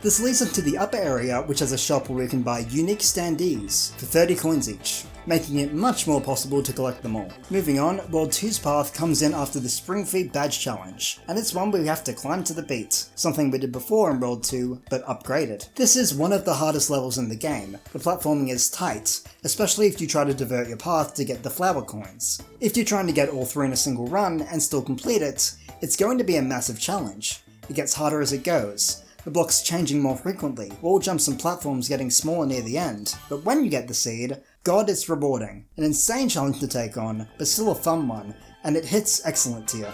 This leads us to the upper area, which has a shop where we can buy unique Standees for 30 coins each, making it much more possible to collect them all. Moving on, World 2's path comes in after the Spring Feed Badge Challenge, and it's one where we have to climb to the beat, something we did before in World 2, but upgraded. This is one of the hardest levels in the game. The platforming is tight, especially if you try to divert your path to get the flower coins. If you're trying to get all three in a single run and still complete it, it's going to be a massive challenge. It gets harder as it goes, the blocks changing more frequently, wall jumps and platforms getting smaller near the end, but when you get the seed, God, it's rewarding. An insane challenge to take on, but still a fun one, and it hits excellent tier.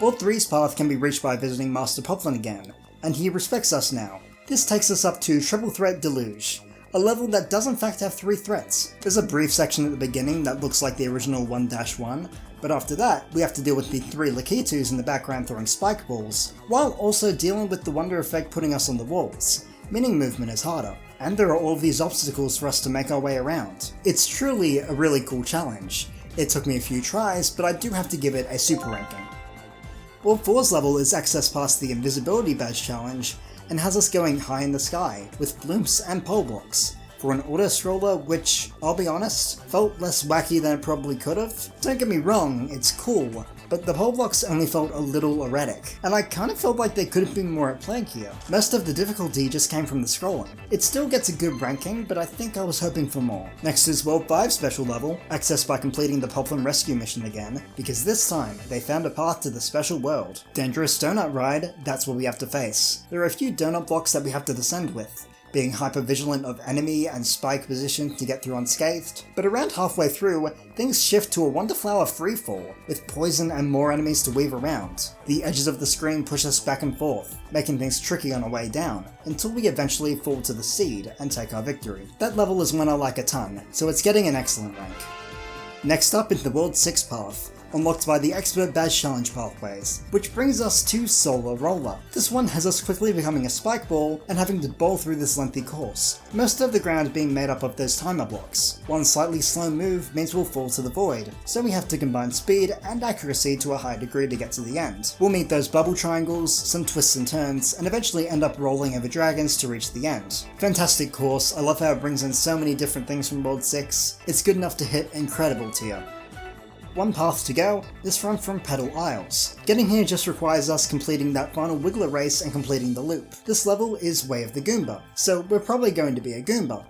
World 3's path can be reached by visiting Master Poplin again, and he respects us now. This takes us up to Triple Threat Deluge, a level that does in fact have 3 threats. There's a brief section at the beginning that looks like the original 1-1, but after that, we have to deal with the 3 Lakitus in the background throwing spike balls, while also dealing with the Wonder Effect putting us on the walls, meaning movement is harder. And there are all of these obstacles for us to make our way around. It's truly a really cool challenge. It took me a few tries, but I do have to give it a super ranking. World 4's level is access past the Invisibility Badge Challenge, and has us going high in the sky, with bloops and pole blocks, for an auto-scroller which, I'll be honest, felt less wacky than it probably could've. Don't get me wrong, it's cool, but the pole blocks only felt a little erratic, and I kinda felt like they could have been more at play here. Most of the difficulty just came from the scrolling. It still gets a good ranking, but I think I was hoping for more. Next is World 5's special level, accessed by completing the Poplin Rescue mission again, because this time, they found a path to the special world. Dangerous donut ride, that's what we have to face. There are a few donut blocks that we have to descend with, being hyper-vigilant of enemy and spike position to get through unscathed, but around halfway through, things shift to a Wonder Flower freefall, with poison and more enemies to weave around. The edges of the screen push us back and forth, making things tricky on our way down, until we eventually fall to the seed and take our victory. That level is one I like a ton, so it's getting an excellent rank. Next up is the World 6 path, unlocked by the Expert Badge Challenge pathways, which brings us to Solar Roller. This one has us quickly becoming a spike ball and having to bowl through this lengthy course, most of the ground being made up of those timer blocks. One slightly slow move means we'll fall to the void, so we have to combine speed and accuracy to a high degree to get to the end. We'll meet those bubble triangles, some twists and turns, and eventually end up rolling over dragons to reach the end. Fantastic course, I love how it brings in so many different things from World 6, it's good enough to hit incredible tier. One path to go, this run from Petal Isles. Getting here just requires us completing that final Wiggler race and completing the loop. This level is Way of the Goomba, so we're probably going to be a Goomba.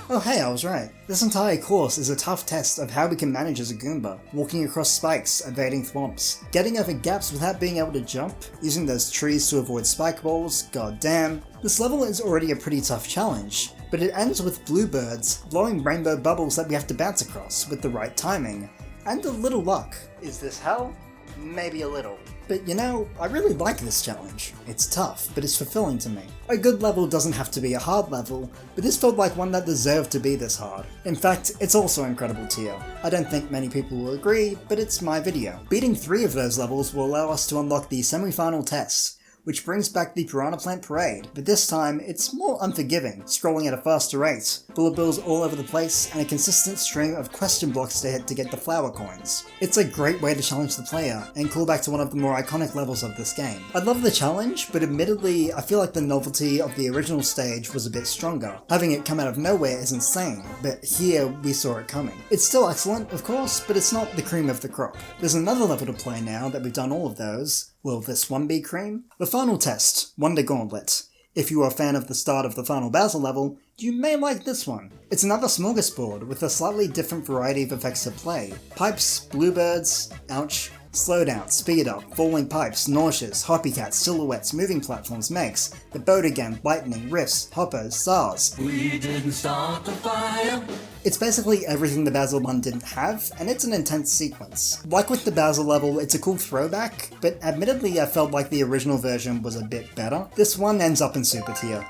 Oh hey, I was right. This entire course is a tough test of how we can manage as a Goomba, walking across spikes, evading thwomps, getting over gaps without being able to jump, using those trees to avoid spike balls, god damn. This level is already a pretty tough challenge, but it ends with bluebirds blowing rainbow bubbles that we have to bounce across with the right timing, and a little luck. Is this hell? Maybe a little. But you know, I really like this challenge. It's tough, but it's fulfilling to me. A good level doesn't have to be a hard level, but this felt like one that deserved to be this hard. In fact, it's also incredible tier. I don't think many people will agree, but it's my video. Beating 3 of those levels will allow us to unlock the semi-final test, which brings back the Piranha Plant Parade, but this time it's more unforgiving, scrolling at a faster rate, bullet bills all over the place, and a consistent string of question blocks to hit to get the flower coins. It's a great way to challenge the player, and call back to one of the more iconic levels of this game. I love the challenge, but admittedly I feel like the novelty of the original stage was a bit stronger. Having it come out of nowhere is insane, but here we saw it coming. It's still excellent, of course, but it's not the cream of the crop. There's another level to play now that we've done all of those. Will this one be cream? The final test, Wonder Gauntlet. If you are a fan of the start of the final Bowser level, you may like this one. It's another smorgasbord with a slightly different variety of effects at play. Pipes, bluebirds, ouch, slowdown, speed up, falling pipes, nauseous, copycats, silhouettes, moving platforms, makes, the boat again, lightning, riffs, hoppers, stars. We didn't start the fire. It's basically everything the Bowser one didn't have, and it's an intense sequence. Like with the Bowser level, it's a cool throwback, but admittedly I felt like the original version was a bit better. This one ends up in super tier.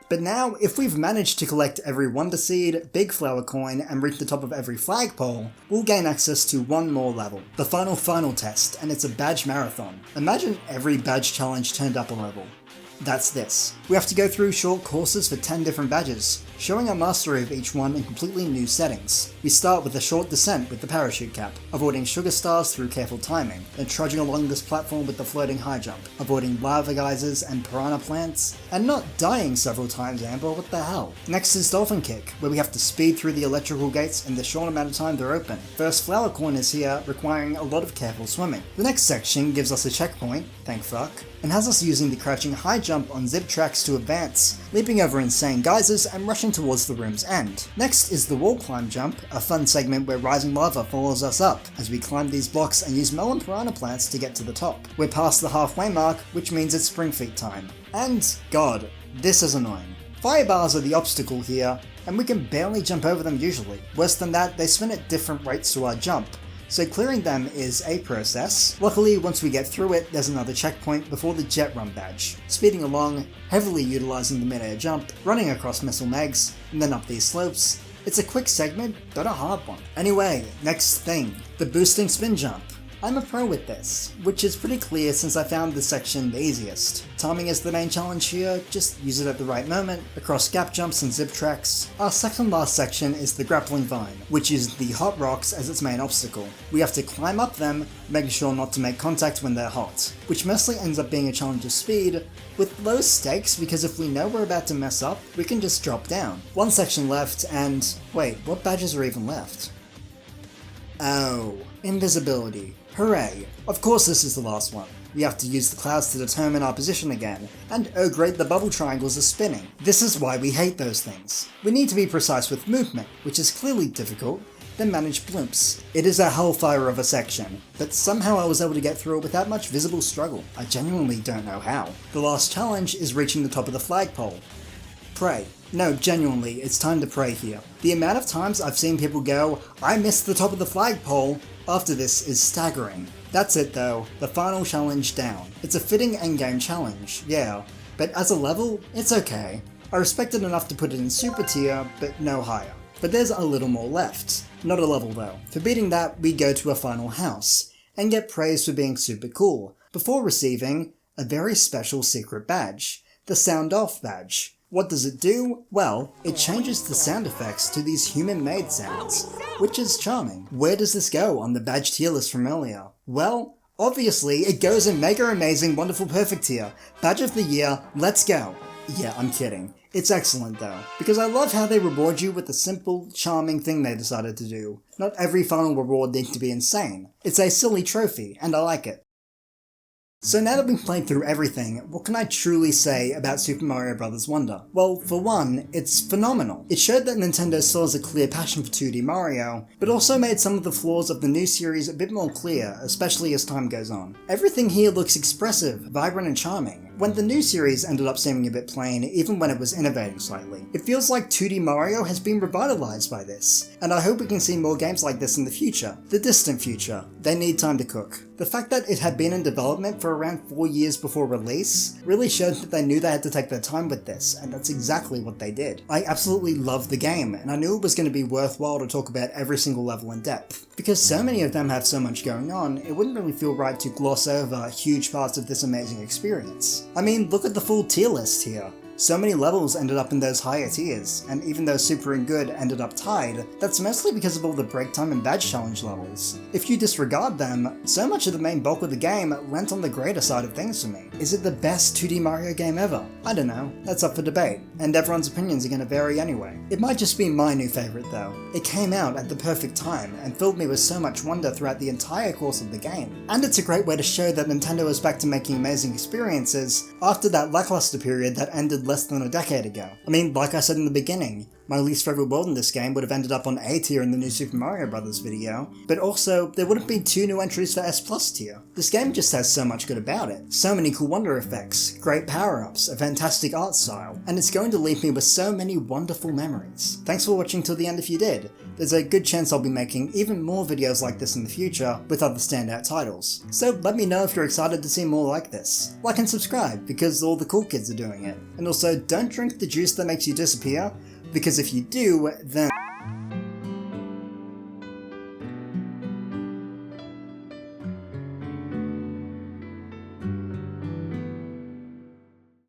But now, if we've managed to collect every Wonder Seed, Big Flower Coin, and reach the top of every flagpole, we'll gain access to one more level. The final test, and it's a badge marathon. Imagine every badge challenge turned up a level. That's this. We have to go through short courses for 10 different badges, showing our mastery of each one in completely new settings. We start with a short descent with the parachute cap, avoiding sugar stars through careful timing, then trudging along this platform with the floating high jump, avoiding lava geysers and piranha plants, and not dying several times, Amber, what the hell? Next is Dolphin Kick, where we have to speed through the electrical gates in the short amount of time they're open. First flower coin is here, requiring a lot of careful swimming. The next section gives us a checkpoint, thank fuck, and has us using the crouching high jump on zip tracks to advance, leaping over insane geysers and rushing towards the room's end. Next is the wall climb jump, a fun segment where rising lava follows us up as we climb these blocks and use melon piranha plants to get to the top. We're past the halfway mark, which means it's spring feet time. And god, this is annoying. Fire bars are the obstacle here, and we can barely jump over them usually. Worse than that, they spin at different rates to our jump, so clearing them is a process. Luckily, once we get through it, there's another checkpoint before the Jet Run badge. Speeding along, heavily utilising the mid-air jump, running across missile megs, and then up these slopes. It's a quick segment, but a hard one. Anyway, next thing, the boosting spin jump. I'm a pro with this, which is pretty clear since I found this section the easiest. Timing is the main challenge here, just use it at the right moment, across gap jumps and zip tracks. Our second last section is the grappling vine, which uses the hot rocks as its main obstacle. We have to climb up them, making sure not to make contact when they're hot, which mostly ends up being a challenge of speed, with low stakes because if we know we're about to mess up, we can just drop down. One section left and... wait, what badges are even left? Oh, invisibility. Hooray! Of course this is the last one. We have to use the clouds to determine our position again, and oh great, the bubble triangles are spinning. This is why we hate those things. We need to be precise with movement, which is clearly difficult, then manage blimps. It is a hellfire of a section, but somehow I was able to get through it without much visible struggle. I genuinely don't know how. The last challenge is reaching the top of the flagpole. Pray. No, genuinely, it's time to pray here. The amount of times I've seen people go, I missed the top of the flagpole, after this is staggering. That's it though, the final challenge down. It's a fitting endgame challenge, yeah, but as a level, it's okay. I respect it enough to put it in super tier, but no higher. But there's a little more left. Not a level though. For beating that, we go to a final house, and get praised for being super cool, before receiving a very special secret badge, the Sound Off badge. What does it do? Well, it changes the sound effects to these human-made sounds, which is charming. Where does this go on the badge tier list from earlier? Well, obviously it goes in Mega Amazing Wonderful Perfect tier. Badge of the Year, let's go. Yeah, I'm kidding. It's excellent though, because I love how they reward you with the simple, charming thing they decided to do. Not every final reward needs to be insane. It's a silly trophy, and I like it. So now that we've played through everything, what can I truly say about Super Mario Bros. Wonder? Well, for one, it's phenomenal. It showed that Nintendo still has a clear passion for 2D Mario, but also made some of the flaws of the new series a bit more clear, especially as time goes on. Everything here looks expressive, vibrant and charming, when the new series ended up seeming a bit plain even when it was innovating slightly. It feels like 2D Mario has been revitalized by this, and I hope we can see more games like this in the future. The distant future. They need time to cook. The fact that it had been in development for around 4 years before release really showed that they knew they had to take their time with this, and that's exactly what they did. I absolutely loved the game, and I knew it was going to be worthwhile to talk about every single level in depth. Because so many of them have so much going on, it wouldn't really feel right to gloss over huge parts of this amazing experience. I mean, look at the full tier list here. So many levels ended up in those higher tiers, and even though Super and Good ended up tied, that's mostly because of all the break time and badge challenge levels. If you disregard them, so much of the main bulk of the game went on the greater side of things for me. Is it the best 2D Mario game ever? I don't know, that's up for debate, and everyone's opinions are going to vary anyway. It might just be my new favourite though. It came out at the perfect time, and filled me with so much wonder throughout the entire course of the game. And it's a great way to show that Nintendo is back to making amazing experiences after that lackluster period that ended less than a decade ago. I mean, like I said in the beginning, my least favourite world in this game would have ended up on A tier in the new Super Mario Bros. Video, but also, there would have been 2 new entries for S Plus tier. This game just has so much good about it. So many cool wonder effects, great power-ups, a fantastic art style, and it's going to leave me with so many wonderful memories. Thanks for watching till the end if you did. There's a good chance I'll be making even more videos like this in the future with other standout titles. So let me know if you're excited to see more like this. Like and subscribe, because all the cool kids are doing it. And also, don't drink the juice that makes you disappear, because if you do, then